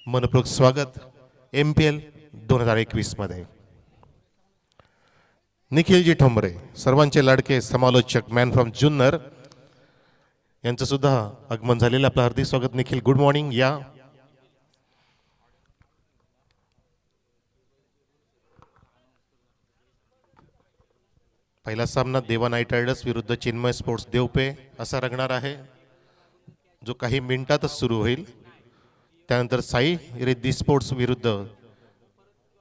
मनपूर्वक स्वागत MPL 2021 मध्ये निखिलजी ठोंबरे सर्वांचे लाडके समालोचक मॅन फ्रॉम जुन्नर यांचं सुद्धा आगमन झालेलं आपलं हार्दिक स्वागत. Nikhil good morning. या पहिला सामना देवा नाईट रायडर्स विरुद्ध चिन्मय स्पोर्ट्स देवपे असा रंगणार आहे, जो काही मिनिटातच सुरू होईल. त्यानंतर साई रिद्धी स्पोर्ट्स विरुद्ध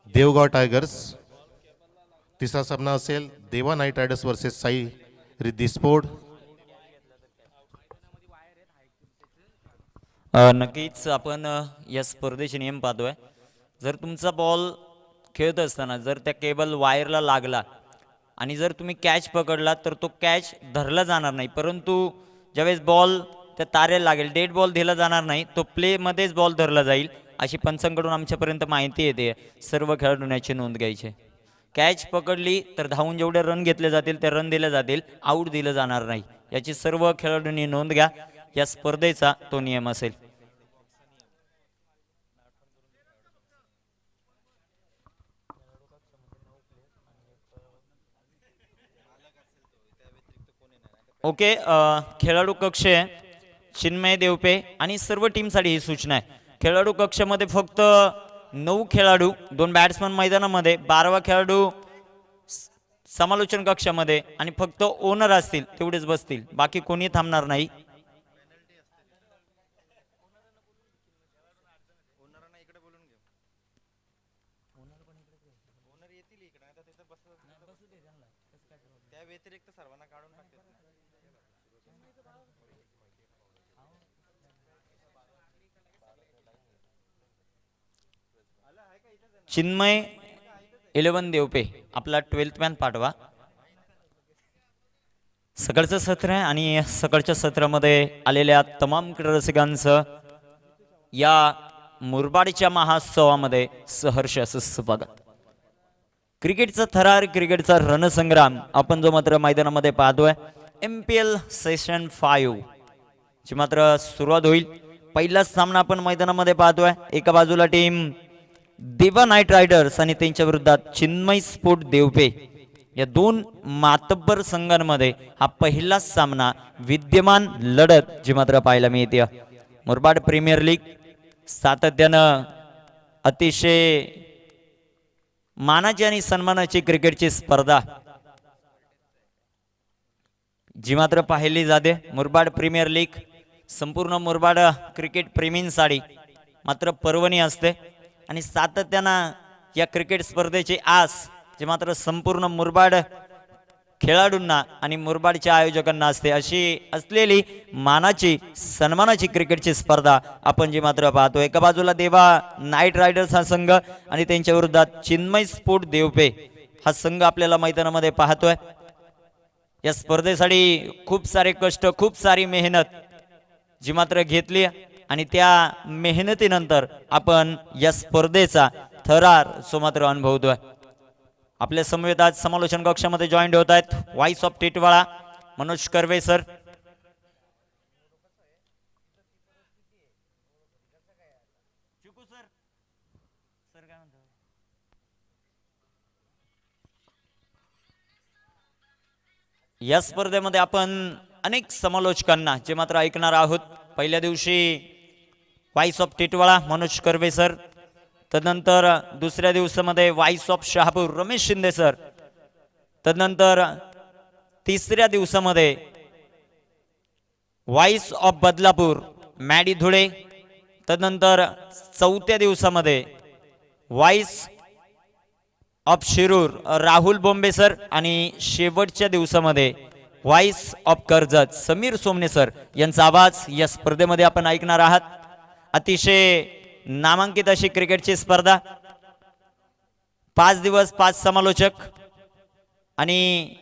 देवगाव टायगर्स. तिसरा सामना असेल देवा night riders versus Sai Riddhi sport. नक्कीच आपण या स्पर्धेचे नियम पाहतोय. जर तुमचा बॉल खेळत असताना जर त्या केबल वायरला लागला आणि जर तुम्ही कॅच पकडला तर तो कॅच धरला जाणार नाही, परंतु ज्यावेळेस बॉल त्या तारेला लागेल डेड बॉल दिला जाणार नाही, तो प्लेमध्येच बॉल धरला जाईल अशी पंचांकडून आमच्यापर्यंत माहिती येते. सर्व खेळाडूंनी याची नोंद घ्यायची. कॅच पकडली तर धावून जेवढे रन घेतले जातील ते रन दिले जातील, आऊट दिलं जाणार नाही. याची सर्व खेळाडूंनी नोंद घ्या. या स्पर्धेचा तो नियम असेल. ओके, खेळाडू कक्ष चिन्मय देवपे आणि सर्व टीमसाठी ही सूचना आहे. खेळाडू कक्षामध्ये फक्त 9 खेळाडू, 2 बॅट्समन मैदानामध्ये, 12वा खेळाडू समालोचन कक्षामध्ये आणि फक्त ओनर असतील तेवढेच बसतील, बाकी कोणी थांबणार नाही. चिन्मय 11 देवपे आपला 12th मॅन पाठवा. सकाळचं सत्र आहे आणि सकाळच्या सत्रामध्ये आलेल्या तमाम क्रीडा रसिकांचं या मुरबाडच्या महोत्सवामध्ये सहर्ष असं स्वागत. क्रिकेटचा थरार, क्रिकेटचा रणसंग्राम आपण जो मात्र मैदानामध्ये पाहतोय, MPL सेशन 5 ची मात्र सुरुवात होईल. पहिलाच सामना आपण मैदानामध्ये पाहतोय. एका बाजूला टीम देवा नाईट रायडर्स आणि त्यांच्या विरुद्धात चिन्मय स्पोर्ट देवपे या 2 मातब्बर संघांमध्ये हा पहिला सामना विद्यमान लढत जी मात्र पाहायला मिळते. मुरबाड प्रीमियर लीग सातत्यानं अतिशय मानाची आणि सन्मानाची क्रिकेटची स्पर्धा जी मात्र पाहिली जाते. मुरबाड प्रीमियर लीग संपूर्ण मुरबाड क्रिकेट प्रेमींसाठी मात्र पर्वणी असते आणि सातत्यानं या क्रिकेट स्पर्धेची आस जे मात्र संपूर्ण मुरबाड खेळाडूंना आणि मुरबाडच्या आयोजकांना असते. अशी असलेली मानाची सन्मानाची क्रिकेटची स्पर्धा आपण जी मात्र पाहतो. एका बाजूला देवा नाईट रायडर्स हा संघ आणि त्यांच्या विरुद्धात चिन्मय स्पोर्ट देवपे हा संघ आपल्याला मैदानामध्ये पाहतोय. या स्पर्धेसाठी खूप सारे कष्ट, खूप सारी मेहनत जी मात्र घेतली आणि त्या मेहनतीनंतर आपण या स्पर्धेचा थरार सो मात्र अनुभवतोय. आपल्या समवेत आज समालोचन कक्षामध्ये जॉईंट होत आहेत vice of Titwala Manoj Karve sir. या स्पर्धेमध्ये आपण अनेक समालोचकांना जे मात्र ऐकणार आहोत. पहिल्या दिवशी voice of Titwala Manoj Karve sir, तदनंतर दुसऱ्या दिवसामध्ये voice of Shahapur Ramesh Shinde sir, तदनंतर तिसऱ्या दिवसामध्ये व्हाईस ऑफ बदलापूर मॅडी धुळे, तदनंतर चौथ्या दिवसामध्ये voice of Shirur Rahul Bombe sir आणि शेवटच्या दिवसामध्ये voice of Karjat Sameer Somne sir यांचा आवाज या स्पर्धेमध्ये आपण ऐकणार आहात. अतिशय नामांकित अशी क्रिकेटची स्पर्धा. 5 दिवस 5 समालोचक आणि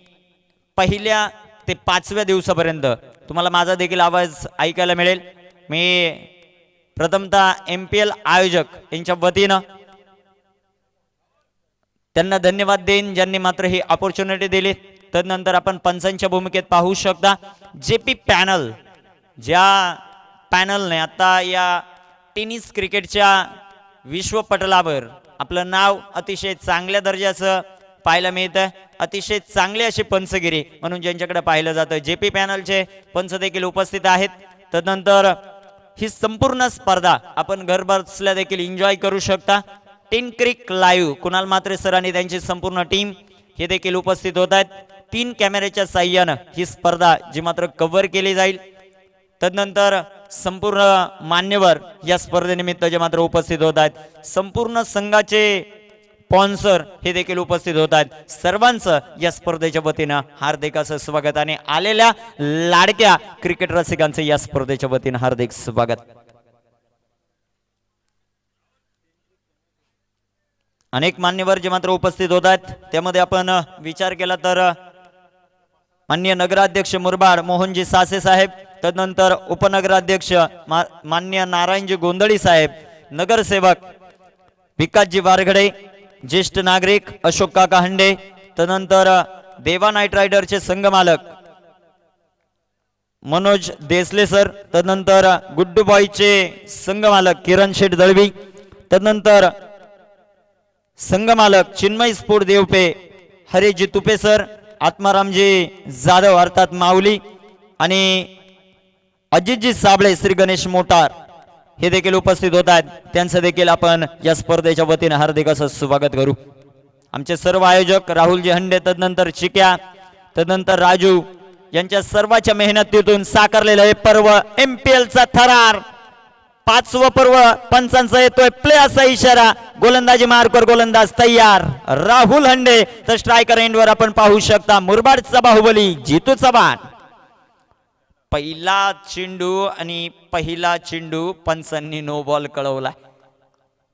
पहिल्या ते 5व्या दिवसापर्यंत तुम्हाला माझा देखील आवाज ऐकायला मिळेल. मी प्रथमतः MPL आयोजक यांच्या वतीनं त्यांना धन्यवाद देईन ज्यांनी मात्र ही अपॉर्च्युनिटी दिली. तदनंतर आपण पंचांच्या भूमिकेत पाहू शकता JP पॅनल, ज्या पॅनलने आता या टेनिस क्रिकेटच्या विश्वपटलावर आपलं नाव अतिशय चांगल्या दर्जाचं पाहायला मिळतं. अतिशय चांगली अशी पंचगिरी म्हणून ज्यांच्याकडे पाहिलं जातं. जेपी पॅनलचे पंच देखील उपस्थित आहेत. तदनंतर ही संपूर्ण स्पर्धा आपण घर बसल्या देखील एन्जॉय करू शकता. टेन क्रिक लाईव्ह कुणाल म्हात्रे सरांनी त्यांची संपूर्ण टीम हे देखील उपस्थित होत आहेत. 3 कॅमेऱ्याच्या साह्यानं ही स्पर्धा जी मात्र कव्हर केली जाईल. तदनंतर संपूर्ण मान्यवर या स्पर्धेनिमित्त जे मात्र उपस्थित होत आहेत. संपूर्ण संघाचे स्पॉन्सर हे देखील उपस्थित होत आहेत. सर्वांचं या स्पर्धेच्या वतीनं हार्दिक असं स्वागत आणि आलेल्या लाडक्या क्रिकेट रसिकांचं या स्पर्धेच्या वतीनं हार्दिक स्वागत. अनेक मान्यवर जे मात्र उपस्थित होत आहेत त्यामध्ये आपण विचार केला तर माननीय नगराध्यक्ष मुरबाड मोहनजी सासे साहेब, तदनंतर उपनगराध्यक्ष माननीय नारायणजी गोंधळी साहेब, नगरसेवक विकासजी वारगडे, ज्येष्ठ नागरिक अशोक काका हंडे, तदनंतर देवा नाईट रायडरचे संघ मालक मनोज देसले सर, तदनंतर गुड्डू बॉयचे संघ मालक किरण शेठ दळवी, तदनंतर संघ मालक चिन्मय स्फोट देवपे हरेजी तुपे सर, आत्मारामजी जाधव अर्थात माऊली आणि अजितजी साबळे श्री गणेश मोटार हे देखील उपस्थित होत आहेत. त्यांचं देखील आपण या स्पर्धेच्या वतीने हार्दिक असं स्वागत करू. आमचे सर्व आयोजक राहुलजी हंडे, तदनंतर चिक्या, तदनंतर राजू यांच्या सर्वांच्या मेहनतीतून साकारलेलं हे पर्व MPL चा थरार 5वं पर्व पंचांचा येतोय प्ले असा इशारा. गोलंदाजी मार्कवर गोलंदाज तयार. राहुल हंडे तर स्ट्रायकर एंडवर आपण पाहू शकता मुरबाडचा बाहुबली जितू चव्हाण. पहिला चेंडू आणि पहिला चेंडू पंचांनी नो बॉल कळवला.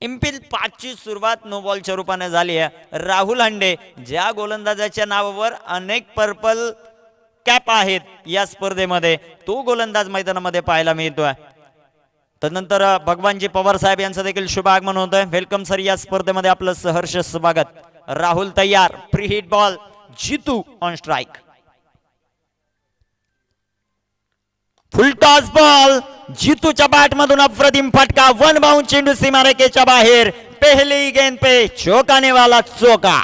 MPL 5 ची सुरुवात नो बॉलच्या रूपाने झाली आहे. राहुल हंडे ज्या गोलंदाजाच्या नावावर अनेक पर्पल कॅप आहेत या स्पर्धेमध्ये तो गोलंदाज मैदानामध्ये पाहायला मिळतोय. तदनंतर भगवानजी पवार साहेब यांचं देखील शुभ आगमन होत आहे. वेलकम सर या स्पर्धेमध्ये आपलं सहर्ष स्वागत. राहुल तयार. Free hit ball Jitu on strike. Full toss ball जितूच्या बॅट मधून अप्रतिम फटका. 1 बाउंड चेंडू सीमारेखेच्या बाहेर. पहली गेंद पे चौकाने वाला चौका.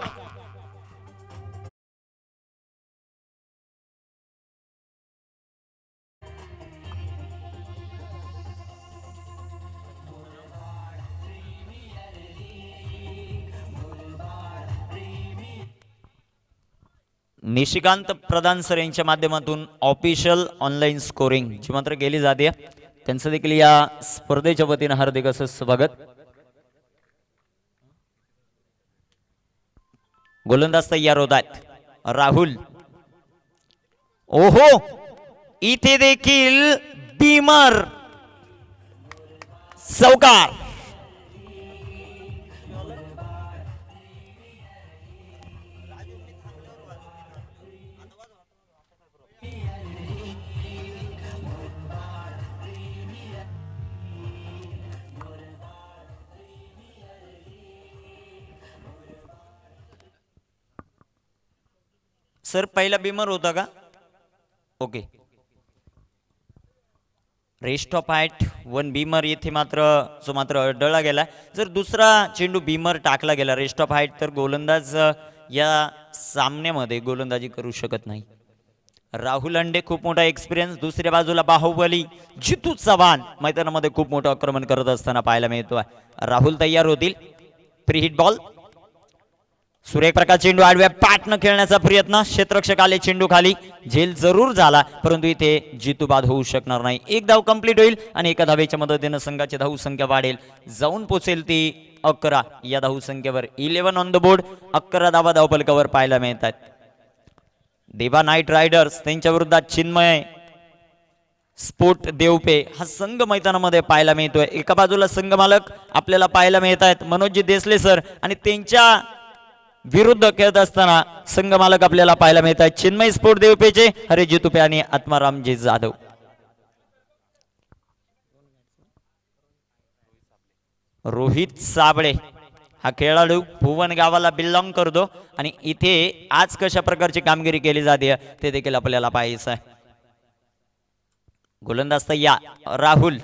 निशिकांत प्रधान सर यांच्या माध्यमातून ऑफिशियल ऑनलाईन स्कोरिंग जी मात्र केली जाते त्यांचं देखील या स्पर्धेच्या वतीनं हार्दिक असं स्वागत. गोलंदाज तयार होत आहेत. राहुल. ओहो इथे देखील बीमर चौकार. सर पहिला बीमर होता का? Okay. Rest of height 1 Beamer येथे मात्र जो मात्र अडळला गेला. जर दुसरा चेंडू बीमर टाकला गेला रेस्ट ऑफ हाईट तर गोलंदाज या सामन्यामध्ये गोलंदाजी करू शकत नाही. राहुल हंडे खूप मोठा एक्सपिरियन्स. दुसऱ्या बाजूला बाहुबली जितू चव्हाण मैदानामध्ये खूप मोठं आक्रमण करत असताना पाहायला मिळतोय. राहुल तयार होतील. Pre hit ball. सुरेख प्रकार चेंडू आडव्या पॅटनं खेळण्याचा प्रयत्न. क्षेत्ररक्षक आले चेंडू खाली. झेल जरूर झाला परंतु इथे जितू बाद होऊ शकणार नाही. एक धाव कंप्लीट होईल आणि एका धावेच्या मदतीने संघाची धाव संख्या वाढेल. जाऊन पोचेल ती 11 या धाव संख्येवर. 11 ऑन द बोर्ड. 11 धावा धावफलकावर पाहायला मिळतात. देवा नाईट रायडर्स त्यांच्या विरोधात चिन्मय स्फोट देवपे हा संघ मैदानामध्ये पाहायला मिळतोय. एका बाजूला संघ मालक आपल्याला पाहायला मिळत आहेत मनोजजी देसले सर आणि त्यांच्या विरुद्ध खेळत असताना संघ मालक आपल्याला पाहायला मिळत आहेत चिन्मय स्फोट देवपेचे हरेजी तुपे आणि आत्मारामजी जाधव. रोहित साबळे हा खेळाडू भुवन गावाला बिलॉंग करतो आणि इथे आज कशा प्रकारची कामगिरी केली जाते ते देखील आपल्याला पाहायचं आहे. गोलंदाज तयार. राहुल.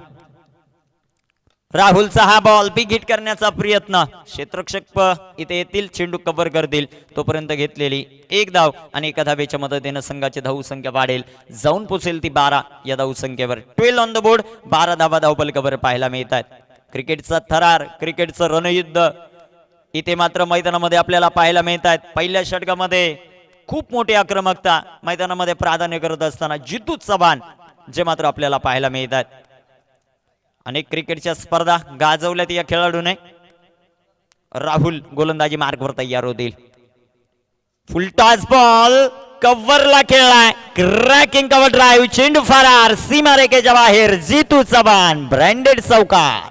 राहुलचा हा बॉल बिग हिट करण्याचा प्रयत्न, क्षेत्ररक्षक इथे येतील, चेंडू कव्हर करतील, तोपर्यंत घेतलेली एक धाव आणि एका धावेच्या मदतीने संघाची धावसंख्या वाढेल, जाऊन पोहोचेल ती 12 या धावसंख्येवर. 12 ऑन द बोर्ड, 12 धावा धावफलकावर पाहायला मिळत आहेत. क्रिकेटचा थरार, क्रिकेटचं रणयुद्ध इथे मात्र मैदानामध्ये आपल्याला पाहायला मिळत आहेत. पहिल्या षटकामध्ये खूप मोठी आक्रमकता मैदानामध्ये प्राधान्य करत असताना जितू चव्हाण जे मात्र आपल्याला पाहायला मिळत आहेत. अनेक क्रिकेटच्या स्पर्धा गाजवल्यात या खेळाडूने. राहुल गोलंदाजी मार्गवर तयार होतील. फुलटॉस बॉल कव्हरला खेळलाय, क्रॅकिंग कव्हर ड्राईव्ह, चेंडू फरार, सीमारेषेच्या बाहेर. जितू चव्हाण ब्रँडेड चौकार.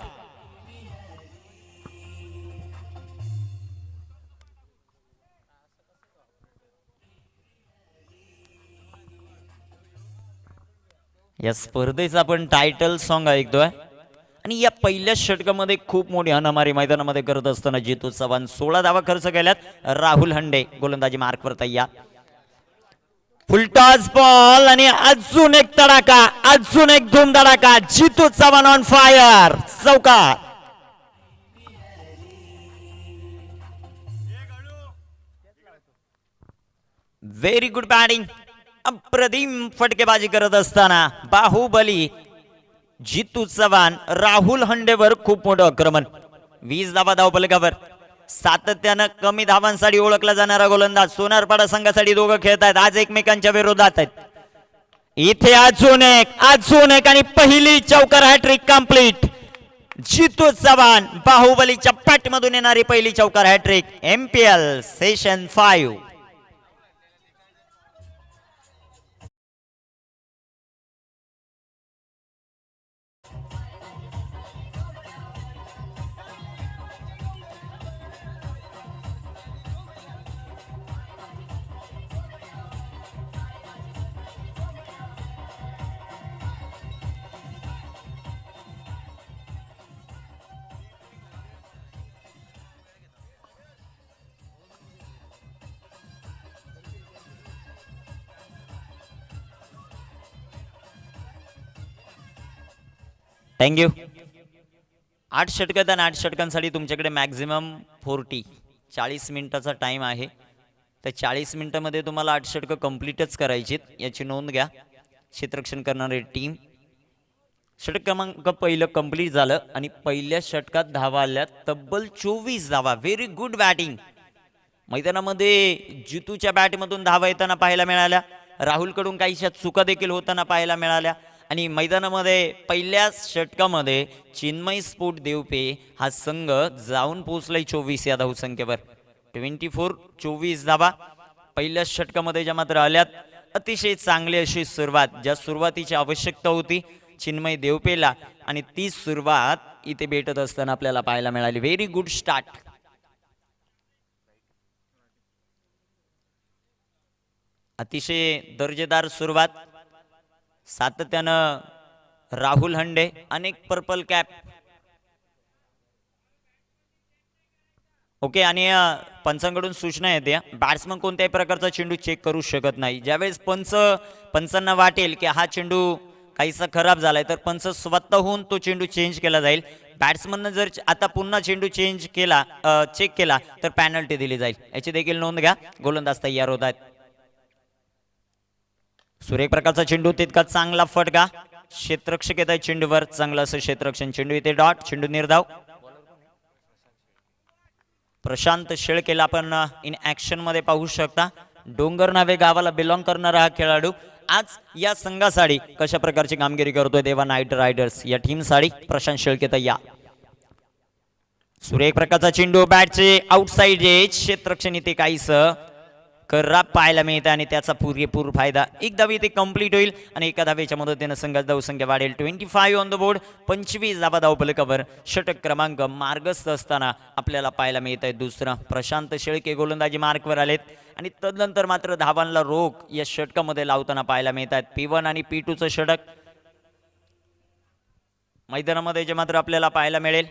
या स्पर्धेचं आपण टायटल सॉन्ग ऐकतोय आणि या पहिल्या षटकामध्ये खूप मोठी हाणामारी मैदानामध्ये करत असताना जितू चव्हाण 16 धावा खर्च केल्यात. राहुल हंडे गोलंदाजी मार्कवर तयार. फुलटॉस बॉल आणि अजून एक तडाखा, अजून एक धूम धडाका. जितू चव्हाण ऑन फायर, चौकार. Very good batting. अप्रतिम फटकेबाजी करत असताना बाहुबली जितू चव्हाण राहुल हंडेवर खूप मोठं आक्रमण. 20 धावा धावफलकावर. सातत्यानं कमी धावांसाठी ओळखला जाणारा गोलंदाज. सोनारपाडा संघासाठी दोघं खेळत आहेत, आज एकमेकांच्या विरोधात आहेत. इथे अजून एक आणि पहिली चौकार हॅट्रिक कंप्लीट. जितू चव्हाण बाहुबलीच्या पाठमधून येणारी पहिली चौकार हॅट्रिक. MPL session 5. थँक्यू. 8 षटकात आणि 8 षटकांसाठी तुमच्याकडे मॅक्झिमम 40 मिनिटाचा टाइम आहे. तर 40 मिनिटांमध्ये तुम्हाला 8 षटकं कंप्लीटच करायची, याची नोंद घ्या. क्षेत्ररक्षण करणारी टीम. षटक क्रमांक पहिलं कंप्लीट झालं आणि पहिल्या षटकात धावा आल्या तब्बल 24 धावा. Very good batting. मैदानामध्ये जितूच्या बॅटमधून धावा येताना पाहायला मिळाल्या, राहुलकडून काहीशा चुका देखील होताना पाहायला मिळाल्या आणि मैदानामध्ये पहिल्या षटकामध्ये चिन्मय स्फोट देवपे हा संघ जाऊन पोहोचलाय 24 या धावसंख्येवर. 24 धावा पहिल्या षटकामध्ये ज्या मात्र आल्यात. अतिशय चांगली अशी सुरुवात, ज्या सुरुवातीची आवश्यकता होती चिन्मय देवपेला, आणि ती सुरुवात इथे भेटत असताना आपल्याला पाहायला मिळाली. Very good start. अतिशय दर्जेदार सुरुवात. सातत्यानं राहुल हंडे अनेक पर्पल कॅप. ओके. आणि पंचांकडून सूचना येते, बॅट्समन कोणत्याही प्रकारचा चेंडू चेक करू शकत नाही. ज्यावेळेस पंचांना वाटेल की हा चेंडू काहीसा खराब झालाय तर पंच स्वतःहून तो चेंडू चेंज केला जाईल. बॅट्समननं जर आता पुन्हा चेंडू चेक केला तर पॅनल्टी दिली जाईल. याची देखील नोंद घ्या. गोलंदाज तयार होत आहेत. सुरेख प्रकारचा चेंडू, तितका चांगला फटका. क्षेत्ररक्षक येत आहे चेंडूवर, चांगलं असं क्षेत्ररक्षण. चेंडू येते डॉट, चेंडू निर्धाव. प्रशांत शेळकेला आपण इन ऍक्शन मध्ये पाहू शकता. डोंगर नावे गावाला बिलॉंग करणारा हा खेळाडू आज या संघासाठी कशा प्रकारची कामगिरी करतोय देवा नाईट रायडर्स या टीमसाठी. प्रशांत शेळके तयार. सुरेख प्रकारचा चेंडू, बॅटचे आउटसाइड एज. क्षेत्ररक्षण इथे काहीस खराब पाहायला मिळते आणि त्याचा पुरेपूर फायदा. एक धाव इथे कंप्लीट होईल आणि एका धावेच्या मदतीने संघाची धावसंख्या वाढेल. 25 ऑन द बोर्ड. 25 धावा धावफलकावर. षटक क्रमांक मार्गस्थ असताना आपल्याला पाहायला मिळत आहे दुसरा. प्रशांत शेळके गोलंदाजी मार्कवर आलेत आणि तदनंतर मात्र धावांना रोख या षटकामध्ये लावताना पाहायला मिळत आहेत. P1 आणि P2चं षटक मैदानामध्ये जे मात्र आपल्याला पाहायला मिळेल.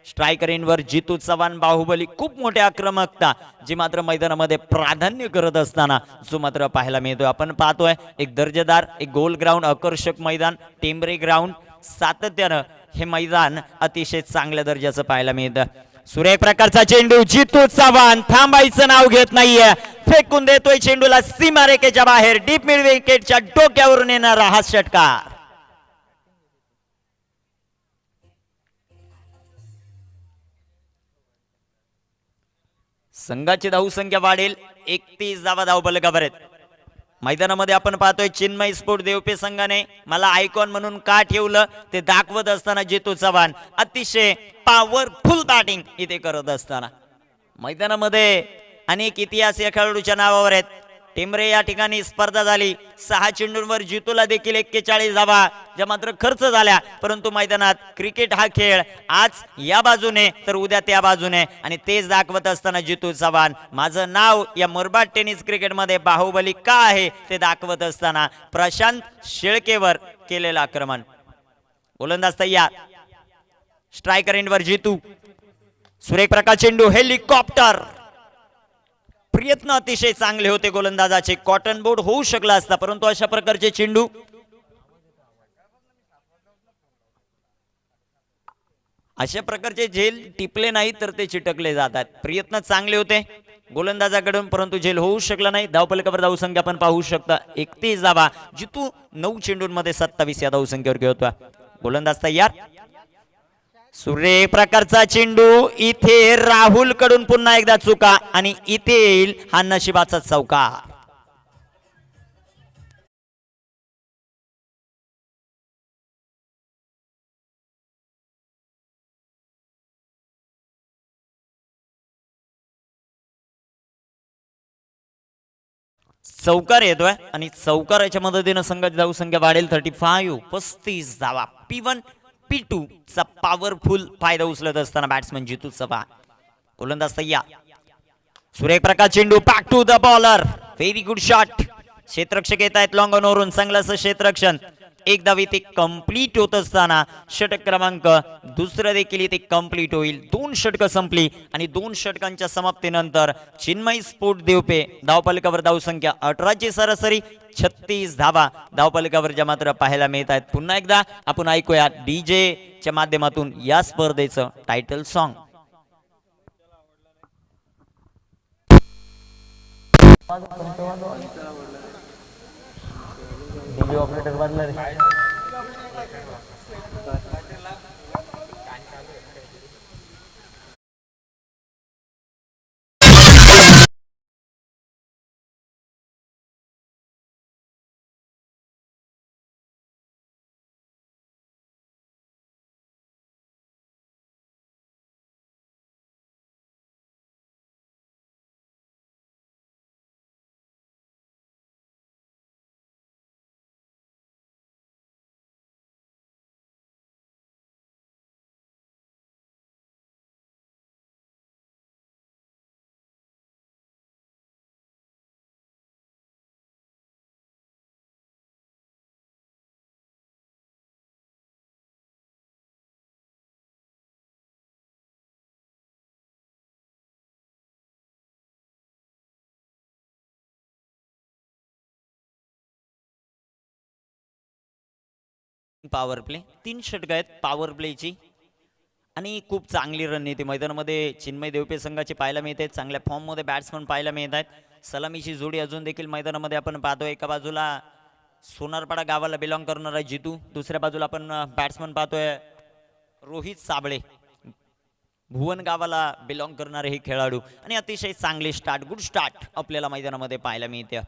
स्ट्रायकरींवर जितू चव्हाण बाहुबली, खूप मोठी आक्रमकता जी मात्र मैदानामध्ये प्राधान्य करत असताना जो मात्र पाहायला मिळतोय. आपण पाहतोय एक दर्जेदार, एक गोल ग्राउंड, आकर्षक मैदान, टेंबरे ग्राउंड. सातत्यानं हे मैदान अतिशय चांगल्या दर्जाचं पाहायला मिळतं. सुरेख प्रकारचा चेंडू, जितू चव्हाण थांबायचं नाव घेत नाहीये, फेकून देतोय चेंडूला सीमारेषेच्या बाहेर. डीप मिड विकेटच्या डोक्यावरून येणारा हा षटकार. संघाची धावसंख्या वाढेल, 31 धावा धावफलकावर आहेत. मैदानामध्ये आपण पाहतोय चिन्मय स्पोर्ट देवपे संघाने मला आयकॉन म्हणून का ठेवलं ते दाखवत असताना जितू चव्हाण अतिशय पॉवरफुल बॅटिंग इथे करत असताना मैदानामध्ये अनेक इतिहास या खेळाडूच्या नावावर आहेत. टेंबरे या ठिकाणी स्पर्धा झाली, 6 चेंडूंवर जितूला देखील 41 धावा ज्या मात्र खर्च झाल्या, परंतु मैदानात क्रिकेट हा खेळ आज या बाजूने तर उद्या त्या बाजूने, आणि तेच दाखवत असताना जितू चव्हाण माझं नाव या मुरबाड टेनिस क्रिकेटमध्ये बाहुबली का आहे ते दाखवत असताना प्रशांत शेळकेवर केलेलं आक्रमण. गोलंदाज तयार, स्ट्रायकर एंडवर जितू. सुरेख प्रकार चेंडू, हेलिकॉप्टर. प्रयत्न अतिशय चांगले होते गोलंदाजाचे, कॉटन बोर्ड होऊ शकला असता, परंतु अशा प्रकारचे चेंडू अशा प्रकारचे झेल टिपले नाही तर ते चिटकले जातात. प्रयत्न चांगले होते गोलंदाजाकडून, परंतु झेल होऊ शकला नाही. धावफलकावर धावसंख्या आपण पाहू शकता 31 धावा. जितू 9 चेंडूंमध्ये 27 या धावसंख्येवर घेतोय. गोलंदाज तयार, सुरेख प्रकारचा चेंडू. इथे राहुल कडून पुन्हा एकदा चुका आणि इथे येईल हा नशिबाचा चौकार. चौकार येतोय आणि चौकाराच्या मदतीनं संघाची धावसंख्या वाढेल 35 धावा. P1 P2 चा पॉवरफुल फायदा उचलत असताना बॅट्समन जितू चव्हाण. गोलंदाज तयार, सुरेख प्रकार चेंडू, back to the bowler. Very good shot. क्षेत्ररक्षक येत आहेत लॉंग ऑन वरून, चांगलंच क्षेत्ररक्षण. एक धाव इथे कंप्लीट होत असताना षटक क्रमांक दुसरं देखील इथे कंप्लीट होईल. 2 षटकं संपली आणि 2 षटकांच्या समाप्तीनंतर चिन्मय स्पोर्ट देवपे धावफलकावर धावसंख्या 18 ची सरासरी, 36 धावा धावफलकावर ज्या मात्र पाहायला मिळत आहेत. पुन्हा एकदा आपण ऐकूया डीजे च्या माध्यमातून या स्पर्धेचं टायटल सॉन्ग. ऑपरेटर बदला रे. पॉवर प्ले 3 षटक आहेत पॉवर प्लेची आणि खूप चांगली रणनीती मैदानामध्ये चिन्मय देवपे संघाची पाहायला मिळते. चांगल्या फॉर्म मध्ये बॅट्समन पाहायला मिळत आहेत. सलामीची जोडी अजून देखील मैदानामध्ये आपण पाहतोय. एका बाजूला सोनारपाडा गावाला बिलॉंग करणारा जितू, दुसऱ्या बाजूला आपण बॅट्समन पाहतोय रोहित साबळे, भुवन गावाला बिलॉंग करणारे हे खेळाडू. आणि अतिशय चांगली स्टार्ट, गुड स्टार्ट आपल्याला मैदानामध्ये पाहायला मिळते.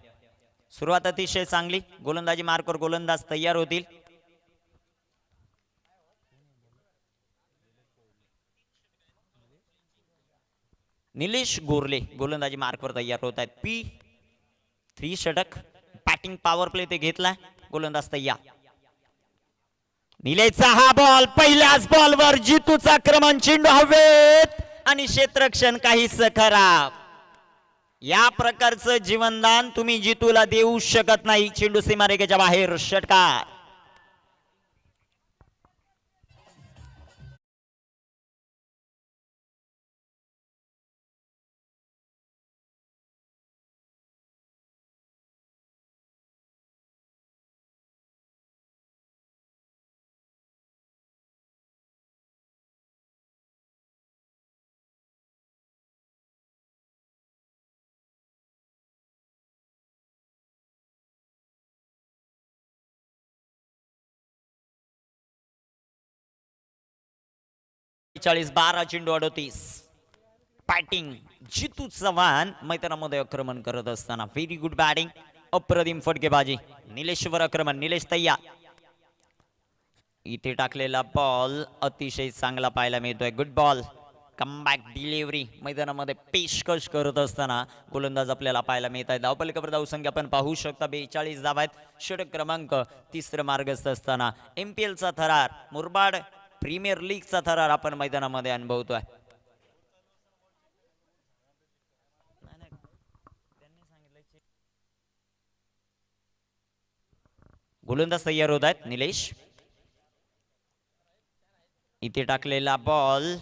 सुरुवात अतिशय चांगली. गोलंदाजी मार्कवर गोलंदाज तयार होतील. निलेश गोरले गोलंदाजी मार्कवर तयार होत आहेत. P3 षटक. बॅटिंग पॉवर प्ले ते घेतलाय. गोलंदाज तयार. निलेशचा हा बॉल, पहिल्याच बॉलवर जितूचा क्रमांक, चेंडू हवेत आणि क्षेत्ररक्षण काहीच खराब. या प्रकारचं जीवनदान तुम्ही जितूला देऊ शकत नाही. चेंडू सीमारेषेच्या बाहेर, षटकार. 41 12 चेंडू 38. बॅटिंग जितू चव्हाण मैदानामध्ये आक्रमण करत असताना व्हेरी गुड बॅटिंग, अप्रतिम फटकेबाजी. निलेशवर आक्रमण, निलेश तय्या. इथे टाकलेला बॉल अतिशय चांगला पाहायला मिळतोय. गुड बॉल, कमबॅक डिलिव्हरी मैदानामध्ये पेशकश करत असताना गोलंदाज आपल्याला पाहायला मिळत आहे. धावपलिकावर धावसंख्या आपण पाहू शकता 42 धावा आहेत. षटक क्रमांक 3 मार्गस्थ असताना MPL चा थरार, मुरबाड प्रीमियर लीगचा थरार आपण मैदानामध्ये अनुभवतोय. गोलंदाज तयार होत आहेत निलेश. इथे टाकलेला बॉल,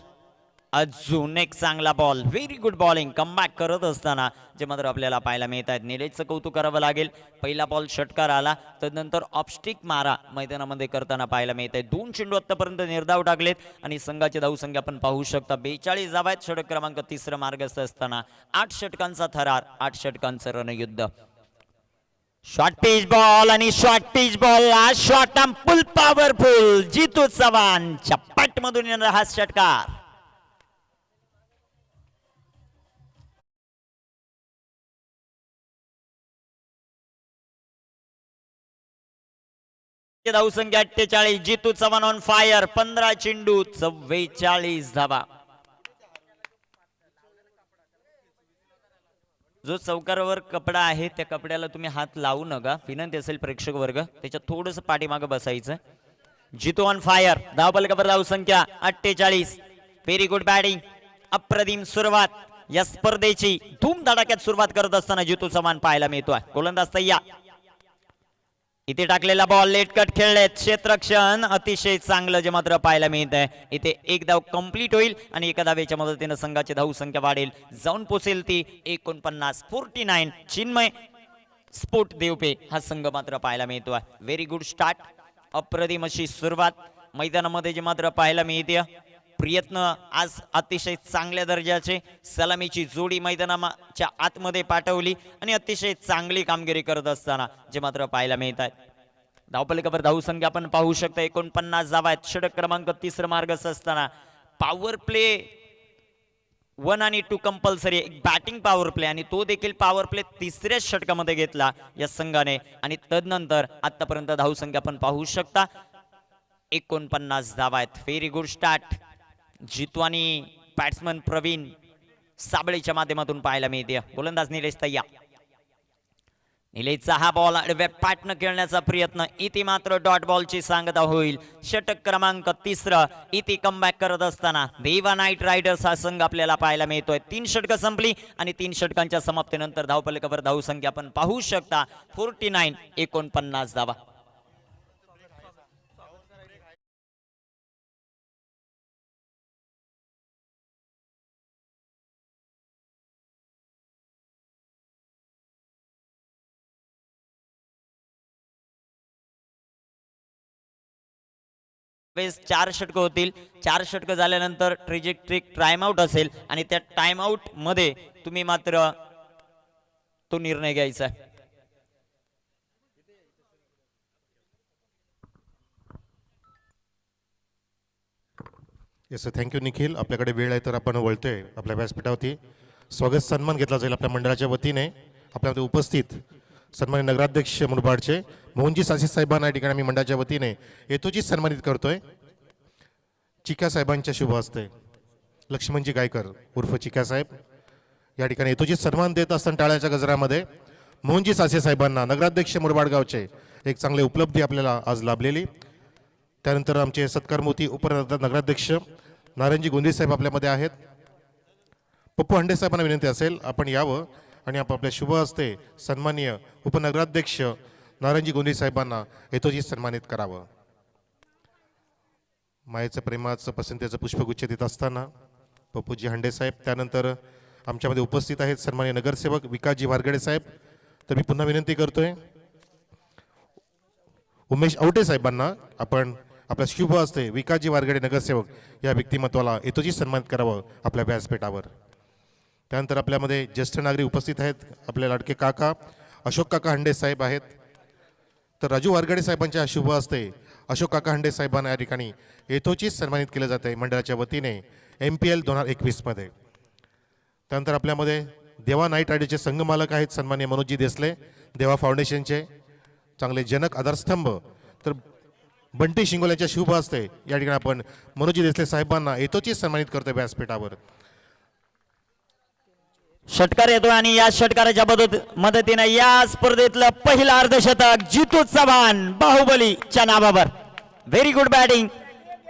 अजून एक चांगला ball, very good bowling, comeback करत असताना जे मात्र आपल्याला पाहायला मिळत आहेत. निलेशचं कौतुक करावं लागेल. पहिला बॉल षटकार आला, तदनंतर ऑफस्टिक मारा मैदानामध्ये करताना पाहायला मिळत आहे. 2 चेंडू आतापर्यंत निर्धाव टाकलेत आणि संघाची धावसंख्या आपण पाहू शकता 42 धावा आहेत. षटक क्रमांक 3 मार्गस्थ असताना 8 षटकांचा थरार, 8 षटकांचं रणयुद्ध. शॉर्ट पिच बॉल आणि short pitch ball, short arm full powerful. Jitu Chavan चप्पट मधून येणारा हा षटकार. धावसंख्या 48. जितू चव्हाण ऑन फायर, 15 चेंडू 44 धावा. जो चौकारावर कपडा आहे त्या कपड्याला तुम्ही हात लावू नका, विनंती असेल प्रेक्षक वर्ग. त्याच्यात थोडस पाठीमागं बसायचं. जितू ऑन फायर, धावपलकावर धावसंख्या 48. व्हेरी गुड बॅटिंग, अप्रतिम सुरुवात या स्पर्धेची. धूमधडाक्यात सुरुवात करत असताना जितू चव्हाण पाहायला मिळतोय. गोलंदाज तय्या. इथे टाकलेला बॉल लेट कट खेळलेत, क्षेत्ररक्षण अतिशय चांगलं जे मात्र पाहायला मिळत आहे. इथे एक धाव कंप्लीट होईल आणि एका धावेच्या मदतीने संघाची धावसंख्या वाढेल, जाऊन पोचेल ती 49. चिन्मय स्पोर्ट देवपे हा संघ मात्र पाहायला मिळतोय. व्हेरी गुड स्टार्ट, अप्रतिम अशी सुरुवात मैदानामध्ये जे मात्र पाहायला मिळते. प्रयत्न आज अतिशय चांगल्या दर्जाचे, सलामीची जोडी मैदानाच्या आतमध्ये पाठवली आणि अतिशय चांगली कामगिरी करत असताना जे मात्र पाहायला मिळत आहेत. धावपलिकावर धावसंख्या आपण पाहू शकता 49 धावा आहेत. षटक क्रमांक 3 मार्गस्थ असताना पॉवर प्ले 1 आणि 2 कंपल्सरी, एक बॅटिंग पॉवर प्ले आणि तो देखील पॉवर प्ले 3ऱ्या षटकामध्ये घेतला या संघाने. आणि तदनंतर आतापर्यंत धावसंख्या आपण पाहू शकता 49 धावा आहेत. Very good start. जितू आणि बॅट्समन प्रवीण साबळेच्या माध्यमातून पाहायला मिळते. गोलंदाज निलेश तय्या. निलेशचा हा बॉल आडव्या पाटनं खेळण्याचा प्रयत्न, इथे मात्र डॉट बॉलची सांगता होईल. षटक क्रमांक 3 इथे कमबॅक करत असताना देवा नाईट रायडर्स हा संघ आपल्याला पाहायला मिळतोय. 3 षटकं संपली आणि 3 षटकांच्या समाप्तीनंतर धावपलकावर धावसंख्या आपण पाहू शकता 49 धावा. वेळेस 4 षटकं होतील. 4 षटकं झाल्यानंतर ट्रेजेक्ट्रिक टाइम आउट असेल आणि त्या टाइम आउट मध्ये तुम्ही मात्र तो निर्णय घ्यायचा आहे. Yes sir, thank you Nikhil. आपल्याकडे वेळ आहे तर आपण वळतोय आपल्या व्यासपीठावरती. स्वागत सन्मान घेतला जाईल आपल्या मंडळाच्या वतीने. आपल्यामध्ये उपस्थित सन्मानित नगराध्यक्ष मुरबाडचे मोहनजी सासे साहेबांना या ठिकाणी आम्ही मंडळाच्या वतीने येतोजी सन्मानित करतोय. चिका साहेबांच्या शुभ हस्ते लक्ष्मणजी गायकर उर्फ चिका साहेब या ठिकाणी येतोजी सन्मान देत असताना टाळ्याच्या गजरामध्ये मोहनजी सासे साहेबांना नगराध्यक्ष मुरबाड गावचे एक चांगली उपलब्धी आपल्याला आज लाभलेली. त्यानंतर आमचे सत्कारमूर्ती उपनगराध्यक्ष नारायणजी गोंधळे साहेब आपल्यामध्ये आहेत. पप्पू हंडे साहेबांना विनंती असेल आपण यावं आणि आपल्या शुभ हस्ते सन्माननीय उपनगराध्यक्ष नारायणजी गोंधळे साहेबांना येतोजी सन्मानित करावं. मायेचं प्रेमाचं पसंतीचं पुष्पगुच्छ देत असताना पप्पूजी हंडे साहेब, त्यानंतर आमच्यामध्ये उपस्थित आहेत सन्माननीय नगरसेवक विकासजी वारगडे साहेब. तर मी पुन्हा विनंती करतोय उमेश आवटे साहेबांना आपण आपल्या शुभ हस्ते विकासजी वारगडे नगरसेवक या व्यक्तिमत्वाला येतोजी सन्मानित करावं आपल्या व्यासपीठावर. त्यानंतर आपल्यामध्ये ज्येष्ठ नागरिक उपस्थित आहेत. आपले लाडके काका अशोक काका हंडे साहेब आहेत. तर राजू वारगडे साहेबांच्या शुभ हस्ते अशोक काका हंडे साहेबांना या ठिकाणी यथोचित सन्मानित केलं जात आहे मंडळाच्या वतीने MPL 2021मध्ये. त्यानंतर आपल्यामध्ये देवा नाईट रायडरचे संघमालक आहेत सन्माननीय मनोजी देसले, देवा फाउंडेशनचे चांगले जनक आधारस्तंभ. तर बंटी शिंगोल्यांच्या शुभ हस्ते या ठिकाणी आपण मनोजी देसले साहेबांना यथोचित सन्मानित करतोय व्यासपीठावर. षटकार येतो आणि या षटकाराच्या मदतीने या स्पर्धेतलं पहिलं अर्धशतक जितू चव्हाण बाहुबलीच्या नावावर. व्हेरी गुड बॅटिंग,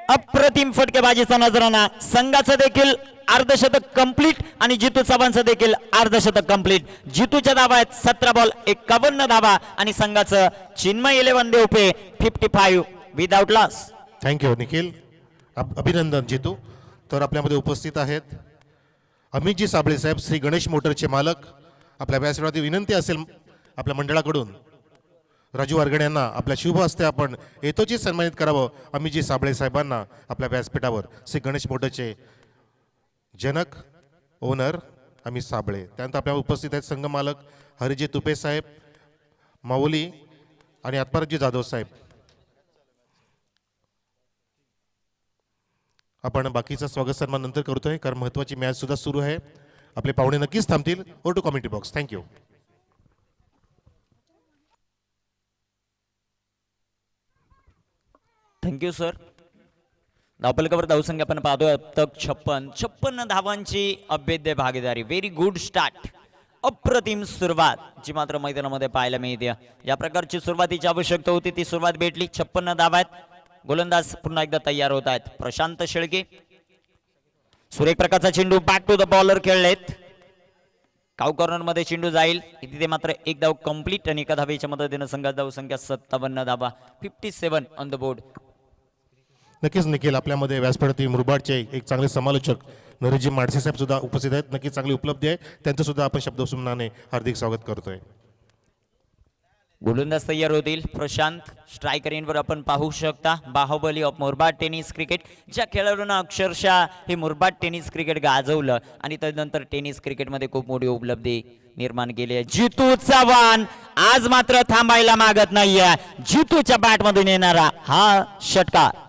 अप्रतिम फटकेबाजीचा नजराणा. संघाचं देखील अर्धशतक कंप्लीट आणि जितू चव्हाणचं देखील अर्धशतक कंप्लीट. जितूच्या धावा आहेत 17 बॉल 51 धावा आणि संघाचं Chinmay 11 देवपे 55 without loss. Thank you Nikhil, अभिनंदन जितू. तर आपल्यामध्ये उपस्थित आहेत अमितजी साबळे साहेब, श्री गणेश मोटरचे मालक. आपल्या व्यासपीठावरती विनंती असेल आपल्या मंडळाकडून राजू वारगडे यांना आपल्या शुभ हस्ते आपण यथोचित सन्मानित करावं अमितजी साबळे साहेबांना आपल्या व्यासपीठावर. श्री गणेश मोटरचे जनक ओनर अमित साबळे. त्यानंतर आपल्याला उपस्थित आहेत संघ मालक हरिजी तुपे साहेब, माऊली आणि आत्माराजी जाधव साहेब. आपण बाकीचा स्वागत सन्मान नंतर करतोय कारण महत्वाची मॅच सुद्धा सुरू आहे. आपले पाहुणे नक्कीच थांबतील. ओ to commentary box. Thank you. Thank you sir. धावपलकावर धावसंख्या आपण पाहतोय तक 56 धावांची अभेद्य भागीदारी. व्हेरी गुड स्टार्ट, अप्रतिम सुरुवात जी मात्र मैदानामध्ये पाहायला मिळते. या प्रकारची सुरुवातीची आवश्यकता होती ती सुरुवात भेटली. 56 धावा आहेत. गोलंदाज पुन्हा एकदा तयार होत आहेत. प्रशांत शेळके, सुरेख प्रकारचा चेंडू बॅक टू द बॉलर खेळलेत. काव कॉर्नर मध्ये चेंडू जाईल. तिथे मात्र एक धाव कंप्लीट आणि एका धावेच्या मदतीने संघात धावसंख्या 57 धावा 57 ऑन द बोर्ड. नक्कीच निखिल, आपल्यामध्ये व्यासपीठातील मुरबाडचे एक चांगले समालोचक नरेशजी माडसे साहेब सुद्धा उपस्थित आहेत. नक्कीच चांगली उपलब्धी आहे. त्यांचं सुद्धा आपण शब्दसुमनाने हार्दिक स्वागत करतोय. गोलंदाज तयार होतील. प्रशांत स्ट्रायकर इनवर आपण पाहू शकता. Baahubali of Murbad tennis cricket, ज्या खेळाडूंना अक्षरशः हे मुरबाड टेनिस क्रिकेट गाजवलं आणि त्यानंतर टेनिस क्रिकेटमध्ये खूप मोठी उपलब्धी निर्माण केली आहे. जितू चव्हाण आज मात्र थांबायला मागत नाहीये. जितूच्या बॅटमधून येणारा हा षटकार.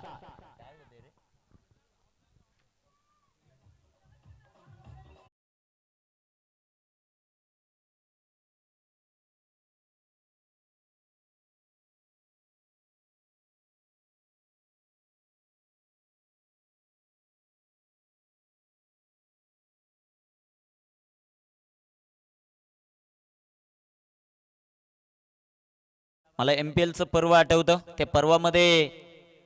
मला MPLचं पर्व आठवतं. त्या पर्वामध्ये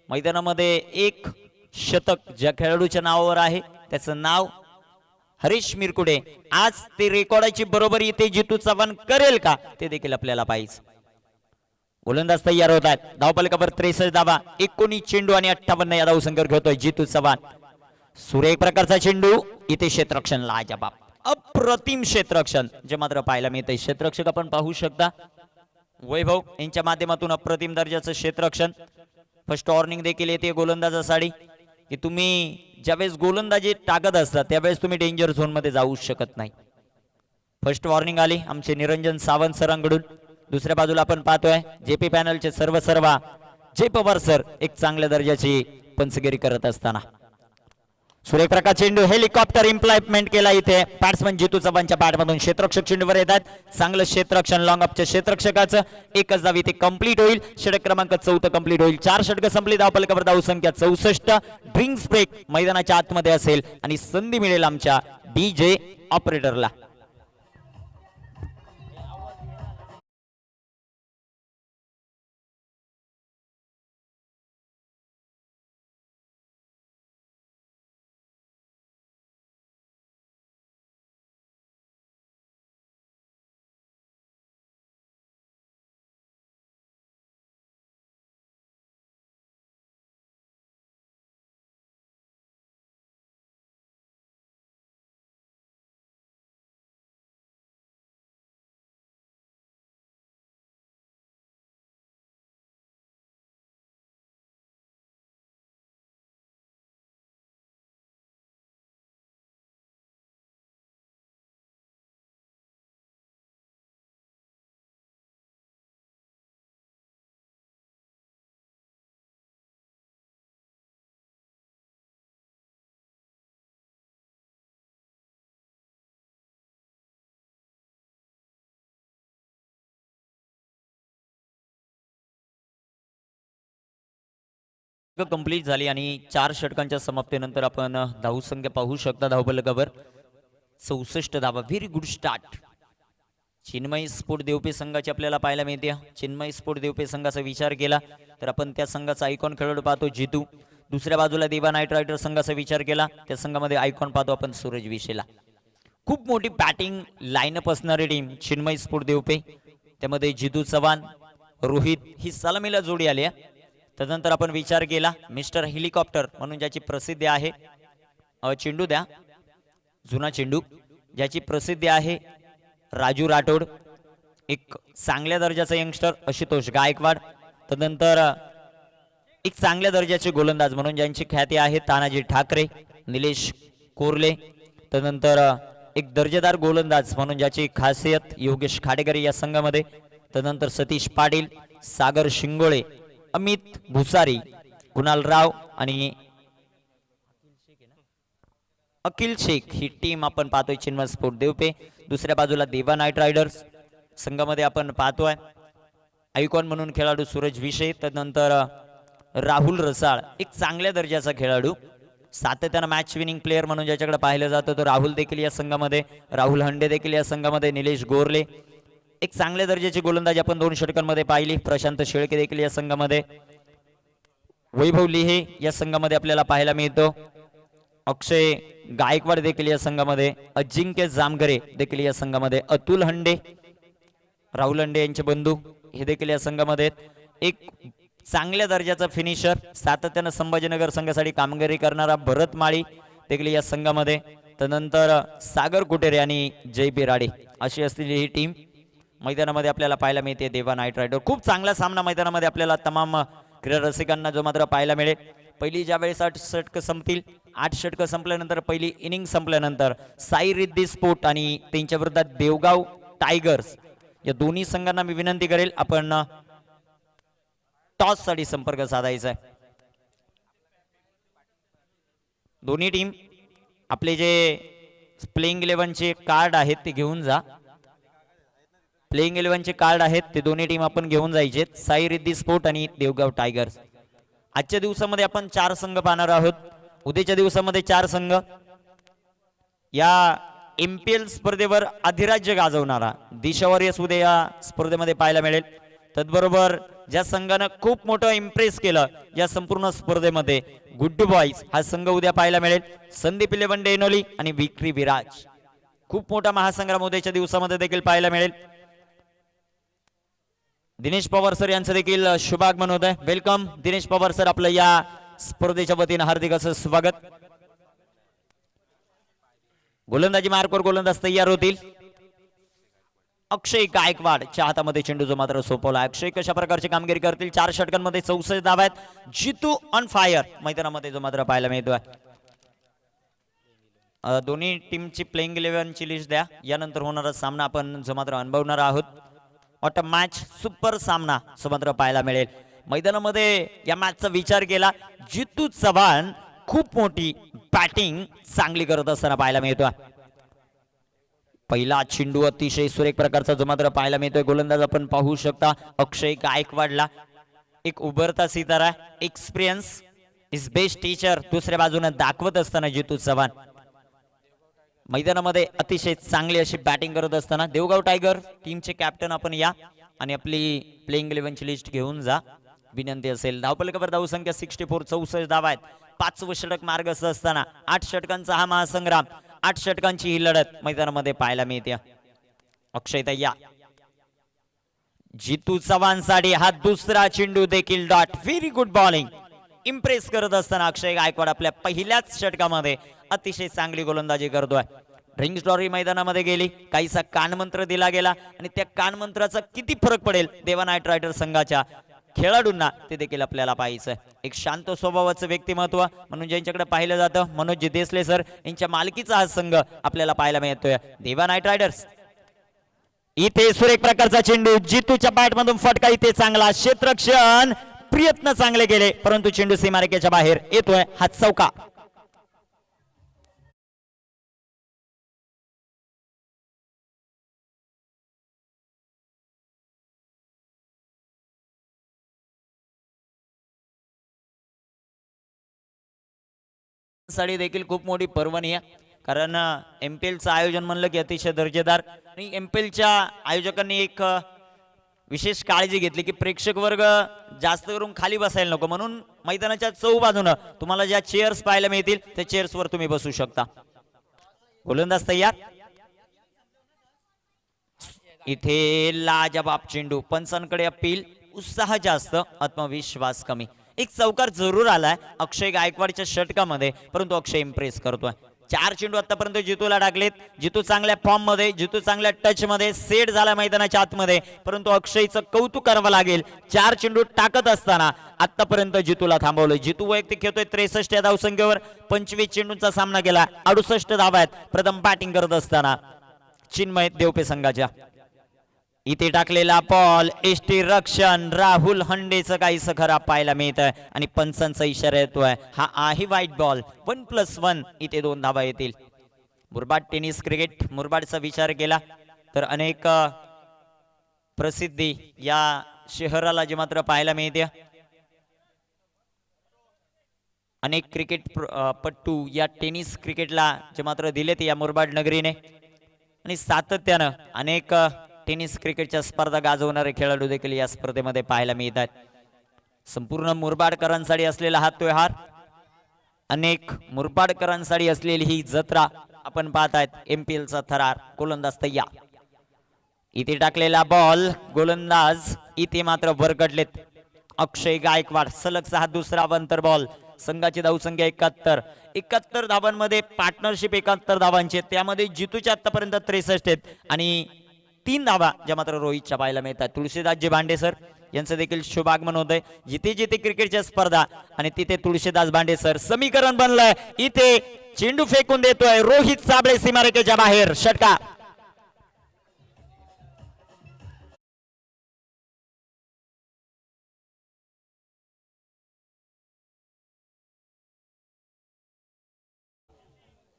मैदानामध्ये एक शतक ज्या खेळाडूच्या नावावर आहे त्याचं नाव हरीश मिरकुडे. आज ते रेकॉर्डाची बरोबरी ते जितू चव्हाण करेल का ते देखील आपल्याला पाहिजे. गोलंदाज तयार होत आहेत. धावपलकावर 63 धावा 19 चेंडू आणि 58 या धावसंख्येवर घेतोय जितू चव्हाण. सुरेख प्रकारचा चेंडू इथे क्षेत्ररक्षण लाजबाब, अप्रतिम क्षेत्ररक्षण जे मात्र पाहायला मिळतंय. क्षेत्ररक्षक आपण पाहू शकता वैभव यांच्या माध्यमातून अप्रतिम दर्जाचं क्षेत्ररक्षण. फर्स्ट वॉर्निंग देखील येते गोलंदाजासाठी की तुम्ही ज्यावेळेस गोलंदाजी टाकत असता त्यावेळेस तुम्ही डेंजर झोन मध्ये जाऊ शकत नाही. फर्स्ट वॉर्निंग आली आमचे निरंजन सावंत सरांकडून. दुसऱ्या बाजूला आपण पाहतोय JP पॅनलचे सर्व जय पवार सर एक चांगल्या दर्जाची पंचगिरी करत असताना. सुरेख प्रकार चेंडू हेलिकॉप्टर इम्प्लायमेंट केला इथे. बॅट्समन जितू चव्हाणच्या बॅटमधून क्षेत्ररक्षक चेंडूवर येतात. चांगलं क्षेत्ररक्षण लॉंग अपच्या क्षेत्ररक्षकाचं. एकच धाव इथे कंप्लीट होईल. षटक क्रमांक 4 कंप्लीट होईल. 4 षटक संपली. धावपलकावर धावसंख्या 64. ड्रिंक्स ब्रेक मैदानाच्या आतमध्ये असेल आणि संधी मिळेल आमच्या DJ ऑपरेटरला. कंप्लीट झाली आणि 4 षटकांच्या समाप्तीनंतर आपण धावसंख्या पाहू शकता धावफलकावर 64 धावा. Very good start. Chinmay sport Devpe संघाची आपल्याला पाहायला मिळते. चिन्मय स्पोर्ट देवपे संघाचा विचार केला तर आपण त्या संघाचा आयकॉन खेळाडू पाहतो जितू. दुसऱ्या बाजूला देवा नाईट रायडर संघाचा विचार केला त्या संघामध्ये आयकॉन पाहतो आपण सूरज विशेला. खूप मोठी बॅटिंग लाईनअप असणारी टीम चिन्मय स्पोर्ट देवपे. त्यामध्ये जितू चव्हाण, रोहित ही सलामीला जोडी आली आहे. त्यानंतर आपण विचार केला मिस्टर हेलिकॉप्टर म्हणून ज्याची प्रसिद्धी आहे, चेंडू द्या, जुना चेंडू ज्याची प्रसिद्धी आहे, राजू राठोड. एक चांगल्या दर्जाचा यंगस्टर आशुतोष गायकवाड. त्यानंतर एक चांगल्या दर्जाचे गोलंदाज म्हणून ज्यांची ख्याती आहे तानाजी ठाकरे, निलेश कोरले. त्यानंतर एक दर्जेदार गोलंदाज म्हणून ज्याची खासियत योगेश खाडेकर या संघामध्ये. त्यानंतर सतीश पाटील, सागर शिंगोळे, अमित भुसारी, कुणाल राव आणि अखिल शेख ही टीम आपण पाहतोय चिन्मय स्पोर्ट देवपे. दुसऱ्या बाजूला देवा नाईट रायडर्स संघामध्ये आपण पाहतोय आयकॉन म्हणून खेळाडू सूरज विशे. त्यानंतर राहुल रसाळ एक चांगल्या दर्जाचा खेळाडू, सातत्यानं मॅच विनिंग प्लेअर म्हणून ज्याच्याकडे पाहिलं जातं तो राहुल देखील या संघामध्ये, राहुल हंडे देखील या संघामध्ये, निलेश गोरले एक चांगल्या दर्जाची गोलंदाजी आपण 2 षटकांमध्ये पाहिली. प्रशांत शेळके देखील या संघामध्ये, वैभव लिहे या संघामध्ये आपल्याला पाहायला मिळतो, अक्षय गायकवाड देखील या संघामध्ये, अजिंक्य जामगरे देखील या संघामध्ये, अतुल हंडे, राहुल हंडे यांचे बंधू हे देखील या संघामध्ये. एक चांगल्या दर्जाचा फिनिशर सातत्यानं संभाजीनगर संघासाठी कामगिरी करणारा भरत माळी देखील या संघामध्ये. त्यानंतर सागर कुटेरे आणि जय बिराडे अशी असलेली ही टीम मैदानामध्ये आपल्याला पाहायला मिळते. देवा नाईट रायडर खूप चांगला सामना मैदानामध्ये आपल्याला तमाम क्रीडा रसिकांना जो मात्र पाहायला मिळेल. पहिली ज्यावेळेस 8 षटकं संपतील, 8 षटकं संपल्यानंतर पहिली इनिंग संपल्यानंतर साई रिद्धी स्पोर्ट आणि त्यांच्या विरोधात देवगाव टायगर्स या दोन्ही संघांना मी विनंती करेल आपण टॉस साठी संपर्क साधायचा आहे. दोन्ही टीम आपले जे प्लेइंग 11 चे कार्ड आहेत ते घेऊन जा. प्लेइंग 11 चे कार्ड आहेत ते दोन्ही टीम आपण घेऊन जायचे. साई रिद्धी स्पोर्ट आणि देवगाव टायगर्स. आजच्या दिवसामध्ये आपण 4 संघ पाहणार आहोत. उद्याच्या दिवसामध्ये 4 संघ. या MPL स्पर्धेवर अधिराज्य गाजवणारा दिशा वॉरियर्स उद्या या स्पर्धेमध्ये पाहायला मिळेल. त्याचबरोबर ज्या संघानं खूप मोठं इम्प्रेस केलं या संपूर्ण स्पर्धेमध्ये गुड्डू बॉईज हा संघ उद्या पाहायला मिळेल. संदीप 11 डेनोली आणि विक्री विराज. खूप मोठा महासंग्राम उद्याच्या दिवसामध्ये देखील पाहायला मिळेल. दिनेश पवार सर यांचं देखील शुभागमन होत आहे. वेलकम दिनेश पवार सर, आपलं या स्पर्धेच्या वतीनं हार्दिक असं स्वागत. गोलंदाजी मार्कवर गोलंदाज तयार होतील. अक्षय गायकवाडच्या हातामध्ये चेंडू जो मात्र सोपवला. अक्षय कशा प्रकारची कामगिरी करतील. 4 षटकांमध्ये 64 धावा आहेत. जितू ऑन फायर मैदानामध्ये जो मात्र पाहायला मिळतोय. दोन्ही टीमची प्लेइंग 11 ची लिस्ट द्या. यानंतर होणारा सामना आपण जो मात्र अनुभवणार आहोत. ऑट मॅच सुपर सामना जो मात्र पाहायला मिळेल मैदानामध्ये. या मॅचचा विचार केला जितू चव्हाण खूप मोठी बॅटिंग चांगली करत असताना पाहायला मिळतोय. पहिला चेंडू अतिशय सुरेख प्रकारचा जो मात्र पाहायला मिळतोय. गोलंदाज आपण पाहू शकता अक्षय गायकवाडला. एक उभरता सितारा, एक्सपिरियन्स इज बेस्ट टीचर दुसऱ्या बाजूने दाखवत असताना जितू चव्हाण मैदानामध्ये अतिशय चांगली अशी बॅटिंग करत असताना. देवगाव टायगर टीमचे कॅप्टन आपण या आणि आपली प्लेइंग 11 ची लिस्ट घेऊन जा विनंती असेल. धावफलकावर धावसंख्या 64, 64 धावा आहेत. 5वे षटक मार्गस्थ असताना 8 षटकांचा हा महासंग्राम, 8 षटकांची ही लढत मैदानामध्ये पाहायला मिळते. अक्षय तय्या, जितू चव्हाणसाठी हा दुसरा चेंडू देखील dot. Very good bowling impress करत असताना अक्षय गायकवाड आपल्या पहिल्याच षटकामध्ये अतिशय चांगली गोलंदाजी करतोय. रिंग स्टोरी मैदानामध्ये गेली, काहीसा कानमंत्र दिला गेला आणि त्या कानमंत्राचा किती फरक पडेल देवा नाईट रायडर संघाच्या खेळाडूंना ते देखील आपल्याला पाहायचं. एक शांत स्वभावाचं व्यक्तिमत्व म्हणून ज्यांच्याकडे पाहिलं जातं मनोज देसले सर यांच्या मालकीचा हा संघ आपल्याला पाहायला मिळतोय देवा नाईट रायडर्स. इथे सुरेख प्रकारचा चेंडू जितूच्या बॅट मधून फटका. इथे चांगला क्षेत्ररक्षण, प्रयत्न चांगले केले परंतु चेंडू सीमारेषेच्या बाहेर येतोय. हा चौका. साडी देखील खूप मोठी पर्वणी आहे, कारण MPLचं आयोजन म्हणलं की अतिशय दर्जेदार. आणि MPLच्या आयोजकांनी एक विशेष काळजी घेतली की प्रेक्षक वर्ग जास्त करून खाली बसायला नको, म्हणून मैदानाच्या चौबाजूनं तुम्हाला ज्या चेअर्स पाहायला मिळतील त्या चेअर्सवर तुम्ही बसू शकता. गोलंदाज तयार. इथे लाजबाब चेंडू, पंचांकडे अपील, उत्साह जास्त, आत्मविश्वास कमी. एक चौकार जरूर आलाय अक्षय गायकवाडच्या षटकामध्ये, परंतु अक्षय इम्प्रेस करतोय. 4 चेंडू आतापर्यंत जितूला टाकलेत. जितू चांगल्या फॉर्म मध्ये, जितू चांगल्या टच मध्ये सेट झाला मैदानाच्या आतमध्ये, परंतु अक्षयचं कौतुक करावं लागेल. 4 चेंडू टाकत असताना आतापर्यंत जितूला थांबवलं. जितू वैयक्तिक खेळतोय 63 या धावसंख्येवर, 25 चेंडूंचा सामना केला, 68 धावा आहेत. प्रथम बॅटिंग करत असताना चिन्मय देवपे संघाच्या. इथे टाकलेला बॉल एसटी रक्षण राहुल हंडेचं काहीसं खराब पाहायला मिळत आहे आणि पंचांचा इशारा येतोय. हा आहे वाईट बॉल. 1+1 इथे 2 धावा येतील. मुरबाड टेनिस क्रिकेट, मुरबाडचा विचार केला तर अनेक प्रसिद्धी या शहराला जे मात्र पाहायला मिळते. अनेक क्रिकेट पट्टू या टेनिस क्रिकेटला जे मात्र दिलेत या मुरबाड नगरीने, आणि सातत्यानं अनेक टेनिस क्रिकेटच्या स्पर्धा गाजवणारे खेळाडू देखील या स्पर्धेमध्ये पाहायला मिळतात. संपूर्ण मुरबाडकरांसाठी असलेला हा त्योहार, अनेक मुरबाडकरांसाठी असलेली ही जत्रा आपण पाहतायत. MPLचा थरार. गोलंदाज तयार. इथे टाकलेला बॉल, गोलंदाज इथे मात्र वरकडलेत. अक्षय गायकवाड सलग 6 दुसरा अंतर बॉल. संघाची धावसंख्या 71 धावांमध्ये पार्टनरशिप 71 धावांची, त्यामध्ये जितूच्या आतापर्यंत 63 आहेत आणि 3 धावा ज्या मात्र रोहितच्या पाहायला मिळतात. तुळशीदासजी भांडे सर यांचं देखील शुभ आगमन होत आहे. जिथे जिथे क्रिकेटच्या स्पर्धा आणि तिथे तुळशीदास भांडे सर. समीकरण बनलंय. इथे चेंडू फेकून देतोय रोहित साबळे सीमारेषेच्या बाहेर. षटकार.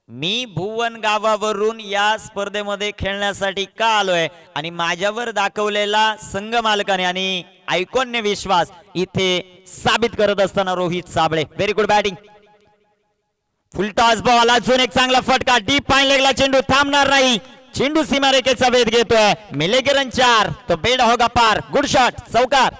मी भुवन गावावरून या स्पर्धेमध्ये खेळण्यासाठी का आलोय आणि माझ्यावर दाखवलेला संघ मालकाने आणि आयकॉनने विश्वास इथे साबित करत असताना Rohit Sable. Very good batting. फुल टॉस बॉल. अजून एक चांगला फटका. डीप पाईन लेगला चेंडू, थांबणार नाही. चेंडू सीमारेषेचा वेध घेतोय. मिलेगे रन 4 तो बेड होगा पार. Good shot. चौकार.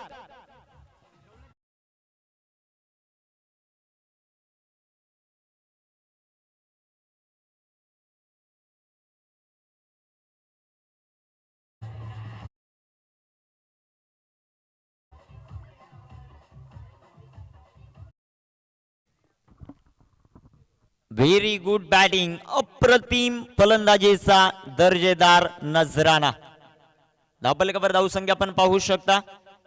Very good batting. अप्रतिम फलंदाजीचा दर्जेदार नजराना. धावफलकावर धावसंख्या आपण पाहू शकता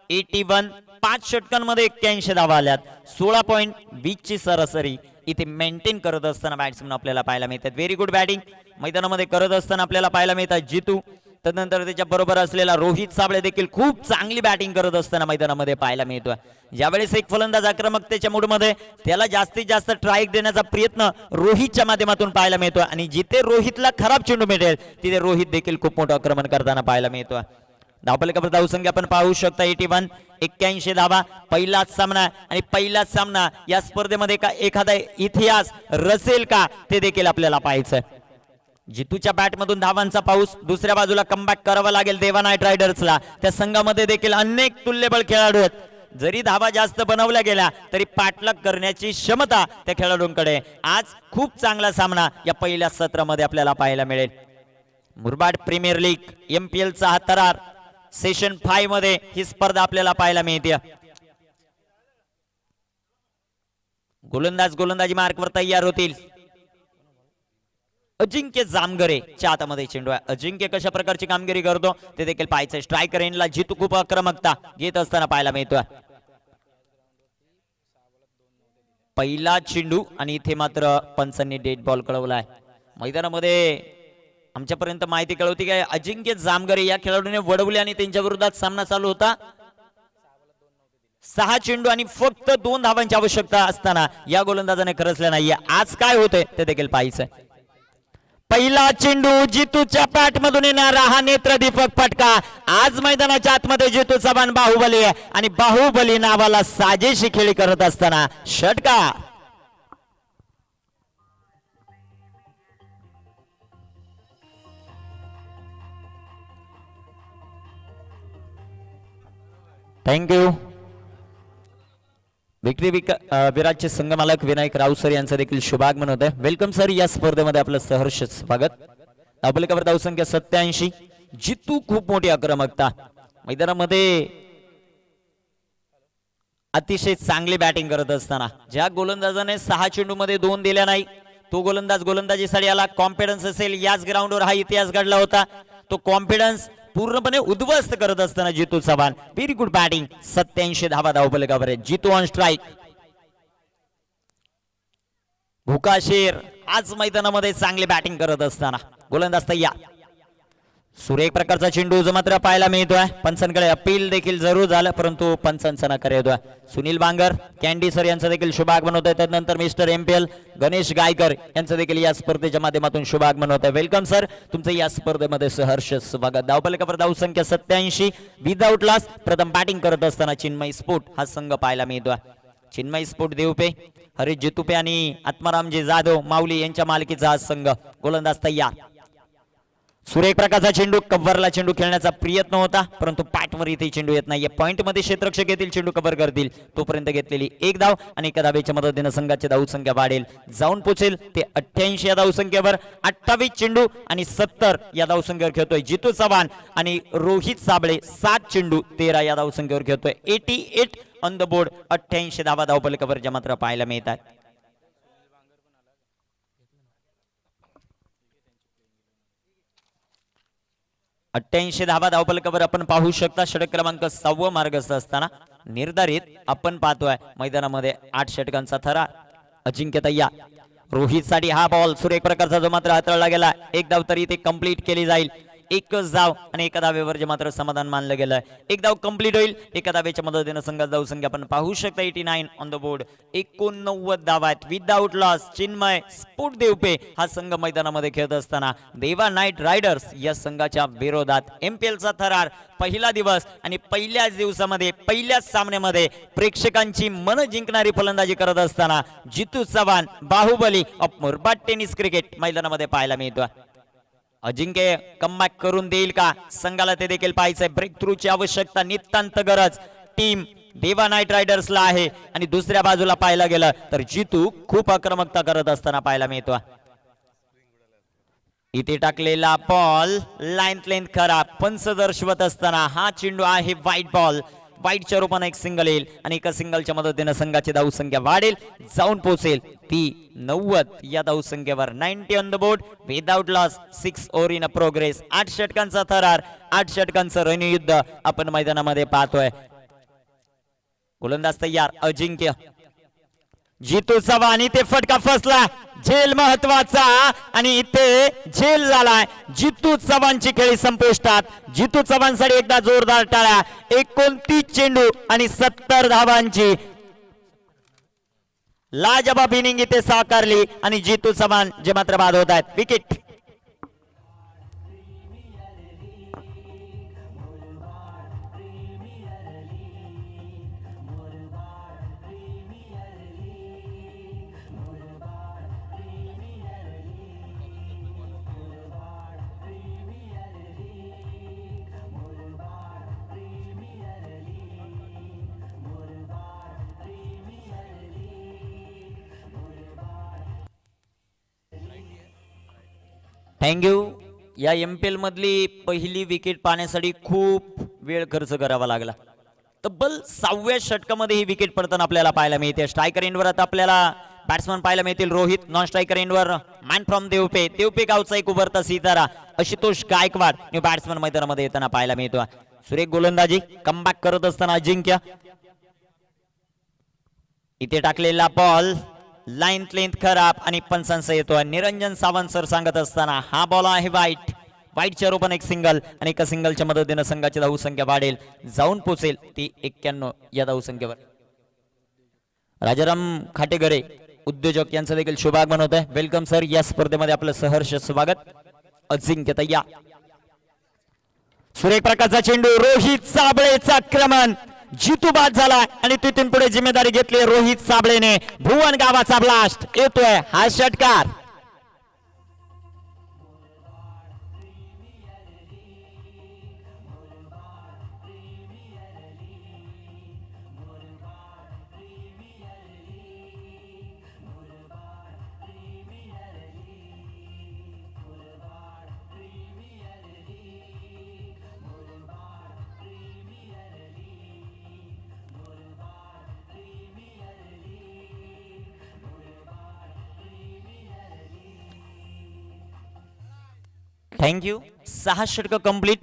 81. 5 षटकांमध्ये 81 धावा आल्यात. 16.20 ची सरासरी इथे मेंटेन करत असताना बॅट्समन आपल्याला पाहायला मिळतात. व्हेरी गुड बॅटिंग मैदानामध्ये करत असताना आपल्याला पाहायला मिळतात जितू. तदनंतर त्याच्या बरोबर असलेला रोहित साबळे देखील खूप चांगली बॅटिंग करत असताना मैदानामध्ये पाहायला मिळतोय. ज्यावेळेस एक फलंदाज आक्रमकतेच्या मूडमध्ये त्याला जास्तीत जास्त ट्राईक देण्याचा प्रयत्न रोहितच्या माध्यमातून पाहायला मिळतोय आणि जिथे रोहितला खराब चेंडू मिळेल तिथे रोहित देखील खूप मोठं आक्रमण करताना पाहायला मिळतोय. धावफलकावर धावसंख्या आपण पाहू शकता 81. 81 धावा. पहिलाच सामना आणि पहिलाच सामना या स्पर्धेमध्ये का एखादा इतिहास रचेल का ते देखील आपल्याला पाहायचंय. जितूच्या बॅटमधून धावांचा पाऊस. दुसऱ्या बाजूला कमबॅक करावा लागेल देवा नाईट रायडर्सला. त्या संघामध्ये देखील अनेक तुल्यबळ खेळाडू आहेत. जरी धावा जास्त बनवल्या गेल्या तरी पाठलाग करण्याची क्षमता त्या खेळाडूंकडे. आज खूप चांगला सामना या पहिल्या सत्रामध्ये आपल्याला पाहायला मिळेल. मुरबाड प्रीमियर लीग MPLचा हा थरार. सेशन 5 मध्ये ही स्पर्धा आपल्याला पाहायला मिळते. गोलंदाजी मार्कवर तयार होतील. अजिंक्य जामगरे च्या हातामध्ये चेंडू आहे. अजिंक्य कशा प्रकारची कामगिरी करतो ते देखील पाहायचंय. स्ट्रायकर एंडला जितू खूप आक्रमकता घेत असताना पाहायला मिळतोय. पहिला चेंडू आणि इथे मात्र पंचांनी डेड बॉल कळवलाय. मैदानामध्ये आमच्यापर्यंत माहिती कळवती की अजिंक्य जामगरे या खेळाडूने वडवले आणि त्यांच्या विरोधात सामना चालू होता. 6 चेंडू आणि फक्त 2 धावांची आवश्यकता असताना या गोलंदाजाने खरचलं नाहीये. आज काय होतंय ते देखील पाहायचंय. पहिला चेंडू जितूच्या पॅट मधून येणारा हा नेत्रदीपक फटका. आज मैदानाच्या आतमध्ये जितूचा बाण बाहुबली आणि बाहुबली नावाला साजेशी खेळी करत असताना षटकार. थँक्यू. विक्री विराटचे संघमालक विनायक राव सर यांचं देखील शुभागमन होत आहे. Welcome sir. या स्पर्धेमध्ये आपलं सहर्ष स्वागत. धावफलकावर धावसंख्या 87. जितू खूप मोठी आक्रमकता मैदानामध्ये अतिशय चांगली बॅटिंग करत असताना ज्या गोलंदाजाने 6 चेंडूमध्ये 2 दिल्या नाही तो गोलंदाज गोलंदाजीसाठी आला. कॉन्फिडन्स असेल याच ग्राउंडवर हा इतिहास घडला होता. तो कॉन्फिडन्स पूर्णपणे उद्ध्वस्त करत असताना Jitu Chavan very good batting. 87 धावा धावफलकावर आहे. जितू ऑन स्ट्राईक. भुकाशेर आज मैदानामध्ये चांगली बॅटिंग करत असताना गोलंदाज तयार. सुरेख प्रकारचा चेंडू जो मात्र पाहायला मिळतोय. पंचांकडे अपील देखील जरूर झालं परंतु पंचांचा नकार येतोय. सुनील बांगर कॅन्डी सर यांचं देखील शुभागमन होत आहे. त्यानंतर मिस्टर MPL गणेश गायकर यांचं देखील या स्पर्धेच्या माध्यमातून शुभागमन होत आहे. Welcome sir. तुमचं या स्पर्धेमध्ये सहर्ष स्वागत. धावफलकावर धावसंख्या 87. Without loss. प्रथम बॅटिंग करत असताना चिन्मय स्फोट हा संघ पाहायला मिळतोय. चिन्मय स्फोट देवपे, हरीश जितुपे आणि आत्मारामजी जाधव माऊली यांच्या मालकीचा हा संघ. गोलंदाज तयार. सुरेख प्रकारचा चेंडू कव्हरला चेंडू खेळण्याचा प्रयत्न होता परंतु पॅटवर इथे चेंडू येत नाहीये. पॉइंट मध्ये क्षेत्ररक्षक येतील चेंडू कव्हर करतील तोपर्यंत घेतलेली 1 धाव आणि एका धावेच्या मदतीने संघाची धावसंख्या वाढेल. जाऊन पोचेल ते 88 या धावसंख्येवर. 28 चेंडू आणि 70 या धावसंख्येवर खेळतोय जितू चव्हाण आणि रोहित साबळे 7 चेंडू 13 या धावसंख्येवर खेळतोय. 88 ऑन द बोर्ड. 88 धावा धावफलकावर ज्या मात्र पाहायला मिळतात. धावा धावफलकावर आपण पाहू शकता. षटक क्रमांक 6 मार्गस्थ असताना निर्धारित आपण पाहतोय मैदानामध्ये 8 षटकांचा थरा. अजिंक्य तय्या. रोहित साठी हा बॉल सुरेख प्रकारचा जो मात्र हाताळला गेला. 1 धाव तरी ते कंप्लीट केली जाईल. एकच धाव आणि एका धावेवर जे मात्र समाधान मानलं गेलं. 1 धाव कंप्लीट होईल. एका धावेच्या मदतीने संघाची धावसंख्या आपण पाहू शकता 89 ऑन द बोर्ड. 89 धावा आहेत. Without loss. चिन्मय स्फोट देवपे हा संघ मैदानामध्ये खेळत असताना देवा नाईट रायडर्स या संघाच्या विरोधात MPL चा थरार. पहिला दिवस आणि पहिल्याच दिवसामध्ये पहिल्याच सामन्यामध्ये प्रेक्षकांची मन जिंकणारी फलंदाजी करत असताना Jitu Chavan Bahubali of Murbad tennis cricket मैदानामध्ये पाहायला मिळतो. अजिंक्य कमबॅक करून देईल का संघाला ते देखील पाहायचंय. ब्रेक थ्रूची आवश्यकता नितांत गरज टीम देवा नाईट रायडर्सला आहे. आणि दुसऱ्या बाजूला पाहायला गेलं तर जितू खूप आक्रमकता करत असताना पाहायला मिळतो. इथे टाकलेला बॉल लाईन लेंथ खराब. पंच दर्शवत असताना हा चेंडू आहे व्हाईट बॉल. व्हाईटच्या रूपाने एक सिंगल येईल आणि एका सिंगलच्या मदतीने संघाची धावसंख्या वाढेल. जाऊन पोहोचेल ती 90 या धावसंख्येवर. 90 on the board. Without loss. 6 over in progress. 8 षटकांचा थरार. 8 षटकांचं रणयुद्ध आपण मैदानामध्ये पाहतोय. गोलंदाज तयार. अजिंक्य. जितू चव्हाण इथे फटका फसला. झेल महत्वाचा आणि इथे झेल झालाय. जितू चव्हाणची खेळी संपुष्टात. जितू चव्हाणसाठी एकदा जोरदार टाळ्या. 29 चेंडू आणि 70 धावांची लाजबाब इनिंग इथे साकारली आणि जितू चव्हाण जे मात्र बाद होत आहेत. विकेट. थँक्यू. या MPL मधली पहिली विकेट पाहण्यासाठी खूप वेळ खर्च करावा लागला. तब्बल 6व्या षटकामध्ये ही विकेट पडताना आपल्याला पाहायला मिळते. स्ट्रायकर एंडवर आता आपल्याला बॅट्समन पाहायला मिळतील. रोहित. नॉन स्ट्रायकर एंडवर मॅन फ्रॉम देवपे. देवपे गावचा एक उभरता सितारा आशुतोष गायकवाड न्यू बॅट्समन मैदानामध्ये येताना पाहायला मिळतो. सुरेख गोलंदाजी कमबॅक करत असताना अजिंक्य. इथे टाकलेला बॉल लाईन लेंथ खराब आणि पंचांचा येतो. निरंजन सावंत सर सांगत असताना हा बॉल आहे व्हाईट. व्हाईटच्या रूपाने एक सिंगल आणि एका सिंगलच्या मदतीने संघाची धावसंख्या वाढेल. जाऊन पोचेल ती 91 या धावसंख्येवर. राजाराम खाटेगरे उद्योजक यांचं देखील शुभागमन होत आहे. Welcome sir. या स्पर्धेमध्ये आपलं सहर्ष स्वागत. अजिंक्य तय्या. सुरेख प्रकारचा चेंडू. रोहित साबळेचं आक्रमण. जितू बाद झाला आणि तिथून पुढे जिम्मेदारी घेतली रोहित साबळेने. भुवन गावाचा ब्लास्ट येतोय. हा षटकार. थँक्यू. 6 षटक कंप्लीट.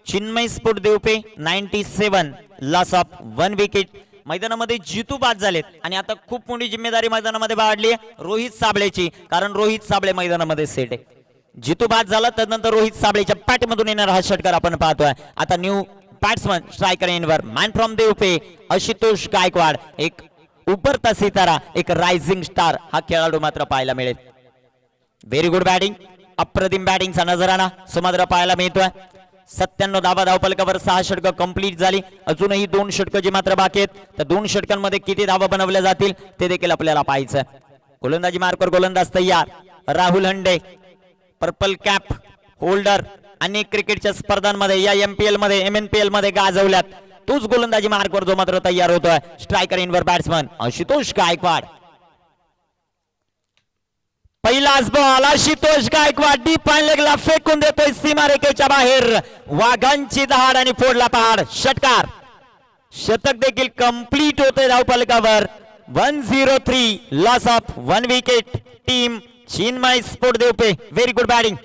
चिन्मय स्फोट देवपे 97 लॉस ऑफ 1 विकेट. मैदानामध्ये जितू बाद झालेत आणि आता खूप मोठी जिम्मेदारी मैदानामध्ये वाढली आहे रोहित साबळेची, कारण रोहित साबळे मैदानामध्ये सेट आहे. जितू बाद झाला त्यानंतर रोहित साबळेच्या पॅटमधून येणारा हा षटकार आपण पाहतोय. आता न्यू बॅट्समन स्ट्रायकर इनवर मॅन फ्रॉम देवपे आशुतोष गायकवाड, एक उभरता सितारा, एक रायझिंग स्टार हा खेळाडू मात्र पाहायला मिळेल. व्हेरी गुड बॅटिंग, अप्रतिम बॅटिंगचा नजराना सुमात्र पाहायला मिळतोय. 97 धावा धावपलकावर 6 षटकं कंप्लीट झाली. अजूनही 2 षटकं जी मात्र बाकी आहेत, त्या 2 षटकांमध्ये किती धावा बनवल्या जातील ते देखील आपल्याला पाहायचं. गोलंदाजी मार्कवर गोलंदाज तयार. राहुल हंडे पर्पल कॅप होल्डर, अनेक क्रिकेटच्या स्पर्धांमध्ये या MPL मध्ये MNPL मध्ये गाजवल्यात. तोच गोलंदाजी मार्कवर जो मात्र तयार होतोय. स्ट्रायकर इनवर बॅट्समन आशुतोष गायकवाड. पहिलाच बॉल आशुतोष गायकवाड डीप लेगला फेकून देतोय सीमारेषेच्या बाहेर. वाघांची दहाड आणि फोडला पहाड. षटकार, शतक देखील कंप्लीट होते धावपलकावर. 103 loss of 1 wicket. Team Chinmay स्फोट Devpe. Very good batting.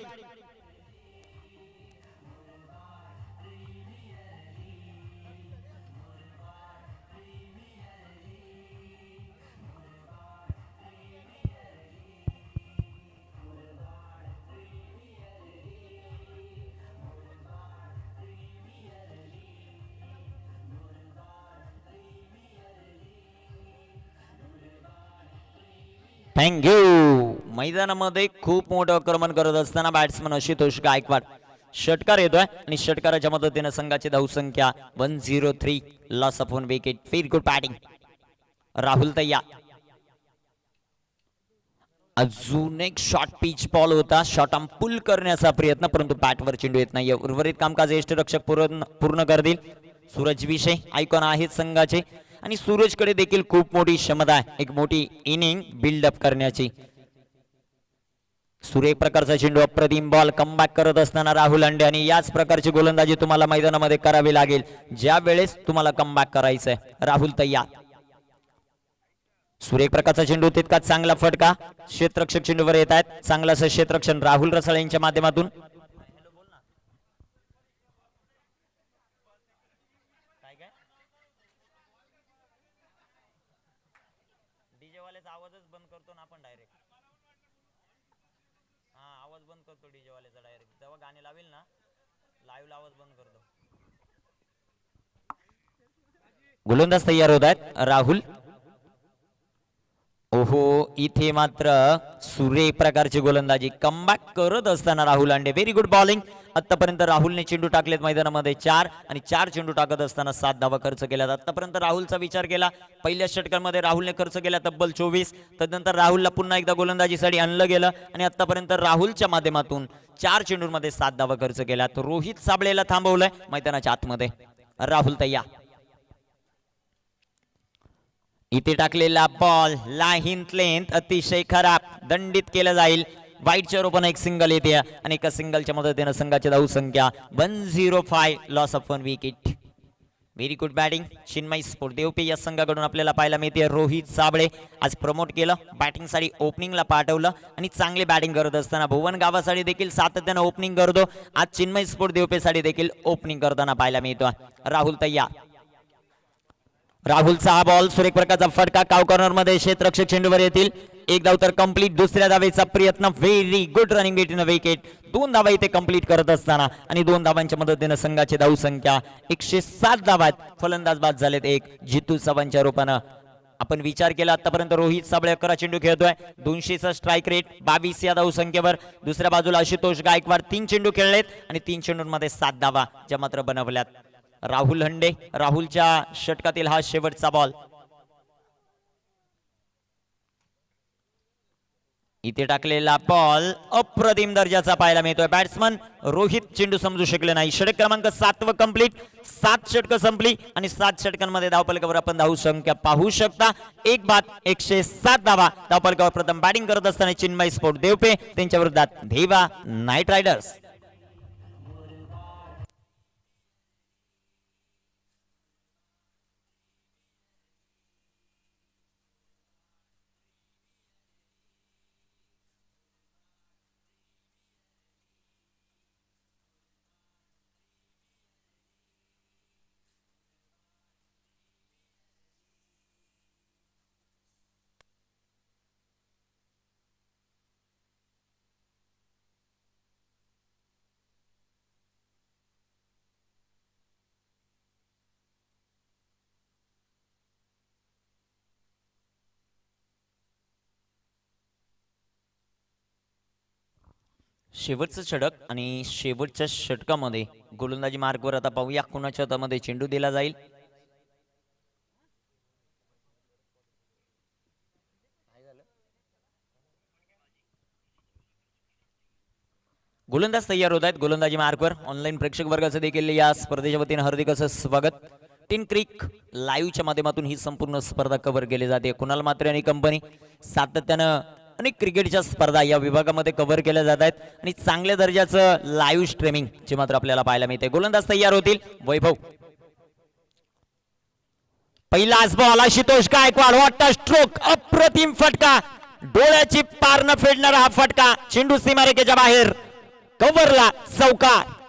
Thank you. मैदानामध्ये खूप मोठं आक्रमण करत असताना बॅट्समन आशुतोष गायकवाड. षटकार येतोय आणि षटकाराच्या मदतीने संघाची धावसंख्या 103 loss of 1 wicket. Very good batting. Rahul तय्या. अजून एक शॉर्ट पिच बॉल होता, शॉर्ट आर्म पुल करण्याचा प्रयत्न, परंतु बॅटवर चेंडू येत नाही. उर्वरित कामकाज ज्येष्ठ रक्षक पूर्ण करतील. सूरज विषय आयकॉन आहेत संघाचे आणि सूरजकडे देखील खूप मोठी क्षमता आहे एक मोठी इनिंग बिल्डअप करण्याची. सुरेख प्रकारचा चेंडू, अप्रतिम बॉल. कमबॅक करत असताना राहुल हंडे, आणि याच प्रकारची गोलंदाजी तुम्हाला मैदानामध्ये करावी लागेल ज्या वेळेस तुम्हाला कमबॅक करायचंय. राहुल तय्या. सुरेख प्रकारचा चेंडू, तितकाच चांगला फटका. क्षेत्ररक्षक चेंडूवर येत आहेत. चांगलं असं क्षेत्ररक्षण राहुल रसाळ यांच्या माध्यमातून. आवाजच बंद करतो ना आपण डायरेक्ट. हा, आवाज बंद करतो डीजे वाल्याचा डायरेक्ट. जेव्हा गाणे लावेल ना लाईव्ह आवाज बंद करतो. गोलंदाज तयार होत आहेत राहुल. ओहो, इथे मात्र सुरेख प्रकारची गोलंदाजी. कमबॅक करत असताना राहुल हंडे. Very good bowling. आतापर्यंत राहुलने चेंडू टाकलेत मैदानामध्ये 4 आणि 4 चेंडू टाकत असताना 7 धावा खर्च केल्यात. आतापर्यंत राहुलचा विचार केला, पहिल्या षटकामध्ये राहुलने खर्च केला तब्बल 24. त्यानंतर राहुलला पुन्हा एकदा गोलंदाजीसाठी आणलं गेलं आणि आतापर्यंत राहुलच्या माध्यमातून 4 चेंडूंमध्ये 7 धावा खर्च केल्यात. रोहित साबळेला थांबवलंय मैदानाच्या आतमध्ये. राहुल तय्या. इथे टाकलेला बॉल लाईन लेंथ अतिशय खराब, दंडित केलं जाईल. वाईटच्या रोपाने एक सिंगल येते आणि एका सिंगलच्या मदतीने संघाची धावसंख्या 105 loss of 1 wicket. Very good batting. Chinmay स्फोट देवपे या संघाकडून आपल्याला पाहायला मिळते. रोहित साबळे आज प्रमोट केलं, बॅटिंगसाठी ओपनिंगला पाठवलं आणि चांगली बॅटिंग करत असताना भुवन गावासाठी देखील सातत्यानं ओपनिंग करतो. आज चिन्मय स्फोट देवपेसाठी देखील ओपनिंग करताना पाहायला मिळतो. राहुल तय्या. राहुलचा हा बॉल, सुरेख प्रकारचा फटका. काव कॉर्नर मध्ये क्षेत्ररक्षक चेंडूवर येतील. एक धाव तर कंप्लीट. दुसऱ्या धावेचा प्रयत्न. Very good running between a wicket. 2 धावा इथे कंप्लीट करत असताना आणि 2 धावांच्या मदतीने संघाची धावसंख्या 107 धावात. फलंदाज बाद झालेत 1 जितू चव्हाणच्या रूपानं. आपण विचार केला आतापर्यंत रोहित साबळे 11 चेंडू खेळतोय, 200चा स्ट्राईक रेट, 22 या धावसंख्येवर. दुसऱ्या बाजूला आशुतोष गायकवाड 3 चेंडू खेळलेत आणि 3 चेंडूंमध्ये 7 धावा ज्या मात्र बनवल्यात. राहुल हंडे. राहुलच्या षटकातील हा शेवटचा बॉल. इथे टाकलेला बॉल अप्रतिम दर्जाचा पाहायला मिळतोय. बॅट्समन रोहित चेंडू समजू शकले नाही. षटक क्रमांक 7 व कंप्लीट. 7 षटकं संपली आणि 7 षटकांमध्ये धावपलकावर आपण धावसंख्या पाहू शकता. एक बाद 107 धावा. धावपलकावर प्रथम बॅटिंग करत असताना चिन्मय स्फोट देवपे, त्यांच्या विरोधात धेवा नाईट रायडर्स. शेवटचं षटक आणि शेवटच्या षटकामध्ये गोलंदाजी मार्कवर आता पाहूया कुणाच्या हातामध्ये चेंडू दिला जाईल. गोलंदाज तयार होत आहेत. गोलंदाजी मार्कवर ऑनलाईन प्रेक्षक वर्गाचं देखील या स्पर्धेच्या वतीने हार्दिक असं स्वागत. टीन क्रिक लाईव्हच्या माध्यमातून ही संपूर्ण स्पर्धा कव्हर केली जाते. कुणाल मात्रे आणि कंपनी सातत्यानं अनेक क्रिकेटच्या स्पर्धा या विभागामध्ये कव्हर केल्या जात आहेत आणि चांगल्या दर्जाचं लाईव्ह स्ट्रीमिंग जे मात्र आपल्याला पाहायला मिळते. गोलंदाज तयार होतील. वैभव पहिलाच बॉल आशुतोष गायकवाड वाटता स्ट्रोक अप्रतिम फटका डोळ्याची पार न फेडणारा हा फटका चेंडू सीमारेखेच्या बाहेर कव्हरला चौकार.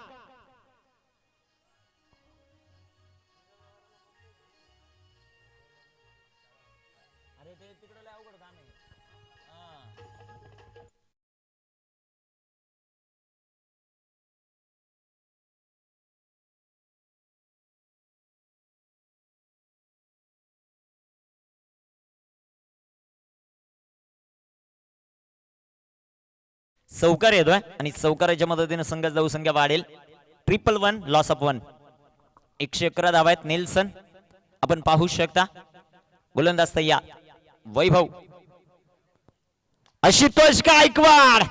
चौकार येतोय आणि चौकाराच्या मदतीने संघाचा धावसंख्या वाढेल. 111 लॉस ऑफ 1. 111 धावा आहेत. नेल्सन आपण पाहू शकता. गोलंदाज तयार. वैभव आशुतोष गायकवाड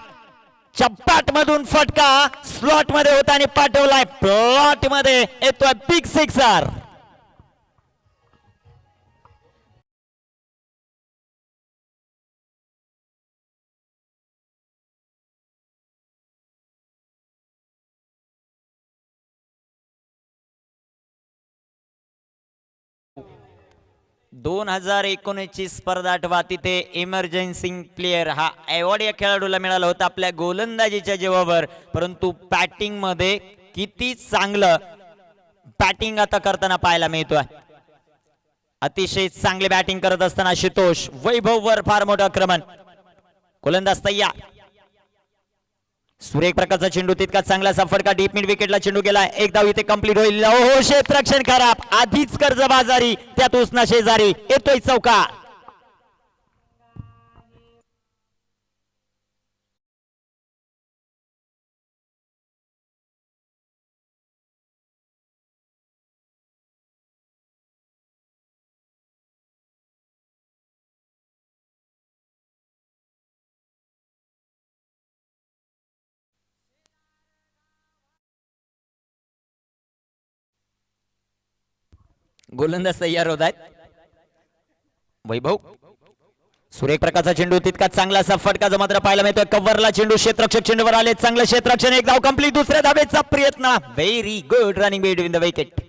चप्पाट मधून फटका स्लॉट मध्ये होता आणि पाठवलाय प्लॉट मध्ये येतोय बिग सिक्सर. दोन 2019 स्पर्धा आठवा. तिथे इमर्जन्सी प्लेयर हा अवॉर्ड या खेळाडूला मिळाला होता आपल्या गोलंदाजीच्या जीवावर. परंतु बॅटिंग मध्ये किती चांगलं बॅटिंग आता करताना पाहायला मिळतोय. अतिशय चांगले बॅटिंग करत असताना आशुतोष वैभव वर फार मोठं आक्रमण. गोलंदाज तयार. सुरेख प्रकारचा चेंडू तितका चांगला फटका डीप मिड विकेटला चेंडू गेला. एक धाव इथे कंप्लीट होईल. हो क्षेत्ररक्षण खराब. आधीच कर्जबाजारी त्यात उसना शेजारी येतोय चौकार. गोलंदाज तयार होत आहेत. वैभव सुरेख प्रकारचा चेंडू तितका चांगला असा फटका जो मात्र पाहायला मिळतोय. कव्हरला चेंडू क्षेत्ररक्षक चेंडूवर आले. चांगलं क्षेत्ररक्षण. एक धाव कंप्लीट. दुसऱ्या धावेचा प्रयत्न. Very good running between the wicket.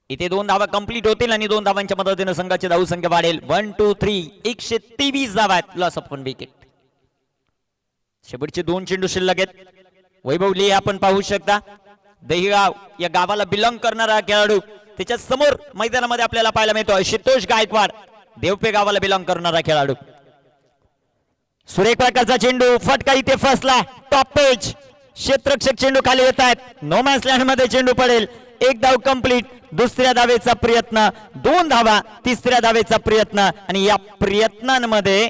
इथे 2 धावा कंप्लीट होतील आणि 2 धावांच्या मदतीने संघाची धावसंख्या वाढेल. 1 2 3 123 धावा आहेत. Loss of 1 wicket. शेवटचे 2 चेंडू शिल्लक आहेत. वैभव ली आपण पाहू शकता. दहिगाव या गावाला बिलॉंग करणारा खेळाडू त्याच्या समोर मैदानामध्ये आपल्याला पाहायला मिळतो. आशुतोष गायकवाड देवपे गावाला बिलॉंग करणारा खेळाडू. सुरेख प्रकारचा चेंडू फटका इथे फसला. टॉप पेज क्षेत्ररक्षक चेंडू खाली येत आहेत. नो मॅन्स लँड मध्ये चेंडू पडेल. एक धाव कंप्लीट. दुसऱ्या धावेचा प्रयत्न. 2 धावा. तिसऱ्या धावेचा प्रयत्न आणि या प्रयत्नांमध्ये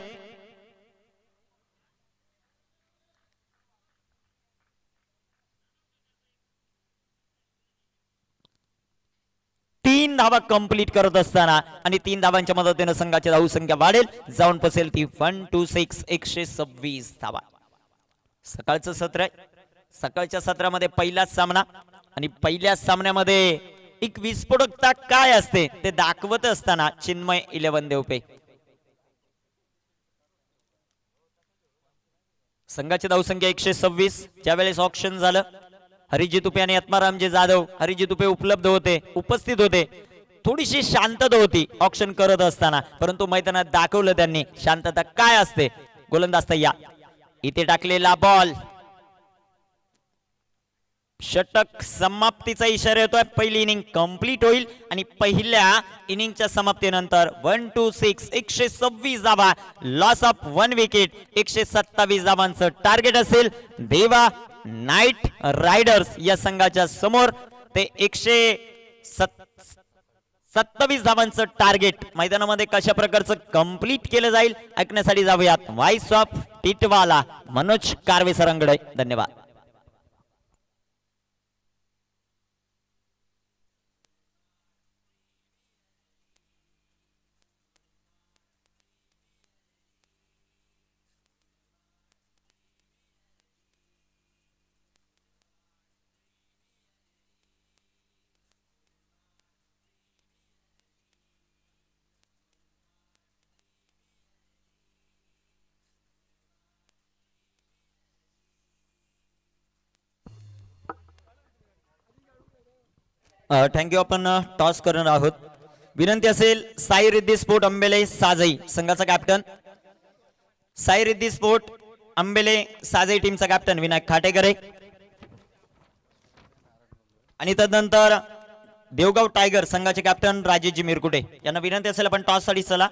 तीन धावा कंप्लीट करत असताना आणि 3 धावांच्या मदतीने संघाची धावसंख्या वाढेल. जाऊन पसेल ती 126 126 धावा. सकाळचं सत्र आहे. सकाळच्या सत्रामध्ये पहिलाच सामना आणि पहिल्या सामन्यामध्ये एक विस्फोटकता काय असते ते दाखवत असताना चिन्मय 11 देवपे. संघाची धावसंख्या 126. ज्यावेळेस ऑक्शन झालं हरिजी तुपे आणि आत्मारामजी जाधव हरिजी तुपे उपलब्ध होते उपस्थित होते. थोडीशी शांतता होती ऑक्शन करत असताना परंतु मैदानात दाखवलं त्यांनी शांतता काय असते. गोलंदाज तयार. इथे टाकलेला बॉल षटक समाप्तीचा इशारा येतोय. पहिली इनिंग कंप्लीट होईल आणि पहिल्या इनिंगच्या समाप्तीनंतर 126 126 धावा. Loss of 1 wicket. 127 धावांचं टार्गेट असेल. देवा नाईट रायडर्स या संघाच्या समोर ते 27 धावांचं टार्गेट मैदानामध्ये कशा प्रकारचं कंप्लीट केलं जाईल ऐकण्यासाठी जाऊयात व्हाईस ऑफ टिटवाला मनोज कारवे सरांकडे. धन्यवाद. थँक्यू. आपण टॉस करणार आहोत. विनंती असेल साई रिद्धी स्पोर्ट अंबेले साजई संघाचा कॅप्टन, साई रिद्धी स्पोर्ट अंबेले साजई टीमचा कॅप्टन विनायक खाटेकरे आणि तदनंतर देवगाव टायगर संघाचे कॅप्टन राजेशजी मिरकुटे यांना विनंती असेल आपण टॉस साठी चला.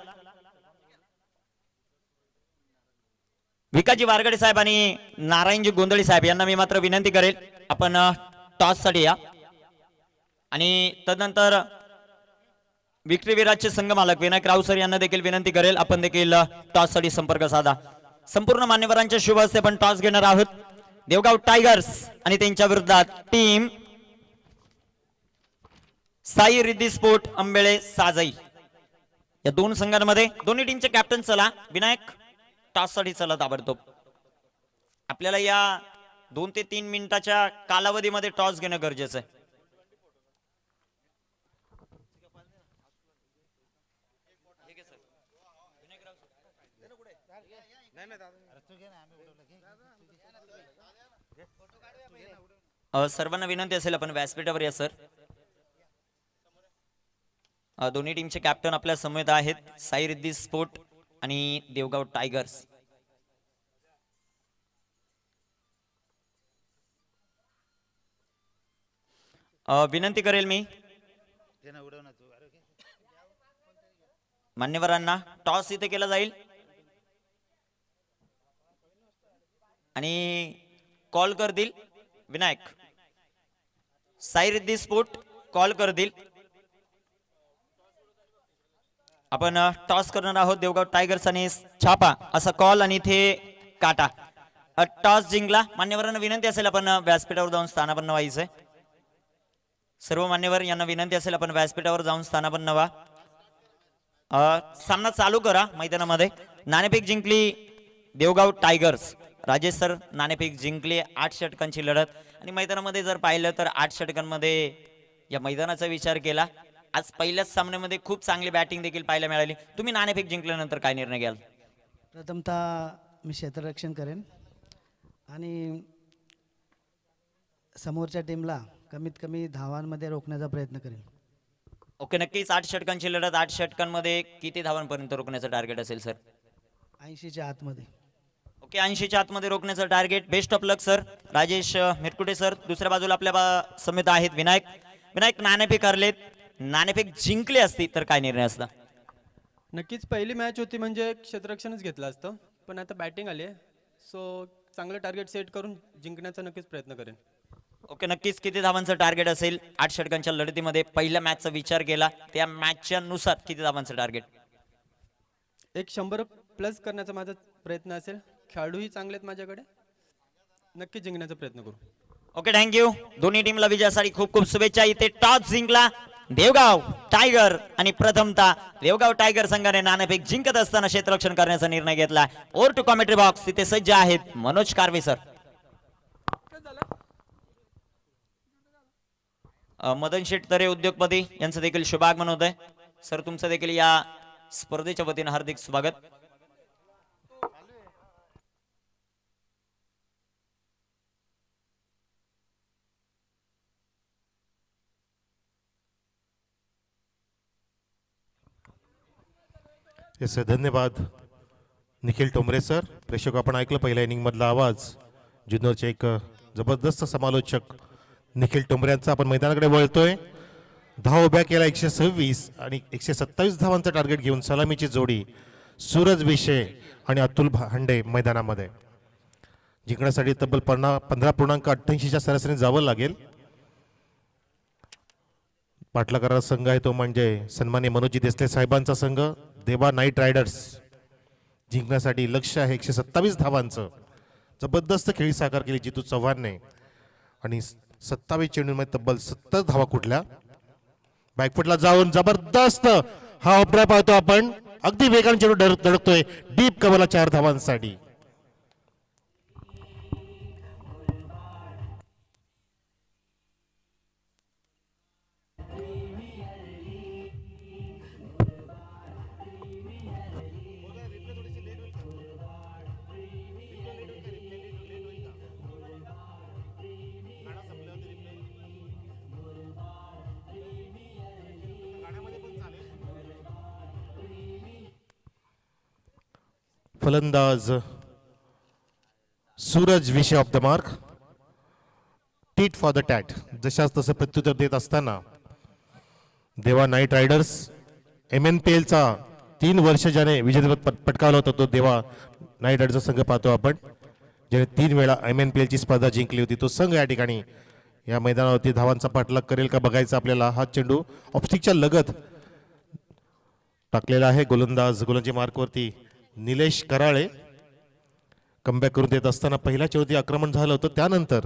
विकाजी वारगडे साहेब आणि नारायणजी गोंधळी साहेब यांना मी मात्र विनंती करेल आपण टॉस साठी या. आणि तदनंतर विक्री विराजचे संघ मालक विनायक राव सर यांना देखील विनंती करेल आपण देखील टॉस साठी संपर्क साधा. संपूर्ण मान्यवरांच्या शुभ हस्ते आपण टॉस घेणार आहोत. देवगाव टायगर्स आणि त्यांच्या विरोधात टीम साई रिद्धी स्पोर्ट अंबेळे साजई. या दोन संघांमध्ये दोन्ही टीमचे कॅप्टन चला. विनायक टॉस साठी चला ताबडतोब. आपल्याला या 2 ते 3 मिनिटाच्या कालावधीमध्ये टॉस घेणं गरजेचं आहे. सर्वांना विनंती असेल आपण व्यासपीठावर या सर. दोन्ही टीमचे कॅप्टन आपल्या समवेत आहेत साई रिद्धी स्पोर्ट आणि देवगाव टायगर्स. विनंती करेल मी मान्यवरांना टॉस इथे केला जाईल आणि कॉल करतील विनायक. साई रिद्धी स्पोर्ट कॉल करतील. आपण टॉस करणार आहोत. देवगाव टायगर्स आणि छापा असा कॉल आणि इथे काटा. टॉस जिंकला. मान्यवरांना विनंती असेल आपण व्यासपीठावर जाऊन स्थानापन्न व्हायचंय. सर्व मान्यवर यांना विनंती असेल आपण व्यासपीठावर जाऊन स्थानापन्न व्हा. सामना चालू करा मैदानामध्ये. नाणेफेक जिंकली देवगाव टायगर्स. राजेश सर नाणेफेक जिंकली 8 षटकांची लढत. आणि मैदानामध्ये जर पाहिलं तर 8 षटकांमध्ये या मैदानाचा विचार केला आज पहिल्याच सामन्यामध्ये खूप चांगली बॅटिंग देखील पाहायला मिळाली. तुम्ही नाणेफेक जिंकल्यानंतर काय निर्णय घ्याल? प्रथमतः मी क्षेत्ररक्षण करेन आणि समोरच्या टीमला कमीत कमी धावांमध्ये रोखण्याचा प्रयत्न करेन. ओके, नक्कीच 8 षटकांची लढत. 8 षटकांमध्ये किती धावांपर्यंत रोखण्याचं टार्गेट असेल सर? 80च्या आतमध्ये. ओके, 80च्या आतमध्ये रोखण्याचं target. Best of luck sir. Rajesh Mirkute sir दुसऱ्या बाजूला आपल्या समेत आहेत विनायक. विनायक नाणेफेक हरलेत. नाणेफेक जिंकले असती तर काय निर्णय असता? नक्कीच पहिली मॅच होती म्हणजे क्षेत्ररक्षणच घेतलं असतं, पण आता बॅटिंग आली आहे सो चांगलं टार्गेट सेट करून जिंकण्याचा नक्कीच प्रयत्न करेन. ओके, नक्कीच किती धावांचं टार्गेट असेल 8 षटकांच्या लढतीमध्ये? पहिल्या मॅचचा विचार केला त्या मॅचच्या नुसार किती धावांचं टार्गेट? एक 100+ करण्याचा माझा प्रयत्न असेल. खेळाडूही चांगले आहेत माझ्याकडे. नक्की जिंकण्याचा प्रयत्न करू. Okay, thank you. दोन्ही टीमला विजयासाठी खूप खूप शुभेच्छा. इथे टॉस जिंकला देवगाव टायगर आणि प्रथमतः देवगाव टायगर संघाने नाणेफेक जिंकत असताना क्षेत्ररक्षण करण्याचा निर्णय घेतला. Over to commentary box. तिथे सज्ज आहेत मनोज कारवे सर. मदन शेठ तरे उद्योगपती यांचं देखील शुभागमन होत आहे. सर तुमचं देखील या स्पर्धेच्या वतीने हार्दिक स्वागत. येस धन्यवाद निखिल टोमरे सर. प्रेक्षक आपण ऐकलं पहिल्या इनिंग मधला आवाज. जुन्नरचे एक जबरदस्त समालोचक निखिल टोमरे यांचा. आपण मैदानाकडे वळतोय. धाव उभ्या केला 126 आणि 127 धावांचं टार्गेट घेऊन सलामीची जोडी सूरज विशे आणि अतुल भांडे मैदानामध्ये. जिंकण्यासाठी तब्बल 15.88च्या सरासरीने जावं लागेल. पाटला करणारा संघ आहे तो म्हणजे सन्मान्य मनोजी देसले साहेबांचा संघ देवा नाईट रायडर्स. जिंकण्यासाठी लक्ष्य आहे 127 धावांचं. जबरदस्त खेळी साकार केली जितू चव्हाणने आणि 27 चेंडूंमध्ये तब्बल 70 धावा कुठल्या. बॅकफुटला जाऊन जबरदस्त हा ऑपरा पाहतो आपण. अगदी वेगाने चेंडू धडकतोय डीप कव्हरला 4 धावांसाठी. फलंदाज सूरज विषय off the mark. Tit for the tat. जशाच तसं प्रत्युत्तर देत असताना देवा नाईट रायडर्स MNPL चा 3 वर्ष ज्याने विजेतेपद पटकावला होता तो देवा नाईट रायडर्सचा संघ पाहतो आपण, ज्याने 3 वेळा MNPL ची स्पर्धा जिंकली होती. तो संघ या ठिकाणी या मैदानावरती धावांचा पाठलाग करेल का बघायचं आपल्याला. हा चेंडू ऑप्स्टिकच्या लगत टाकलेला आहे. गोलंदाजी मार्कवरती निलेश कराळे कमबॅक करून देत असताना पहिल्या चेंडूवरती आक्रमण झालं होतं. त्यानंतर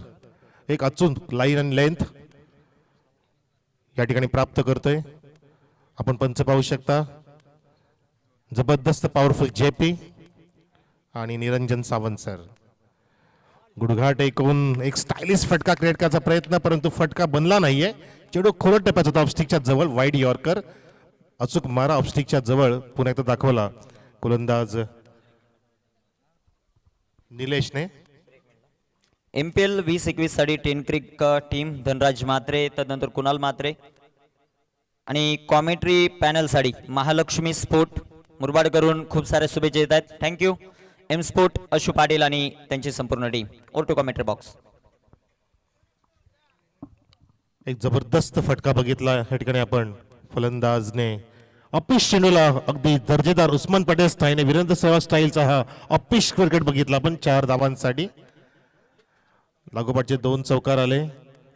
एक अचूक लाईन आणि लेंथ या ठिकाणी प्राप्त करतोय. आपण पंच पाहू शकता. जबरदस्त पॉवरफुल JP आणि निरंजन सावंत सर. गुडघाट ऐकून एक स्टायलिश फटका क्रिएट करायचा प्रयत्न, परंतु फटका बनला नाहीये. चेंडू खोलत टप्प्यात होता ऑफस्टिकच्या जवळ. वाईड यॉर्कर अचूक मारा ऑफस्टिकच्या जवळ पुन्हा एकदा दाखवला गोलंदाज निलेशने. MPL 20-21 साठी टेनक्रिक टीम धनराज म्हात्रे, त्यानंतर कुणाल म्हात्रे आणि कॉमेंट्री पॅनल साठी महालक्ष्मी स्पोर्ट मुरबाड करून खूप साऱ्या शुभेच्छा येत आहेत. Thank you M sport Ashu Patil आणि त्यांची संपूर्ण team. Over to commentary box. एक जबरदस्त फटका बघितला या ठिकाणी आपण. फलंदाजने अपिश चेंडूला अगदी दर्जेदार उस्मान पटेल स्टाईलने वीरेंद्र सहवाग स्टाईलचा हा अपिश क्रिकेट बघितला आपण 4 धावांसाठी. लागोपाठचे 2 चौकार आले.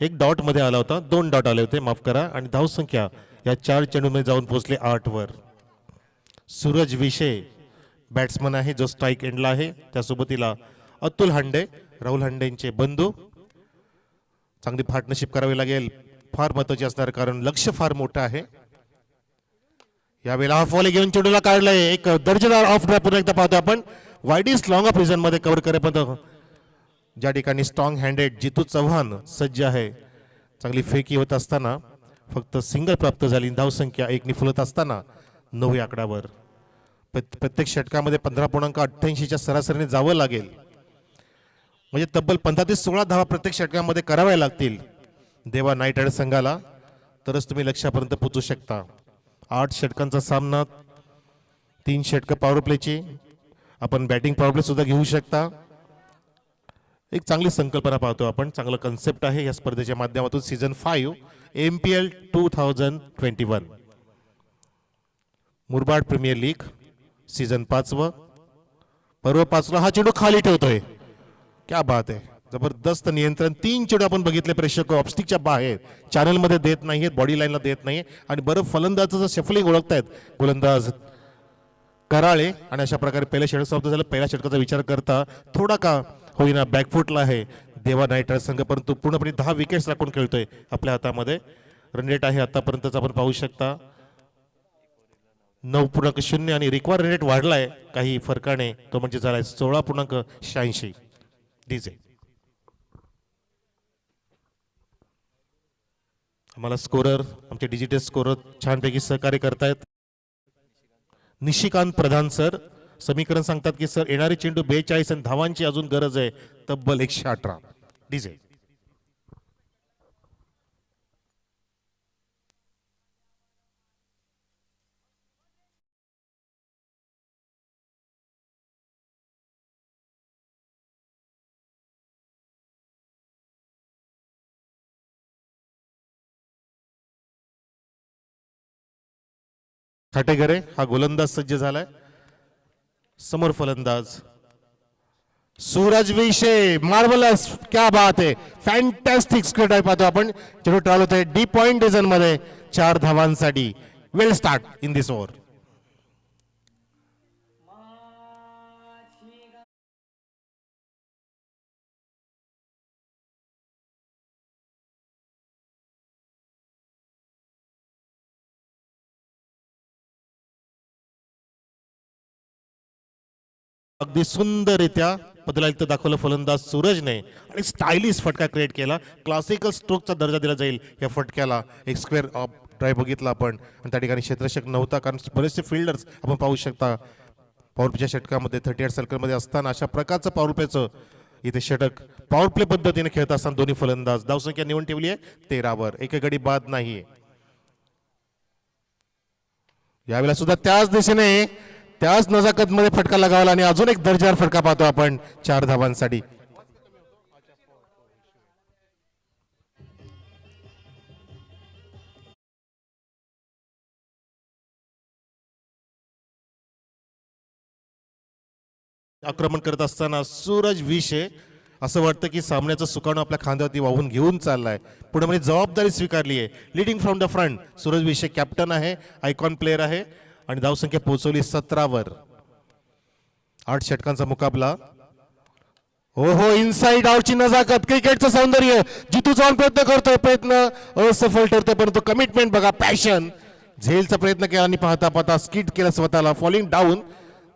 एक डॉट मध्ये आला होता, 2 डॉट आले होते माफ करा. आणि धावसंख्या या 4 चेंडूमध्ये जाऊन पोहोचले 8 वर. सूरज विषय बॅट्समन आहे जो स्ट्राईक एंडला आहे. त्यासोबतीला अतुल हांडे, राहुल हांडेंचे बंधू. चांगली पार्टनरशिप करावी लागेल, फार महत्वाची असणार कारण लक्ष फार मोठं आहे. यावेळेला हा फॉल घेऊन चेंडूला काढलाय. एक दर्जेदार ऑफ ड्राइव्ह पुन्हा एकदा पाहतो आपण. वाईडिस्ट लॉंग ऑफ रिझन मध्ये कव्हर करेपर्यंत ज्या ठिकाणी स्ट्रॉंग हँडेड जितू चव्हाण सज्ज आहे. चांगली फेकी होत असताना फक्त सिंगल प्राप्त झाली. धावसंख्या 1 ने फुलत असताना 9 आकड्यावर. प्रत्येक षटकामध्ये 15.88च्या सरासरीने जावं लागेल. म्हणजे तब्बल 15 ते 16 धावा प्रत्येक षटकामध्ये कराव्या लागतील देवा नाईट रायडर्स संघाला, तरच तुम्ही लक्ष्यापर्यंत पोहोचू शकता. 8 षटकांचा सामना, 3 षटकं पॉवर प्लेची. आपण बॅटिंग पॉवर प्ले सुद्धा घेऊ शकता. एक चांगली संकल्पना पाहतो आपण. चांगलं कन्सेप्ट आहे या स्पर्धेच्या माध्यमातून. Season 5 MPL 2021 Murbad Premier League season 5 पर्व 5ला हा चेंडू खाली ठेवतोय. क्या बात आहे. जबरदस्त नियंत्रण. 3 चेंडू आपण बघितले प्रेक्षक ऑप्स्टिकच्या बाहेर, चॅनल मध्ये देत नाहीयेत, बॉडी लाईनला देत नाहीये. आणि बरं फलंदाजाचं शफलिंग ओळखतायत गोलंदाज कराळे. आणि अशा प्रकारे पहिल्या षटक समाप्त झालं. पहिल्या षटकाचा विचार करता थोडा का होईना बॅकफुटला आहे देवा नाईट रायडर्स संघ, परंतु पूर्णपणे 10 विकेट्स राखून खेळतोय आपल्या हातामध्ये. रन रेट आहे आतापर्यंतच आपण पाहू शकता 9.0 आणि रिक्वायर रन रेट वाढलाय काही फरकाने, तो म्हणजे झालाय 16.86. डीजे आम्हाला स्कोरर आमचे डिजिटल स्कोरर छानपैकी सहकार्य करतायत. निशिकांत प्रधान सर समीकरण सांगतात की सर येणारे चेंडू 42 आणि धावांची अजून गरज आहे तब्बल 118. डीजे खाटेघरे हा गोलंदाज सज्ज झालाय. समोर फलंदाज सूरज विषय. मार्वलस, क्या बात है, फॅन्टॅस्टिक स्क्रिप्ट आहे पाहतो आपण. चेंडू ट्रायल होतोय डीप पॉइंट रिजन मध्ये. 4 धावांसाठी. वेल स्टार्ट इन दिस ओव्हर. अगदी सुंदररित्या पदलायुक्त दाखवलं फलंदाज सूरजने आणि स्टायलिश फटका क्रिएट केला. क्लासिकल स्ट्रोकचा दर्जा दिला जाईल या फटक्याला. एक स्क्वेअर ऑफ ड्राईव्ह बघितला आपण आणि त्या ठिकाणी क्षेत्ररक्षक नव्हता, कारण बरेचसे फिल्डर्स आपण पाहू शकता पॉवर प्लेच्या षटकामध्ये 38 सर्कलमध्ये असताना अशा प्रकारचं पॉवर प्लेचं इथे षटक पॉवर प्ले पद्धतीने खेळत असताना दोन्ही फलंदाज. धावसंख्या निवडून ठेवली आहे 13 एक गडी बाद नाहीये. यावेळेला सुद्धा त्याच दिशेने त्याच नजाकत मध्ये फटका लगावला आणि अजून एक दर्जेदार फटका पाहतो आपण 4 धावांसाठी. आक्रमण करत असताना सूरज विषे असं वाटतं की सामन्याचं सुकाणं आपल्या खांद्यावरती वाहून घेऊन चाललाय. पुढे म्हणजे जबाबदारी स्वीकारली आहे. Leading from the front Suraj विषे कॅप्टन आहे, आयकॉन प्लेअर आहे आणि धावसंख्या पोहोचवली 17 8 षटकांचा मुकाबला. हो इनसाइड आउटची नजाकत, क्रिकेटचं सौंदर्य. जितू चव्हाण प्रयत्न करतोय, प्रयत्न असफल ठरतोय, परंतु कमिटमेंट बघा, पॅशन. झेलचा प्रयत्न केला आणि पाहता पाहता स्किट केलं स्वतःला, फॉलिंग डाऊन.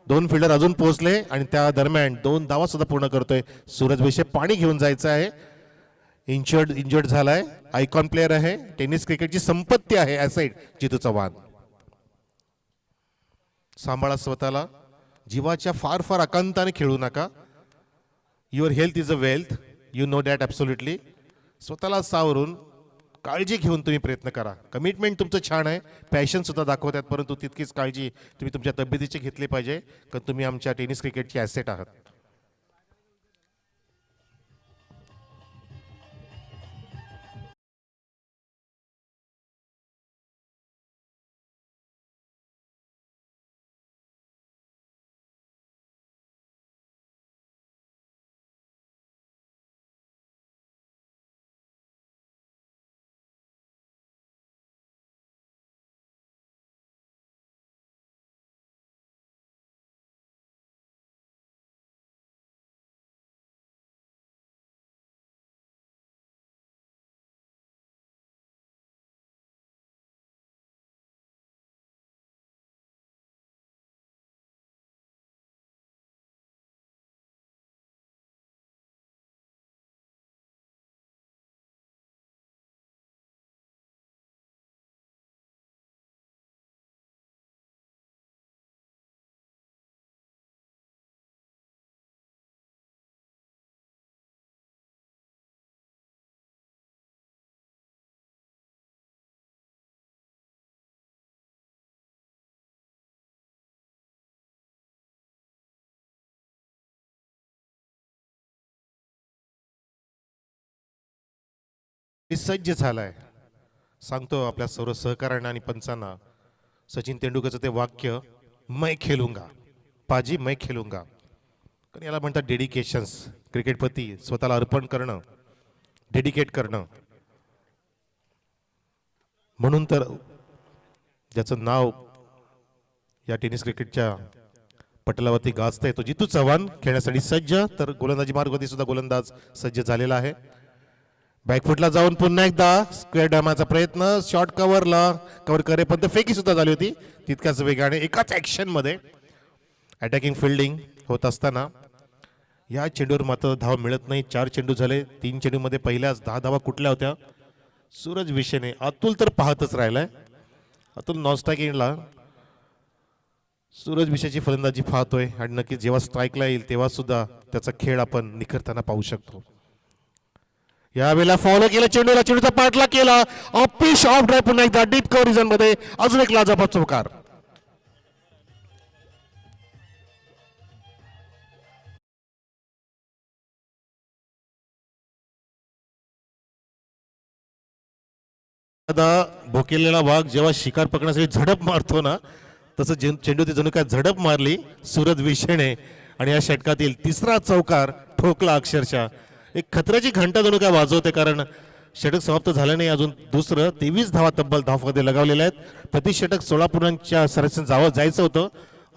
2 फिल्डर अजून पोहोचले आणि त्या दरम्यान 2 धावा सुद्धा पूर्ण करतोय सूरज विषय. पाणी घेऊन जायचं आहे. इंजर्ड झालाय, आयकॉन प्लेअर आहे, टेनिस क्रिकेटची संपत्ती आहे ॲसेट जितू चव्हाण. सांभाळा स्वतःला, जीवाच्या फार फार आकांताने खेळू नका. Your health is a wealth, you know that absolutely. स्वतःला सावरून काळजी घेऊन तुम्ही प्रयत्न करा. कमिटमेंट तुमचं छान आहे, पॅशन सुद्धा दाखवतात, परंतु तितकीच काळजी तुम्ही तुमच्या तब्येतीची घेतली पाहिजे, कारण तुम्ही आमच्या टेनिस क्रिकेटची ॲसेट आहात. सज्ज झालाय. सांगतो आपल्या सर्व सहकाऱ्यांना आणि पंचांना, सचिन तेंडुलकरचं ते वाक्य, मैं खेलूंगा पाजी मैं खेलूंगा. कारण याला म्हणतात डेडिकेशन्स. क्रिकेटप्रती स्वतःला अर्पण करणं, डेडिकेट करणं. म्हणून तर ज्याचं नाव या टेनिस क्रिकेटच्या पटलावरती गाजतंय तो जितू चव्हाण खेळण्यासाठी सज्ज. तर गोलंदाजी मार्गावरती सुद्धा गोलंदाज सज्ज झालेला आहे. बॅकफुटला जाऊन पुन्हा एकदा स्क्वेअर डामाचा प्रयत्न, शॉर्ट कव्हर करेपर्यंत फेकी सुद्धा झाली होती तितक्याच वेगाने. एकाच ऍक्शन मध्ये अटॅकिंग फिल्डिंग होत असताना या चेंडूवर मात्र धाव मिळत नाही. 4 चेंडू झाले. 3 चेंडूमध्ये पहिल्याच 10 धावा कुठल्या होत्या? सूरज विषेने. अतुल तर पाहतच राहिलाय. अतुल नॉनस्ट्रायकिंगला सूरज विषयाची फलंदाजी पाहतोय आणि नक्कीच जेव्हा स्ट्राईकला येईल तेव्हा सुद्धा त्याचा खेळ आपण निखरताना पाहू शकतो. यावेळेला फॉलो केलं चेंडूला, चेंडूचा पाठला केला, ऑफिश ऑफ ड्राईव्ह पुन्हा एकदा डीप कव्हर रिजन मध्ये. अजून एक लाजवाब चौकार. भोकेलेला वाघ जेव्हा शिकार पकडण्यासाठी झडप मारतो ना, तसं चेंडू ते जणू काय झडप मारली सूरज विषेने आणि या षटकातील 3रा चौकार ठोकला. अक्षरशः एक खतऱ्याची घंटा जणू काय वाजवते, कारण षटक समाप्त झालं नाही अजून. दुसरं 23 धावा तब्बल धावफलकामध्ये लगावलेल्या आहेत. प्रति षटक 16 पूर्णांच्या सरासरी जायचं होतं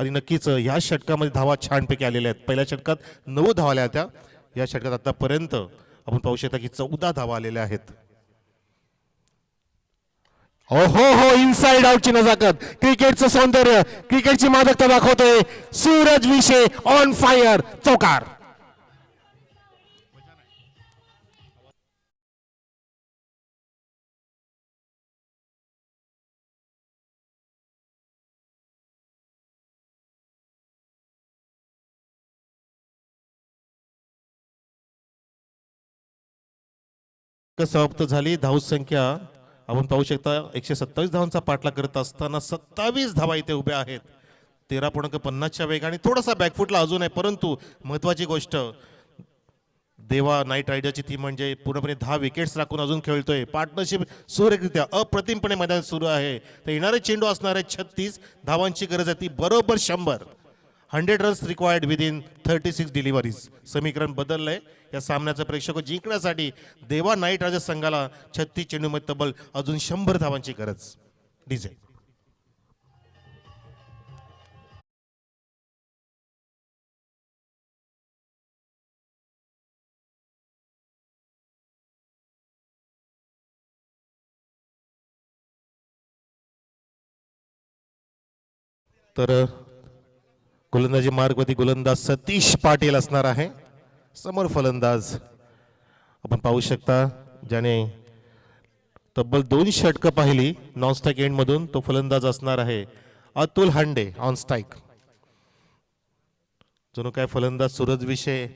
आणि नक्कीच ह्या षटकामध्ये धावा छानपैकी आलेल्या आहेत. पहिल्या षटकात 9 धावा आल्या होत्या. या षटकात आतापर्यंत आपण पाहू शकता की 14 धावा आलेल्या आहेत. हो हो इनसाइड आउटची नजाकत, क्रिकेटचं सौंदर्य, क्रिकेटची मादकता दाखवतोय सूरज विषे ऑन फायर, चौकार. समाप्त झाली. धावसंख्या आपण पाहू शकता 127 धावांचा पाठलाग करत असताना 27 धावा इथे उभ्या आहेत. 13.50च्या वेगाने थोडासा बॅकफुटला अजून आहे, परंतु महत्वाची गोष्ट देवा नाईट रायडरची ती म्हणजे पूर्णपणे 10 विकेट्स राखून अजून खेळतोय. पार्टनरशिप सुरेखरित्या अप्रतिमपणे मैदान सुरू आहे. तर येणारे चेंडू असणार आहे 36 धावांची गरज आहे ती बरोबर 100 रन्स रिक्वायर्ड विदिन 36 डिलिव्हरीज. समीकरण बदललंय. या सामन्याचं प्रेक्षक जिंकण्यासाठी देवा नाईट रायडर्स संघाला 36 चेंडूमध्ये तब्बल अजून 100 धावांची गरज. डीजे तर गोलंदाजी मार्गवरती गोलंदाज सतीश पाटील असणार आहे. समोर फलंदाज आपण पाहू शकता ज्याने तब्बल 2 षटकं पाहिली नॉन स्ट्राईक एंड मधून, तो फलंदाज असणार आहे अतुल हांडे ऑन स्ट्राईक. जणू काय फलंदाज सूरज विषय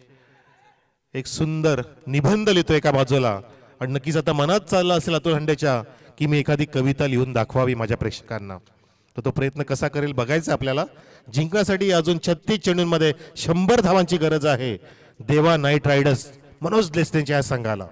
एक सुंदर निबंध लिहितो एका बाजूला आणि नक्कीच आता मनात चाललं असेल अतुल हांडेच्या की मी एखादी कविता लिहून दाखवावी माझ्या प्रेक्षकांना. तर तो प्रयत्न कसा करेल बघायचं आपल्याला. जिंकण्यासाठी अजून 36 चेंडूंमध्ये 100 धावांची गरज आहे देवा नाईट रायडर्स मनोज देसनेच्या या संघाला.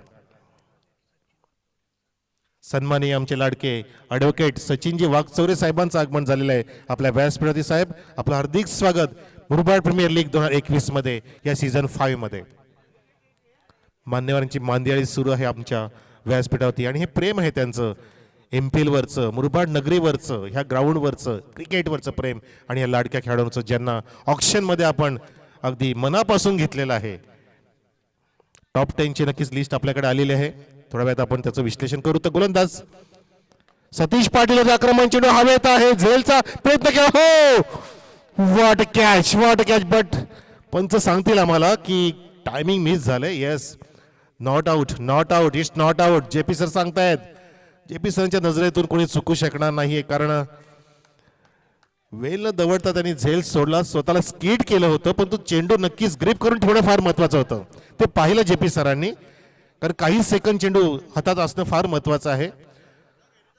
सन्माननीय आमचे लाडके ॲडव्होकेट सचिनजी वाघचौरे साहेबांचं आगमन झालेलं आहे आपल्या व्यासपीठावरती. साहेब आपलं हार्दिक स्वागत मुरबाड प्रीमियर लीग 2021 मध्ये या सीझन 5 मध्ये. मान्यवरांची मांदियाळी सुरू आहे आमच्या व्यासपीठावरती आणि हे प्रेम आहे त्यांचं एमपीएल वरचं, मुरबाड नगरीवरचं, ह्या ग्राउंडवरचं, क्रिकेटवरचं प्रेम आणि या लाडक्या खेळाडूंचं ज्यांना ऑक्शनमध्ये आपण अगदी मनापासून घेतलेलं आहे. टॉप 10ची नक्कीच लिस्ट आपल्याकडे आलेली आहे. थोड्या वेळात आपण त्याचं विश्लेषण करू. तर गोलंदाज सतीश पाटील आक्रमण चेंडू हवेत आहे, झेलचा प्रयत्न केला. हो what catch, what catch. But पंच सांगतील आम्हाला की टायमिंग मिस झालंय. Yes, not out, not out, it's not out. JP sir सांगतायत. जेपी सरांच्या नजरेतून कोणी चुकू शकणार नाहीये कारण वेल न दवडता त्यांनी झेल सोडला, स्वतःला स्कीट केलं होतं, पण तो चेंडू नक्कीच ग्रिप करून ठेवणं फार महत्वाचं होतं. ते पाहिलं जेपी सरांनी, कारण काही सेकंद चेंडू हातात असणं फार महत्वाचं आहे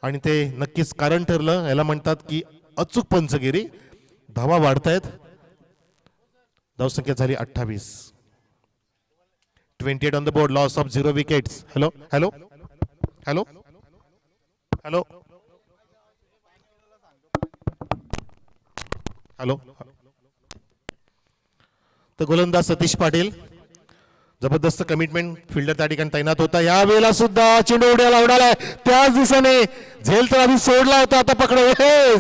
आणि ते नक्कीच कारण ठरलं. याला म्हणतात की अचूक पंचगिरी. धावा वाढतायत. धावसंख्या झाली 28. 28 on the board, loss of 0 wickets. Hello hello hello hello hello. तर गोलंदाज सतीश पाटील जबरदस्त कमिटमेंट फिल्डर त्या ठिकाणी तैनात होता. या वेळेला सुद्धा चेंडू उड्याला उडालाय त्याच दिशेने. झेल तर आधी सोडला होता, आता पकडला.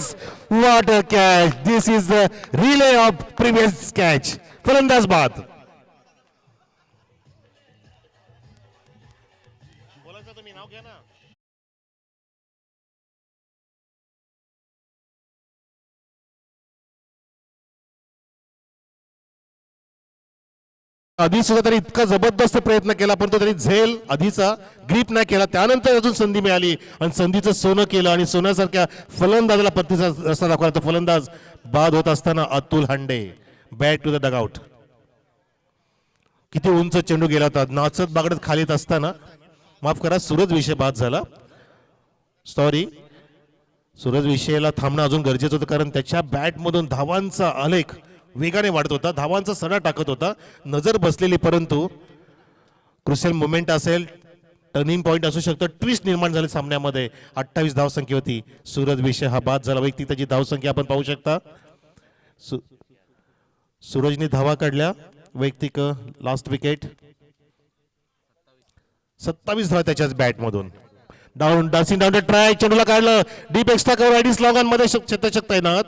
What a catch. This is the relay of previous catch. फलंदाज बाद. बोलायचं तुम्ही नाव घ्या ना. आधी सुद्धा त्यांनी इतका जबरदस्त प्रयत्न केला पण तो त्यांनी झेल आधीचा ग्रीप नाही केला. त्यानंतर अजून संधी मिळाली आणि संधीचं सोनं केलं आणि सोन्यासारख्या फलंदाजाला पत्तीचा रस्ता दाखवला. तर फलंदाज बाद होत असताना अतुल हांडे बॅक टू द डगआउट. किती उंच चेंडू गेला होता. नाचत बागडत खालीत असताना माफ करा सूरज विषय बाद झाला. सॉरी, सूरज विषयाला थांबणं अजून गरजेचं होतं कारण त्याच्या बॅटमधून धावांचा आलेख वेगाने वाढत होता, धावांचा सडा टाकत होता. नजर बसलेली परंतु क्रुशियल मोमेंट असेल, टर्निंग पॉइंट असू शकतं, ट्विस्ट निर्माण झाले सामन्यामध्ये. 28 धावसंख्या होती. सूरज विषय हा बाद झाला. वैयक्तिक त्याची धावसंख्या आपण पाहू शकता. सूरजने धावा काढल्या. वैयक्तिक लास्ट विकेट 27 धावा त्याच्याच बॅटमधून. Down dancing down the track, चेंडूला काढलं डीप एक्स्ट्रा कव्हर आयडीस लॉंग मध्ये शतक तैनात.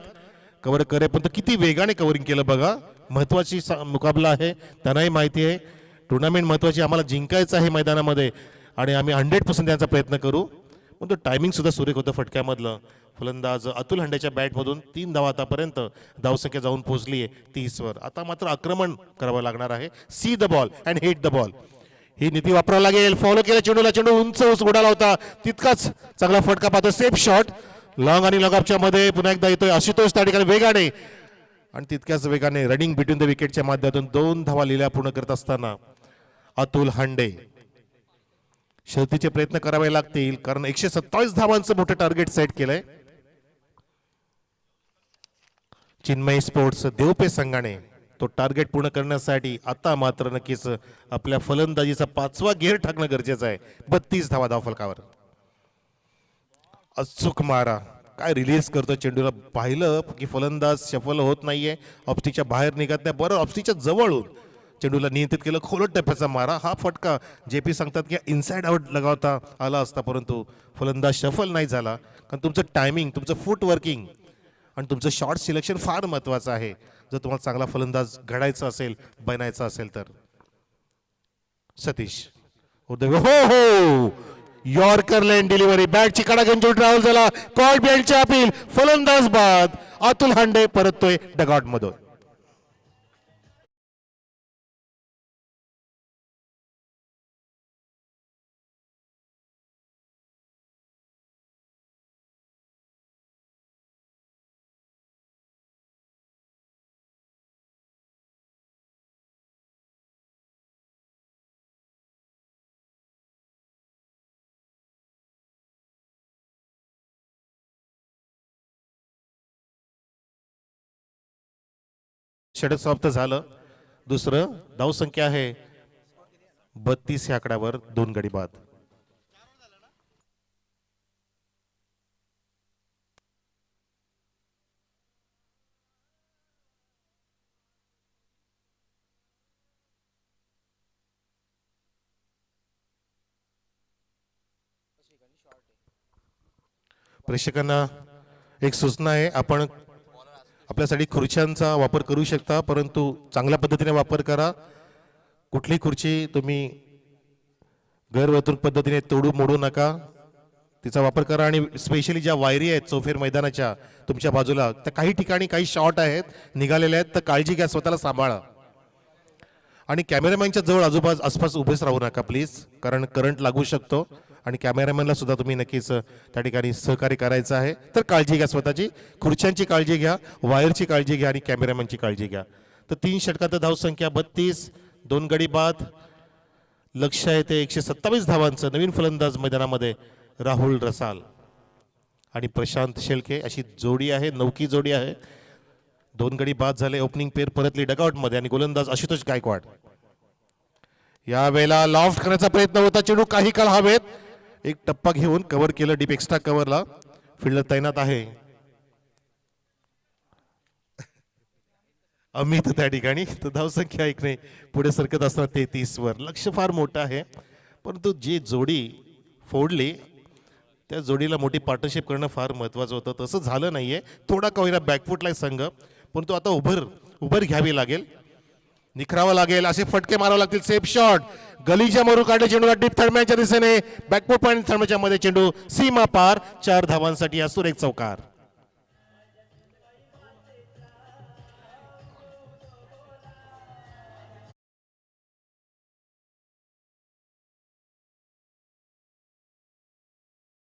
कव्हर करे पण किती वेगाने कव्हरिंग केलं बघा. महत्वाची मुकाबला आहे, त्यांनाही माहिती आहे टुर्नामेंट महत्वाची, आम्हाला जिंकायचं आहे मैदानामध्ये आणि आम्ही 100% त्यांचा प्रयत्न करू. पण तो टायमिंग सुद्धा सुरेख होतं फटक्यामधलं. फलंदाज अतुल हंडेच्या बॅटमधून 3 धावा आतापर्यंत धावसंख्या जाऊन पोहोचली आहे 30 वर. आता मात्र आक्रमण करावं लागणार आहे. See the ball and hit the ball ही नीती वापरावं लागेल. फॉलो केलं चेंडूला, चेंडू उंच उडाला होता, तितकाच चांगला फटका पाहतो. सेफ शॉट लॉंग आणि लॉंगअपच्या मध्ये पुन्हा एकदा येतोय आशुतोष त्या ठिकाणी वेगाने आणि तितक्याच वेगाने रनिंग बिटवीन द विकेटच्या माध्यमातून 2 धावा लिहिल्या पूर्ण करत असताना अतुल हांडे. शर्तीचे प्रयत्न करावे लागतील कारण 127 धावांचं मोठं टार्गेट सेट केलंय चिन्मय स्पोर्ट्स देवपे संघाने. तो टार्गेट पूर्ण करण्यासाठी आता मात्र नक्कीच आपल्या फलंदाजीचा 5वा गिअर टाकणं गरजेचं आहे. 32 धावा धावफलकावर. अचूक मारा, काय रिलीज करतो चेंडूला. पाहिलं की फलंदाज सफल होत नाहीये, ऑफस्टिकच्या बाहेर निघत नाही. बरं ऑफस्टिकच्या जवळून चेंडूला नियंत्रित केलं, खोलट टप्प्याचा मारा. हा फटका जेपी सांगतात की इनसाइड आउट लगावता आला असता, परंतु फलंदाज सफल नाही झाला. कारण तुमचं टायमिंग, तुमचं फूट वर्किंग आणि तुमचं शॉट सिलेक्शन फार महत्वाचं आहे जर तुम्हाला चांगला फलंदाज घडायचा असेल, बनायचा असेल तर. सतीश हो हो, यॉर्कर लेन डिलिव्हरी, बॅटची कडा घेऊन ट्रॅव्हल झाला. कॉल बेल्टच्या अपील, फलंदाज बाद. अतुल हांडे परततोय डगआउट मधून. षटक समाप्त झालं. दुसरं धावसंख्या आहे 32 या आकड्यावर 2 गडी बाद. प्रेक्षकांना एक सूचना आहे, आपण आपल्यासाठी खुर्च्यांचा वापर करू शकता, परंतु चांगल्या पद्धतीने वापर करा. कुठली खुर्ची तुम्ही गैरवर्तणूक पद्धतीने तोडू मोडू नका, तिचा वापर करा. आणि स्पेशली ज्या वायरी आहेत चौफेर मैदानाच्या तुमच्या बाजूला, त्या काही ठिकाणी काही शॉट आहेत निघालेले आहेत, तर काळजी घ्या, स्वतःला सांभाळा. आणि कॅमेरामॅनच्या जवळ आसपास उभेच राहू नका प्लीज, कारण करंट लागू शकतो आणि कॅमेरामॅनला सुद्धा तुम्ही नक्कीच त्या ठिकाणी सहकार्य करायचं आहे. तर काळजी घ्या स्वतःची, खुर्च्यांची काळजी घ्या, वायरची काळजी घ्या आणि कॅमेरामॅनची काळजी घ्या. तर 3 षटकात धावसंख्या 32, 2 गडी बाद. लक्ष आहे ते 127 धावांचं. नवीन फलंदाज मैदानामध्ये राहुल रसाल आणि प्रशांत शेळके अशी जोडी आहे, नौकी जोडी आहे. 2 गडी बाद झाले. ओपनिंग पेअर परतली डगआउट मध्ये आणि गोलंदाज आशुतोष गायकवाड. यावेळेला लॉफ्ट करण्याचा प्रयत्न होता, चेंडू काही काळ हवेत, एक टप्पा घेऊन कव्हर केलं. डीप एक्स्ट्रा कव्हरला फिल्डर तैनात आहे. अमित त्या ठिकाणी. तर धावसंख्या 1 ने पुढे सरकत असताना 33 वर. लक्ष फार मोठं आहे, परंतु जी जोडी फोडली त्या जोडीला मोठी पार्टनरशिप करणं फार महत्वाचं होतं. तसं झालं नाहीये. थोडा का होईना बॅकफुटला संघ, परंतु आता उभर घ्यावी लागेल, निखरावं लागेल, असे फटके मारावे लागतील. सेफ शॉट गलीच्या मारू काढले चेंडूला डीप थर्मॅनच्या दिशेने. बॅकफुट पॉईंट थर्मॅनच्या मध्ये चेंडू सीमा पार. 4 धावांसाठी हा सुरेख चौकार.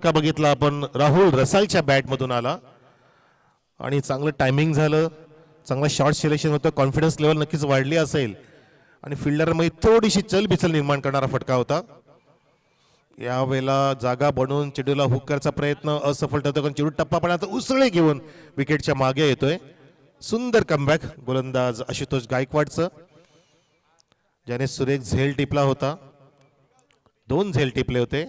का बघितला आपण, राहुल रसालच्या बॅट मधून आला आणि चांगलं टायमिंग झालं, चांगला शॉट सिलेक्शन होतं. कॉन्फिडन्स लेवल नक्कीच वाढली असेल आणि फिल्डरमध्ये थोडीशी चलबिचल निर्माण करणारा फटका होता. यावेळेला जागा बनवून चेंडूला हुक करायचा प्रयत्न असफल ठरतो, कारण चेंडू टप्पा पण आता उसळे घेऊन विकेटच्या मागे येतोय. सुंदर कमबॅक गोलंदाज आशुतोष गायकवाडचं, ज्याने सुरेख झेल टिपला होता. 2 झेल टिपले होते,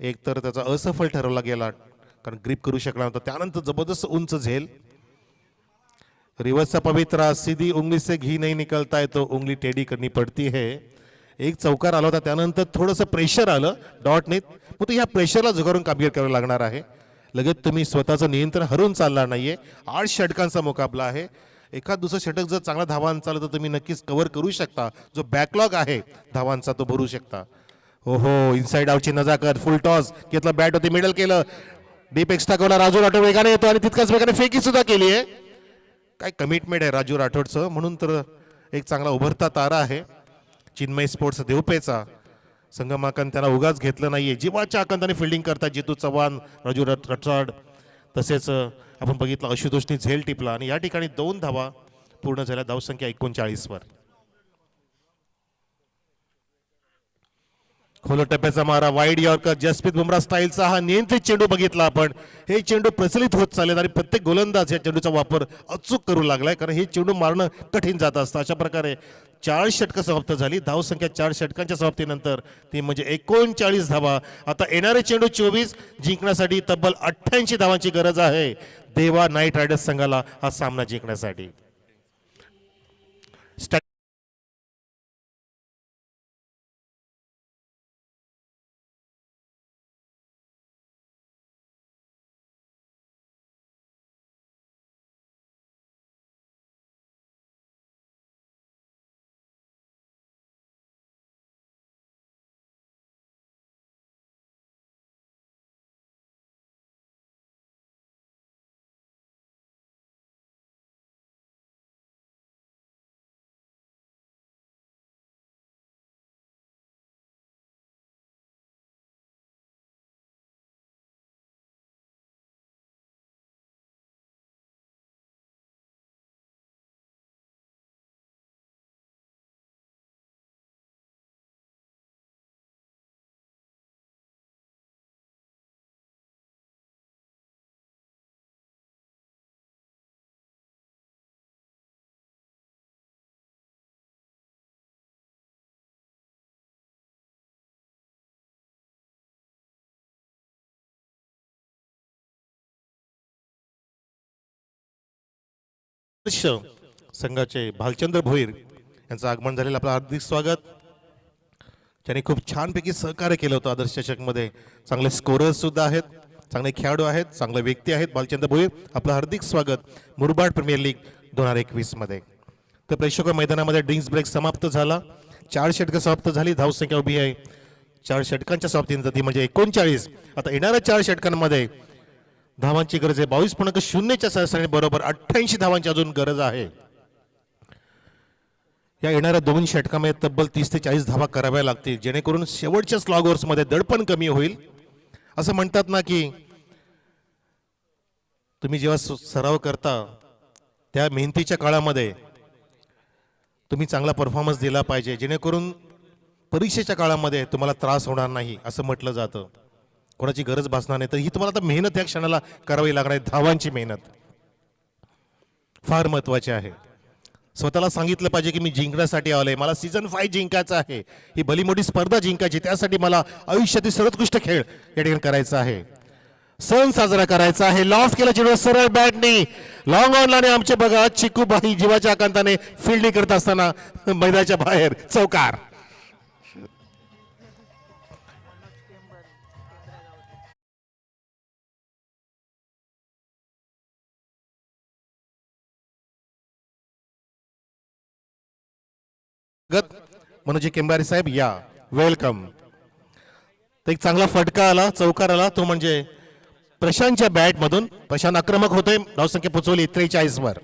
एक तर त्याचा असफल ठरवला गेला कारण ग्रिप करू शकला नव्हता. त्यानंतर जबरदस्त उंच झेल. रिवर्सचा पवित्रा, सीधी उंगली से घी नहीं निकलता है तो उंगली टेढ़ी करनी पड़ती है. एक चौकार आला होता, त्यानंतर थोडंसं प्रेशर आलं डॉटने, मग ह्या प्रेशरला झुगारून कामगिरी करावी लागणार आहे. लगेच तुम्ही स्वतःचं नियंत्रण हरवून चालणार नाहीये. 8 षटकांचा मुकाबला आहे. एखाद दुसरं षटक जर चांगला धावांचा आलं तर तुम्ही नक्कीच कव्हर करू शकता. जो बॅकलॉग आहे धावांचा तो भरू शकता. हो हो, इनसाइड आउटची नजाकत, फुल टॉस घेतलं, बॅट होती, मिडल केलं, डीप एक्स टाकवला, राजू राठोड वेगाने येतो आणि तितकाच वेगाने फेकी सुद्धा केली आहे. काय कमिटमेंट आहे राजू राठोडचं, म्हणून तर एक चांगला उभरता तारा आहे चिन्मय स्पोर्ट्स देवपेचा. संगमाकन त्याला उगाच घेतलं नाहीये, जीवाच्या आकांताने फिल्डिंग करतात जितू चव्हाण, राजू राठोड. तसेच आपण बघितलं आशुतोषनी झेल टिपला आणि या ठिकाणी 2 धावा पूर्ण झाल्या, धावसंख्या 39 वर. खोलो टप्प्याचा मारा, वाईड यॉर्कर, जसप्रीत बुमराह स्टाईलचा हा नियंत्रित चेंडू बघितला आपण. हे चेंडू प्रचलित होत चालले आणि प्रत्येक गोलंदाज या चेंडूचा वापर अचूक करू लागलाय, कारण हे चेंडू मारणं कठीण जात असतं. अशा प्रकारे 4 षटकं समाप्त झाली. धावसंख्या 4 षटकांच्या समाप्तीनंतर ती म्हणजे 39 धावा. आता येणारे चेंडू 24 जिंकण्यासाठी तब्बल 88 धावांची गरज आहे देवा नाईट रायडर्स संघाला हा सामना जिंकण्यासाठी. संघाचे भालचंद्र भोईर यांचं आगमन झालेलं, आपलं हार्दिक स्वागत. त्यांनी खूप छानपैकी सहकार्य केलं होतं आदर्श चषकमध्ये. चांगले स्कोरर्स सुद्धा आहेत, चांगले खेळाडू आहेत, चांगले व्यक्ती आहेत. भालचंद्र भोईर आपलं हार्दिक स्वागत मुरबाड प्रीमियर लीग 2021 मध्ये. तर प्रेक्षक मैदानामध्ये ड्रिंक्स ब्रेक समाप्त झाला. 4 षटकं समाप्त झाली. धावसंख्या उभी आहे 4 षटकांच्या समाप्तीनंतर ती म्हणजे 39. आता येणाऱ्या 4 षटकांमध्ये धावांची गरज आहे 22.0च्या सरासरी बरोबर 88 धावांची अजून गरज आहे. या येणाऱ्या 2 षटकामध्ये तब्बल 30 ते 40 धावा कराव्या लागतील, जेणेकरून शेवटच्या स्लॉग ओव्हर्स मध्ये दडपण कमी होईल. असं म्हणतात ना की तुम्ही जेव्हा सराव करता त्या मेहनतीच्या काळामध्ये तुम्ही चांगला परफॉर्मन्स दिला पाहिजे, जेणेकरून परीक्षेच्या काळामध्ये तुम्हाला त्रास होणार नाही असं म्हटलं जातं. कोणाची गरज भासणार नाही. तर ही तुम्हाला आता मेहनत या क्षणाला करावी लागणार आहे. धावांची मेहनत फार महत्वाची आहे. स्वतःला सांगितलं पाहिजे की मी जिंकण्यासाठी आलोय, मला सीझन 5 जिंकायचं आहे, ही भली मोठी स्पर्धा जिंकायची, त्यासाठी मला आयुष्यातील सर्वोत्कृष्ट खेळ या ठिकाणी करायचा आहे, सण साजरा करायचा आहे. लॉफ्ट केला चेंडू सरळ बॅटनी लॉंग ऑनलाने आमचे बघा चिकूबाई जीवाच्या आकांताने फिल्डिंग करत असताना मैदानाच्या बाहेर चौकार. मनोजी केंबारी साहेब या, वेलकम. एक चांगला फटका आला, चौकार आला, तो म्हणजे प्रशांतच्या बॅट मधून. प्रशांत आक्रमक होतोय, धावसंख्या पोहोचवली 43 वर.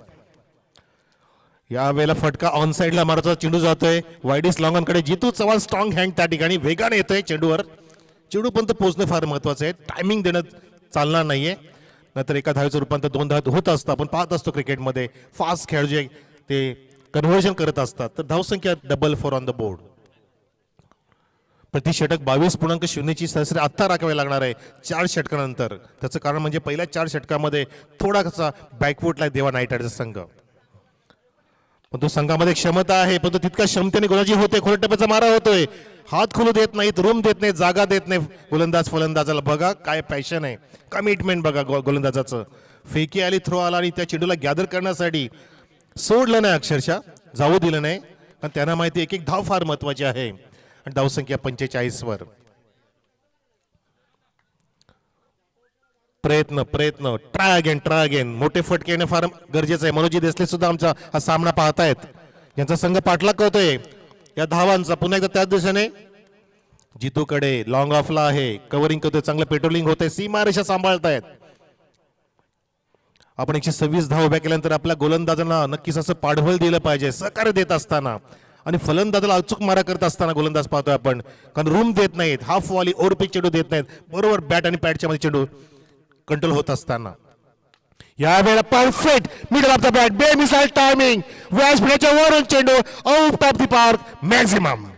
यावेळेला फटका ऑन साइडला मारतो, चेंडू जातोय वाईडिस लॉंग कडे. जितू चव्हाण स्ट्रॉंग हँड त्या ठिकाणी वेगाने येतोय चेंडूवर. चेंडू पर्यंत पोहोचणं फार महत्वाचं आहे. टायमिंग देणं चालणार नाहीये, नाहीतर एका धावेचं रूपांतर 2 धावात होत असतं. आपण पाहत असतो क्रिकेटमध्ये फास्ट खेळ जे ते कन्व्हर्जन करत असतात. तर धावसंख्या डबल 4 ऑन द बोर्ड. प्रति षटक 22.0ची सरासरी आत्ता राखावी लागणार आहे 4 षटकानंतर. त्याचं कारण म्हणजे पहिल्या 4 षटकामध्ये थोडासा बॅकफुटला देवा नाईट रायडर्स संघ. पण तो संघामध्ये क्षमता आहे, पण तो तितका क्षमतेने गोलाजी होते. खोल टप्प्याचा मारा होतोय, हात खोलू देत नाहीत, रूम देत नाहीत, जागा देत नाही गोलंदाज फलंदाजाला. बघा काय पॅशन आहे, कमिटमेंट बघा गोलंदाजाचं. फेकी आली, थ्रो आला आणि त्या चेंडूला गॅदर करण्यासाठी सोडलं नाही, अक्षरशः जाऊ दिलं नाही, कारण त्यांना माहिती एक धाव फार महत्वाची आहे. आणि धावसंख्या 45 वर. प्रयत्न प्रयत्न ट्राय अगेन मोठे फटके येणं फार गरजेचं आहे. मनोजी देसले सुद्धा आमचा हा सामना पाहतायत, यांचा संघ पाठलाग करतोय या धावांचा. पुन्हा एकदा त्याच दिशेने जितूकडे लॉंग ऑफला आहे, कव्हरिंग करतोय, चांगलं पेट्रोलिंग होतंय, सीमारेषा सांभाळतायत. आपण 126 धाव उभ्या केल्यानंतर आपल्या गोलंदाजांना नक्कीच असं पाठबळ दिलं पाहिजे, सहकार्य देत असताना. आणि फलंदाजाला अचूक मारा करत असताना गोलंदाज पाहतोय आपण, कारण रूम देत नाहीत, हाफ वॉली ओव्हरपिच चेंडू देत नाहीत, बरोबर बॅट आणि पॅडच्या मध्ये चेंडू कंट्रोल होत असताना. यावेळेला perfect middle of the bat, बेमिसाइल टायमिंग, व्यासपीठाच्या वरून चेंडू out of the park maximum.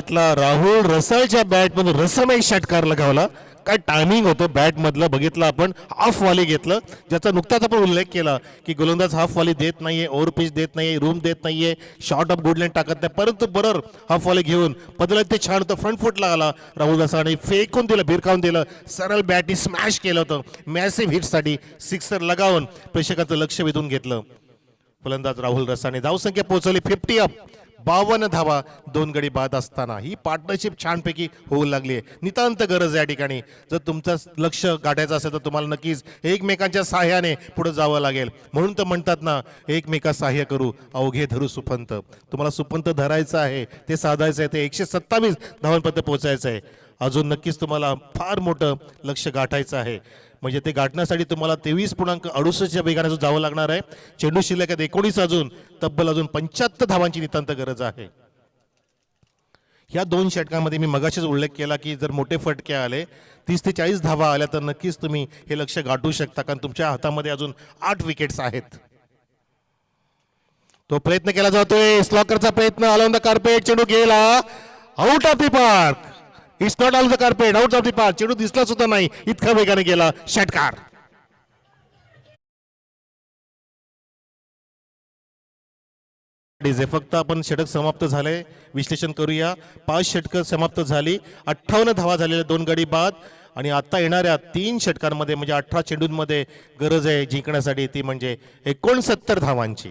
Rahul रसालच्या बॅट मधून रसमय षटकार लगावला. काय टायमिंग होतं बॅट मधलं बघितलं आपण, हाफ वॉली घेतलं, ज्याचा नुकताच आपण उल्लेख केला की गोलंदाज हाफ वॉली देत नाहीये, ओव्हर पिच देत नाहीये, रूम देत नाहीये, शॉर्ट ऑफ गुडलँड टाकत नाही, परंतु बरोबर हाफ वॉली घेऊन बदलत ते छान होतं. फ्रंट फुटला आला राहुल रसाने, फेकून दिलं, भिरकावून दिलं, सरळ बॅटनी स्मॅश केलं होतं. मॅसिव्ह हिटसाठी सिक्सर लगावून प्रेक्षकाचं लक्ष वेधून घेतलं फलंदाज राहुल रसाने. धावसंख्या पोहोचवली 50 अप, 52 धावा, 2 गडी बाद असताना ही पार्टनरशिप छानपैकी होऊ लागली आहे. नितांत गरज आहे या ठिकाणी. जर तुमचं लक्ष गाठायचं असेल तर तुम्हाला नक्कीच एकमेकांच्या सहाय्याने पुढे जावं लागेल. म्हणून तर म्हणतात ना, एकमेका सहाय्य करू अवघे धरू सुपंत. तुम्हाला सुपंत धरायचं आहे, ते साधायचं आहे, ते 127 धावांपर्यंत पोहोचायचं आहे. अजून नक्कीच तुम्हाला फार मोठं लक्ष गाठायचं आहे. म्हणजे ते गाठण्यासाठी तुम्हाला 23.68 वेगाने जावं लागणार आहे. चेंडू शिल्लक आहेत 19, अजून तब्बल 75 धावांची नितांत गरज आहे. या 2 षटकांमध्ये मी मगाशीच उल्लेख केला की जर मोठे फटके आले, 30 ते 40 धावा आल्या, तर नक्कीच तुम्ही हे लक्ष गाठू शकता, कारण तुमच्या हातामध्ये अजून 8 विकेट्स आहेत. तो प्रयत्न केला जातोय, स्लॉकरचा प्रयत्न, ऑल ऑन द कार्पेट, चेंडू गेला out of the park. It's not on the carpet, out of the park. चेंडू दिसला सुद्धा नाही, इतका वेगाने गेला षटकार. फक्त आपण षटक समाप्त झाले, विश्लेषण करूया. 5 षटकं समाप्त झाली, 58 धावा झालेल्या, 2 गडी बाद. आणि आता येणाऱ्या 3 षटकांमध्ये म्हणजे 18 चेंडूंमध्ये गरज आहे जिंकण्यासाठी, ती म्हणजे 69 धावांची.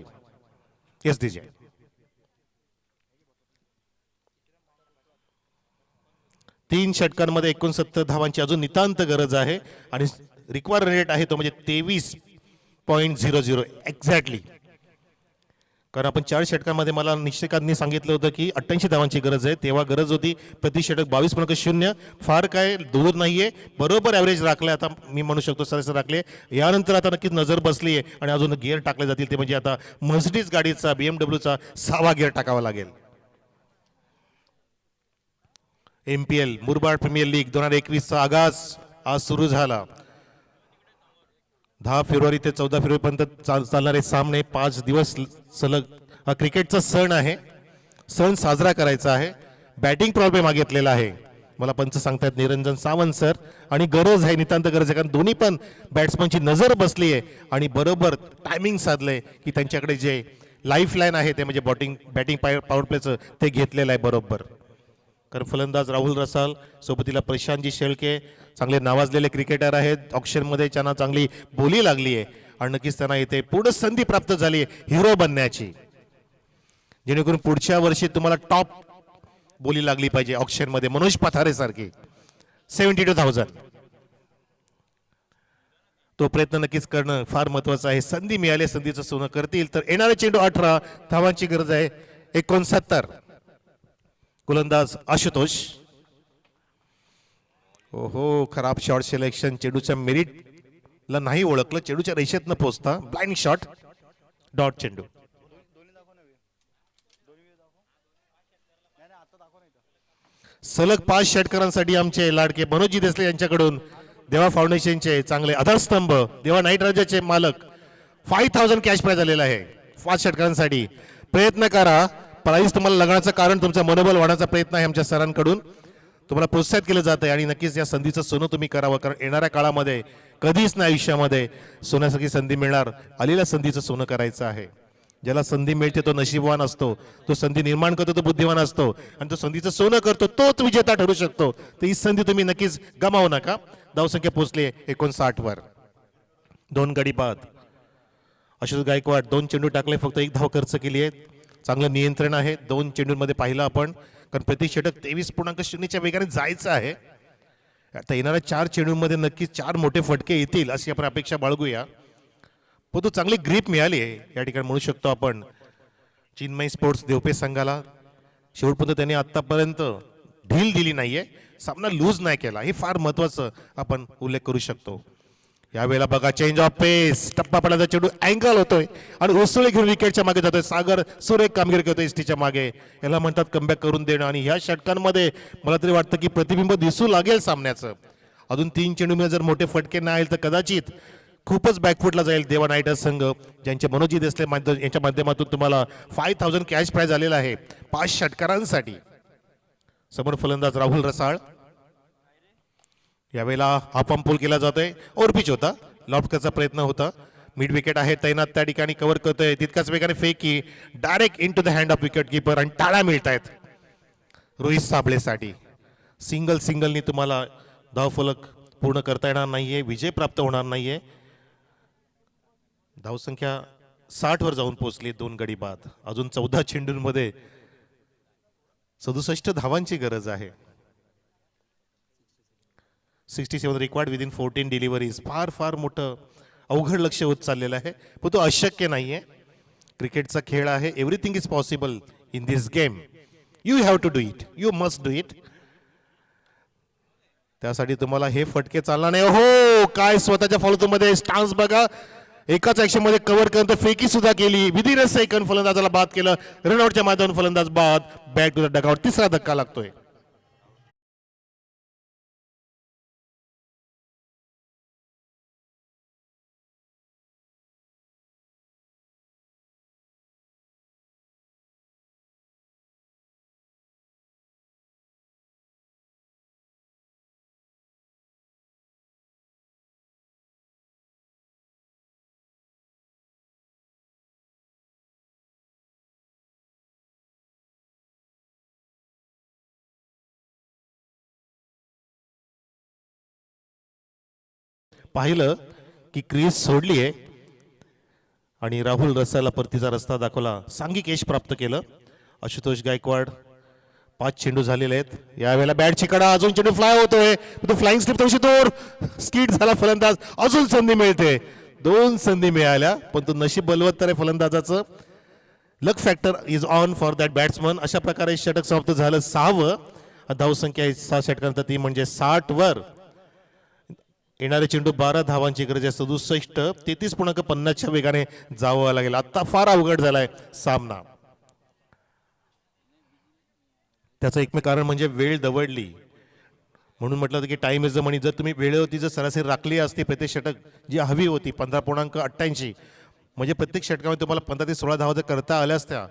येस दीजिए. 3 षटकांमध्ये 69 धावांची अजून नितांत गरज आहे. आणि रिक्वायर रेट आहे तो म्हणजे 23.00 एक्झॅक्टली. कारण आपण 4 षटकांमध्ये मला निश्चिकांनी सांगितलं होतं की 88 धावांची गरज आहे, तेव्हा गरज होती प्रति षटक 22.0. फार काय दूर नाहीये, बरोबर ॲव्हरेज राखलंय. आता मी म्हणू शकतो सरासरी राखले. यानंतर आता नक्कीच नजर बसली आहे आणि अजून गिअर टाकले जातील, ते म्हणजे आता मर्सिडीज गाडीचा BMW चा 6वा गिअर टाकावा लागेल. MPL मुरबाड प्रीमियर लीग 2021चा आगाज आज सुरू झाला. 10 फेब्रुवारी ते 14 फेब्रुवारीपर्यंत चालणारे सामने, 5 दिवस सलग हा क्रिकेटचा सण आहे. सण साजरा करायचा आहे. बॅटिंग प्रॉब्लेम मागितलेला आहे, मला पंच सांगतायत निरंजन सावंत सर. आणि गरज आहे, नितांत गरज आहे, कारण दोन्ही पण बॅट्समनची नजर बसली आहे आणि बरोबर टायमिंग साधलंय की त्यांच्याकडे जे लाईफ लाईन आहे ते म्हणजे बॅटिंग पॉवर प्लेचं ते घेतलेलं आहे बरोबर. कारण फलंदाज राहुल रसाल, सोबतीला प्रशांतजी शेळके चांगले नावाजलेले क्रिकेटर आहेत. ऑक्शनमध्ये त्यांना चांगली बोली लागली आहे आणि नक्कीच त्यांना इथे पूर्ण संधी प्राप्त झाली आहे हिरो बनण्याची, जेणेकरून पुढच्या वर्षी तुम्हाला टॉप बोली लागली पाहिजे ऑक्शनमध्ये. मनोज पथारे सारखी 72,000. तो प्रयत्न नक्कीच करणं फार महत्वाचं आहे. संधी मिळाली, संधीचं सोनं करतील. तर येणारे चेंडू 18 धावांची गरज आहे. 69. गोलंदाज आशुतोष. ओहो, खराब शॉट सिलेक्शन. चेंडूच्या मेरिटला नाही ओळखलं, चेंडूच्या रेषेत न पोहोचता ब्लाइंड शॉट, डॉट चेंडू. सलग 5 षटकारांसाठी आमचे लाडके मनोजी देसले यांच्याकडून देवा फाउंडेशनचे चांगले आधारस्तंभ, देवा नाईट राजाचे मालक 5000 कॅश प्राइज आलेला आहे 5 षटकारांसाठी. प्रयत्न करा. प्राइज तुम्हाला लागण्याचं कारण तुमचा मनोबल वाढवण्याचा प्रयत्न आहे आमच्या सरांकडून. तुम्हाला प्रोत्साहित केलं जात आहे आणि नक्कीच या संधीचं सोनं तुम्ही करावं, कारण येणाऱ्या काळामध्ये कधीच नाही आयुष्यामध्ये सोन्यासारखी संधी मिळणार. आलेल्या संधीचं सोनं करायचं आहे. ज्याला संधी मिळते तो नशीबवान असतो, तो संधी निर्माण करतो तो बुद्धिवान असतो, आणि तो संधीचं सोनं करतो तोच विजेता ठरू शकतो. तर ही संधी तुम्ही नक्कीच गमावू नका. धावसंख्या पोहोचली 59 वर. 2 गडी बाद. आशुतोष गायकवाड 2 चेंडू टाकले, फक्त 1 धाव खर्च केली आहे. चांगलं नियंत्रण आहे 2 चेंडूंमध्ये पाहिलं आपण, कारण प्रति षटक 23.0च्या वेगाने जायचं आहे. आता येणाऱ्या 4 चेंडूंमध्ये नक्कीच 4 मोठे फटके येतील अशी आपण अपेक्षा बाळगूया. पण तो चांगली ग्रीप मिळाली आहे या ठिकाणी म्हणू शकतो आपण चिन्मय स्पोर्ट्स देवपे संघाला. शेवटपर्यंत त्यांनी आतापर्यंत ढील दिली नाहीये, सामना लूज नाही केला, हे फार महत्वाचं आपण उल्लेख करू शकतो. यावेळेला बघा चेंज ऑफ पेस, टप्पा पडायचा चेंडू अँगल होतोय आणि उसळी घेऊन विकेटच्या मागे जातोय. सागर सुरेख कामगिरी करतोय एसटीच्या मागे. याला म्हणतात कमबॅक करून देणं, आणि ह्या षटकांमध्ये मला तरी वाटतं की प्रतिबिंब दिसू लागेल सामन्याचं. अजून 3 चेंडूमध्ये जर मोठे फटके नाही आले तर कदाचित खूपच बॅकफुटला जाईल देवा नायटर्स संघ, ज्यांचे मनोजी देसले यांच्या माध्यमातून तुम्हाला 5000 कॅश प्राइज आलेला आहे 5 षटकारांसाठी. समोर फलंदाज राहुल रसाळ. यावेळेला हा पंप पूल केला जातोय, ओव्हर पिच होता, लॉफ्ट करण्याचा प्रयत्न होता. मिड विकेट आहे तैनात त्या ठिकाणी, कव्हर करतोय तितकाच वेगाने फेक की direct into the hand of wicket keeper, आणि टाळ्या मिळत आहेत रोहित साबळेसाठी. सिंगलनी तुम्हाला धावफलक पूर्ण करता येणार नाहीये, विजय प्राप्त होणार नाहीये. धावसंख्या 60 वर जाऊन पोहोचली, 2 गडी बाद. अजून 14 चेंडूंमध्ये 67 धावांची गरज आहे. 67 रिक्वायर्ड विदिन 14 डिलिव्हरीज. फार मोठं अवघड लक्ष होत चाललेलं आहे, पण तो अशक्य नाहीये. क्रिकेटचा खेळ आहे, everything is possible in this game. You have to do it, you must do it. त्यासाठी तुम्हाला हे फटके चालणार नाही. हो, काय स्वतःच्या फॉलोमध्ये स्टान्स बघा, एकाच ऍक्शन मध्ये कव्हर करत फेकी सुद्धा केली. विदिन अ सेकंड फलंदाजाला बाद केलं, रनआउटच्या माध्यमातून फलंदाज बाद. बॅक टू द डगआउट, तिसरा धक्का लागतोय. पाहिलं की क्रीज सोडलीये आणि राहुल रसाला परतीचा रस्ता दाखवला, सांघिक यश प्राप्त केलं. आशुतोष गायकवाड 5 चेंडू झालेले आहेत. यावेळेला बॅटची कडा, अजून चेंडू फ्लाय होतोय, तो फ्लाइंग स्लिप थोडीशी दूर, स्किट झाला फलंदाज. अजून संधी मिळते, 2 संधी मिळाल्या, पण तो नशीब बलवत्तर आहे फलंदाजाचं. Luck factor is on for that batsman. अशा प्रकारे षटक समाप्त झालं 6वं. धावसंख्या 6 षटकांत ती म्हणजे 60 वर. येणारे चेंडू 12 धावांची गरज आहे. 67 33.50च्या वेगाने जावं लागेल. आता फार अवघड झालाय सामना. त्याचं एकमेव कारण म्हणजे वेळ दवडली, म्हणून म्हटलं होतं की टाइम इज द मनी. जर तुम्ही वेळेवरती जर सरासरी राखली असती प्रत्येक षटक जी हवी होती 15.88, म्हणजे प्रत्येक षटकामध्ये तुम्हाला 15 ते 16 धावा जर करता आल्या असत्या,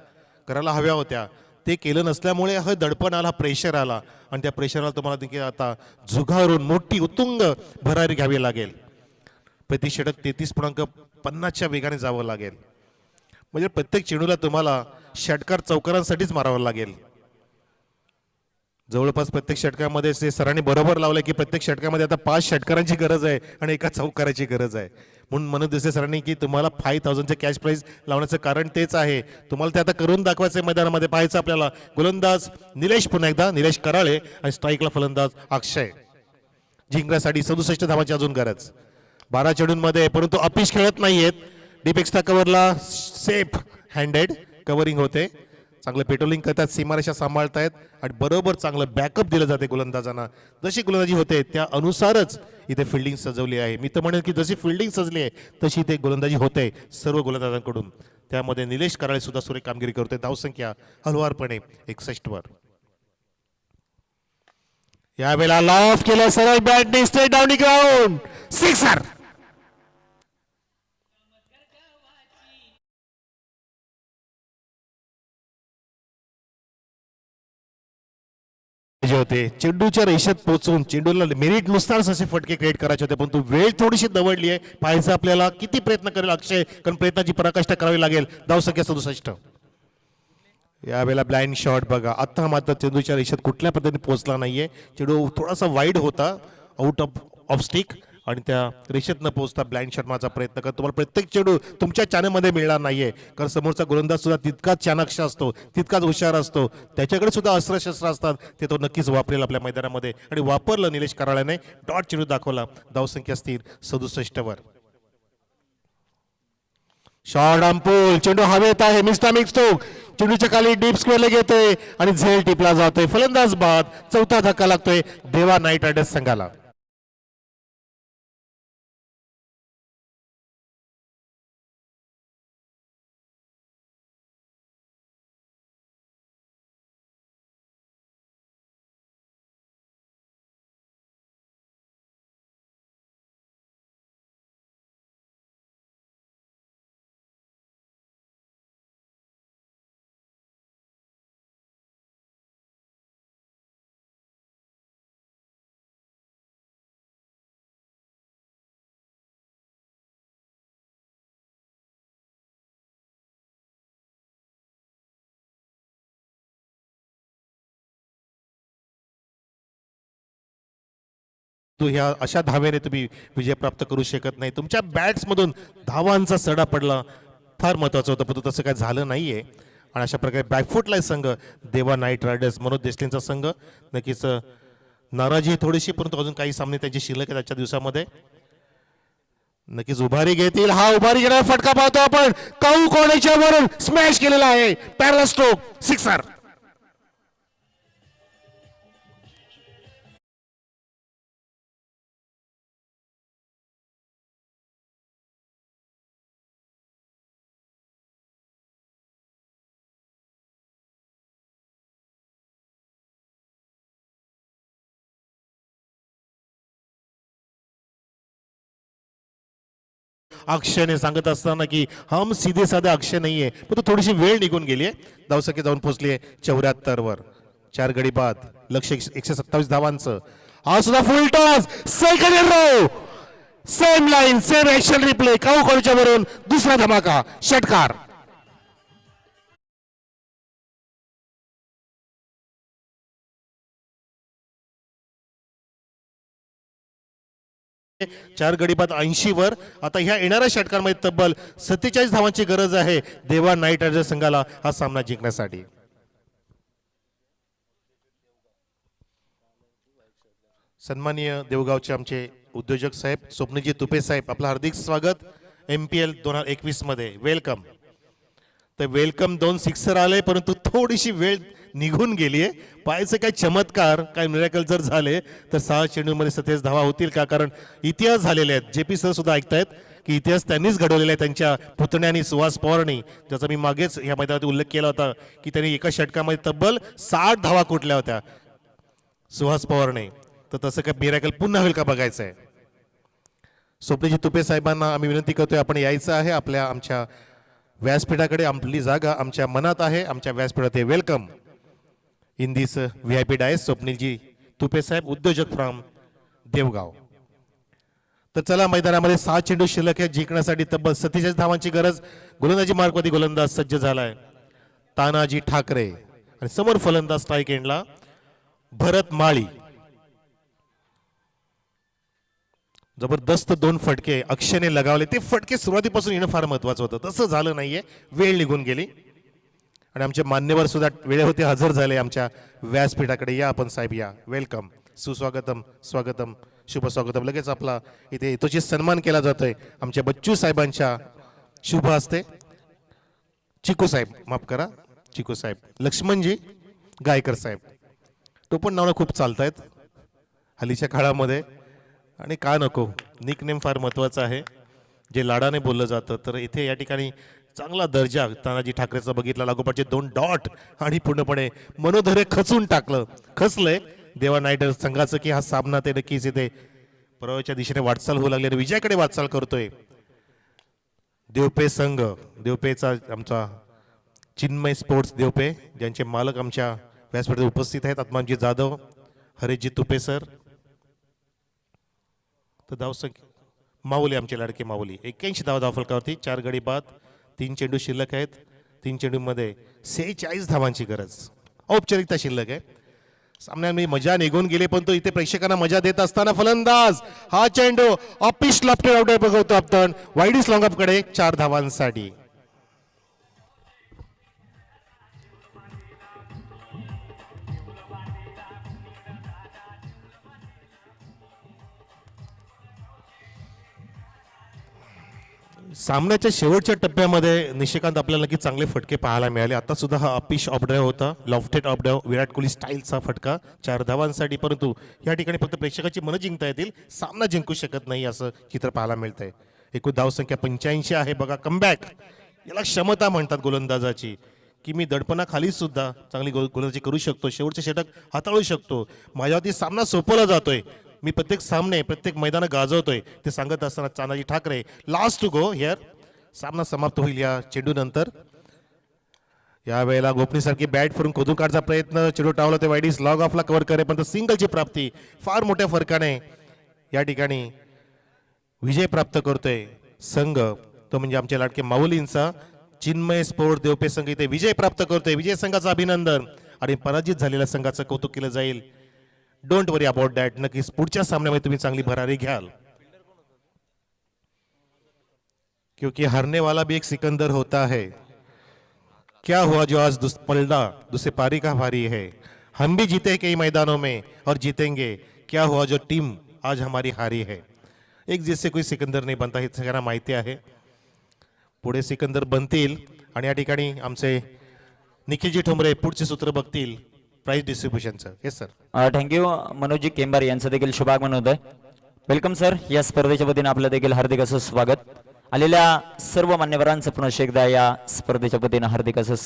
करायला हव्या होत्या, ते केलं नसल्यामुळे हा दडपण आला, प्रेशर आला, आणि त्या प्रेशरला तुम्हाला देखील आता झुगारून मोठी उत्तुंग भरारी घ्यावी लागेल. प्रति षटक 33.50च्या वेगाने जावं लागेल. म्हणजे प्रत्येक चेंडूला तुम्हाला षटकार चौकारांसाठीच मारावं लागेल. जवळपास प्रत्येक षटकामध्ये ते सरांनी बरोबर लावलंय की प्रत्येक षटकामध्ये आता 5 षटकारांची गरज आहे आणि एका चौकाराची गरज आहे. म्हणून मनोज देसाई सरांनी की तुम्हाला 5000चे कॅश प्राइज लावण्याचं कारण तेच आहे. तुम्हाला ते आता करून दाखवायचं मैदानामध्ये. पाहायचं आपल्याला गोलंदाज निलेश, पुन्हा एकदा निलेश कराळे, आणि स्ट्राईकला फलंदाज अक्षय. जिंकण्यासाठी 67 धावांची अजून गरज 12 चेंडूंमध्ये, परंतु अपिश खेळत नाहीयेत. डीप एक्स्ट्रा कव्हरला सेफ हँडेड कव्हरिंग होते. चांगलं पेट्रोलिंग करतात, सीमारेषा सांभाळतायत, आणि बरोबर चांगलं बॅकअप दिलं जाते गोलंदाजांना. जशी गोलंदाजी होते त्या अनुसारच इथे फिल्डिंग सजवली आहे. मी तर म्हणेन की जशी फिल्डिंग सजली आहे तशी इथे गोलंदाजी होते सर्व गोलंदाजांकडून. त्यामध्ये निलेश कराळे सुद्धा सुरेख कामगिरी करतोय. धावसंख्या हलवारपणे 61 वर. यावेळेला लॉफ केलं सरळ बॅटने, स्ट्रेट डाउन ग्राउंड, सिक्सर. होते होते, चेंडूच्या रेषेत पोहोचून चेंडूला मेरिट नुसारच असे फटके क्रिएट करायचे होते, परंतु वेळ थोडीशी दवडली आहे. पाहायचं आपल्याला किती प्रयत्न करेल अक्षय, कारण प्रयत्नाची पराकाष्ठा करावी लागेल. धावसंख्या 67. यावेळेला ब्लाइंड शॉट बघा, आता मात्र चेंडूच्या रेषेत कुठल्या पद्धतीने पोहोचला नाहीये. चेंडू थोडासा वाईड होता, आउट ऑफ स्टिक, आणि त्या रेषेत न पोहोचता ब्लाइंड शॉट मारचा प्रयत्न कर. तुम्हाला प्रत्येक चेंडू तुमच्या चॅनलमध्ये मिळणार नाहीये, कारण समोरचा गोलंदाज सुद्धा तितकाच चाणाक्ष असतो, तितकाच हुशार असतो. त्याच्याकडे सुद्धा अस्त्रशस्त्र असतात, ते तो नक्कीच वापरेल आपल्या मैदानामध्ये, आणि वापरलं निलेश कराळ्याने. डॉट चेंडू दाखवला. धावसंख्या स्थिर 67 शॉट अंपूल, चेंडू हवेत आहे. मिस्टा मिक्स तो चेंडूच्या खाली डीप स्क्वेअरला घेतोय आणि झेल टिपला जातोय. फलंदाज बाद. चौथा धक्का लागतोय देवा नाईट रायडर्स संघाला. ह्या अशा धावेने तुम्ही विजय प्राप्त करू शकत नाही. तुमच्या बॅट्समधून धावांचा सडा पडला, फार महत्वाचं होतं, परंतु तसं काय झालं नाहीये. आणि अशा प्रकारे बॅकफुटला संघ देवा नाईट रायडर्स, मनोज देसलेंचा संघ. नक्कीच नाराजी थोडीशी, परंतु अजून काही सामने त्यांची शिल्लक आहेत आजच्या दिवसामध्ये. नक्कीच उभारी घेतील. हा उभारी घेणारा फटका पाहतो आपण. काऊ कोणाच्या वरून स्मॅश केलेला आहे. पॅरल स्ट्रोक, सिक्सर. अक्षयने सांगत असताना की हम सीधे साधे अक्षय नाहीये, पण तो थोडीशी वेळ निघून गेली आहे. धावसंख्या जाऊन पोहोचली आहे 74 वर. 4 गडी बाद, लक्ष्य 127 धावांचं. हा सुद्धा full toss, second in row, same line, same action replay. Cow कोणच्या वरून दुसरा धमाका, षटकार. चार गडी बाद 80 वर. आता ह्या येणाऱ्या षटकांमध्ये तब्बल 47 धावांची गरज आहे देवा नाईट रायडर्स संघाला हा सामना जिंकण्यासाठी. सन्माननीय देवगावचे आमचे उद्योजक साहेब स्वप्नजी तुपे साहेब, आपलं हार्दिक स्वागत MPL 2021 मध्ये. वेलकम. तर वेलकम. 2 सिक्सर आले, परंतु थोडीशी वेळ निघून गेली आहे. पाहायचं काय चमत्कार, काय मिरॅकल जर झाले तर 6 चेंडूमध्ये 27 धावा होतील का? कारण इतिहास झालेले आहेत. JP सर सुद्धा ऐकतायत की इतिहास त्यांनीच घडवलेला आहे त्यांच्या पुतण्यानी सुहास पवारनी, ज्याचा मी मागेच या मैदानात उल्लेख केला होता की त्यांनी एका षटकामध्ये तब्बल 60 धावा कुठल्या होत्या सुहास पवारने. तर तसं काय मिरॅकल पुन्हा होईल का बघायचं आहे. स्वप्नजी तुपे साहेबांना आम्ही विनंती करतोय, आपण यायचं आहे आपल्या आमच्या व्यासपीठाकडे. आपली जागा आमच्या मनात आहे, आमच्या व्यासपीठात आहे. Welcome in this VIP dais. स्वप्नीलजी तुपे साहेब, उद्योजक फ्रॉम देवगाव. तर चला, मैदानामध्ये 6 चेंडू शिल्लक आहे. जिंकण्यासाठी तब्बल 47 धावांची गरज. गोलंदाजी मार्कवरती गोलंदाज सज्ज झालाय तानाजी ठाकरे, आणि समोर फलंदाज स्ट्राईक एंडला भरत माळी. जबरदस्त 2 फटके अक्षयने लगावले. ते फटके सुरुवातीपासून येणं फार महत्वाचं होतं, तसं झालं नाहीये. वेळ निघून गेली आणि आमचे मान्यवर सुद्धा वेळेवरती हजर झाले आमच्या व्यासपीठाकडे. या आपण साहेब, या. वेलकम, सुस्वागतम, स्वागतम, शुभ स्वागतम. लगेच आपला इथे यथोचित सन्मान केला जातोय आमच्या बच्चू साहेबांच्या शुभ हस्ते. चिकू साहेब, माफ करा, चिकू साहेब. लक्ष्मणजी गायकर साहेब, तो पण नावं खूप चालतायत हल्लीच्या काळामध्ये. आणि का नको, निकनेम फार महत्वाचं आहे, जे लाडाने बोललं जातं. तर इथे या ठिकाणी चांगला दर्जा तानाजी ठाकरेचा बघितला. लागोपाठचे 2 डॉट आणि पूर्णपणे मनोधैर्य खचून टाकलं, खचलंय देवा नाईट संघाचं की हा सामना ते नक्कीच इथे पराभवाच्या दिशेने वाटचाल होऊ लागली आणि विजयाकडे वाटचाल करतोय देवपे संघ. देवपेचा आमचा चिन्मय स्पोर्ट्स देवपे, ज्यांचे मालक आमच्या व्यासपीठात उपस्थित आहेत, आत्माजी जाधव हरेशजी तुपे सर. तर धावसंख्या माऊली, आमचे लाडके माऊली 81 धावा धावफलकावरती, 4 गडी बाद, 3 चेंडू शिल्लक आहेत. 3 चेंडूमध्ये 46 धावांची गरज, औपचारिकता शिल्लक आहे. सामन्यात मजा निघून गेली, पण तो इथे प्रेक्षकांना मजा देत असताना फलंदाज हा चेंडू ऑफिस लॉफ्टेड आउट बघतो आपण वाईडीस लॉंग कडे 4 धावांसाठी. सामन्याच्या शेवटच्या टप्प्यामध्ये निशिकांत आपल्याला नक्की चांगले फटके पाहायला मिळाले. आता सुद्धा हा अपिश ऑफड्राईव्ह होता, लॉफ्टेड ऑफड्राईव्ह, विराट कोहली स्टाईलचा फटका 4 धावांसाठी. परंतु या ठिकाणी फक्त प्रेक्षकाची मनं जिंकता येतील, सामना जिंकू शकत नाही असं चित्र पाहायला मिळतंय. एकूण धावसंख्या 85 आहे. बघा कमबॅक, याला क्षमता म्हणतात गोलंदाजाची, की मी दडपणाखाली सुद्धा चांगली गोलंदाजी करू शकतो, शेवटचे षटक हाताळू शकतो, माझ्यावरती सामना सोपवला जातोय, मी प्रत्येक सामने प्रत्येक मैदान गाजवतोय, ते सांगत असताना Tanaji Thackeray last to go here. सामना समाप्त होईल या चेंडू नंतर. यावेळेला गोपनीसारखी बॅट फिरून खोदून काढचा प्रयत्न, चेंडू टावला ते वाईडीस लॉग ऑफला कव्हर करे, पण सिंगलची प्राप्ती फार मोठ्या फरकाने या ठिकाणी विजय प्राप्त करतोय संघ, तो म्हणजे आमच्या लाडके माऊलींचा चिन्मय स्पोर्ट देवपे संघ इथे विजय प्राप्त करतोय. विजय संघाचं अभिनंदन आणि पराजित झालेल्या संघाचं कौतुक केलं जाईल. डोंट वरी अबाउट दॅट, नक्कीच पुढच्या सामन्यामध्ये तुम्ही चांगली भरारी घ्याल, क्योंकि हारने वाला भी एक सिकंदर होता है. क्या हुआ जो आज पलटा, दूसरे पारी का भारी है. हम भी जीते कई मैदानों में और जीतेंगे. क्या हुआ जो टीम आज हमारी हारी है. एक जैसे कोई सिकंदर नाही बनता, हे सगळ्यांना माहिती आहे. पुढे सिकंदर बनतील आणि या ठिकाणी आमचे निखिलजी ठोंबरे पुढचे सूत्र बघतील प्राइस डिस्ट्रीब्युशनचं. Yes sir. Thank you Manoj ji Kembar यांचं देखील शुभागमन होत आहे. Welcome sir. या स्पर्धेच्या वतीने आपलं देखील हार्दिक असं स्वागत. आलेल्या सर्व मान्यवरांचं पुन्हा एकदा या स्पर्धेच्या वतीने हार्दिक असं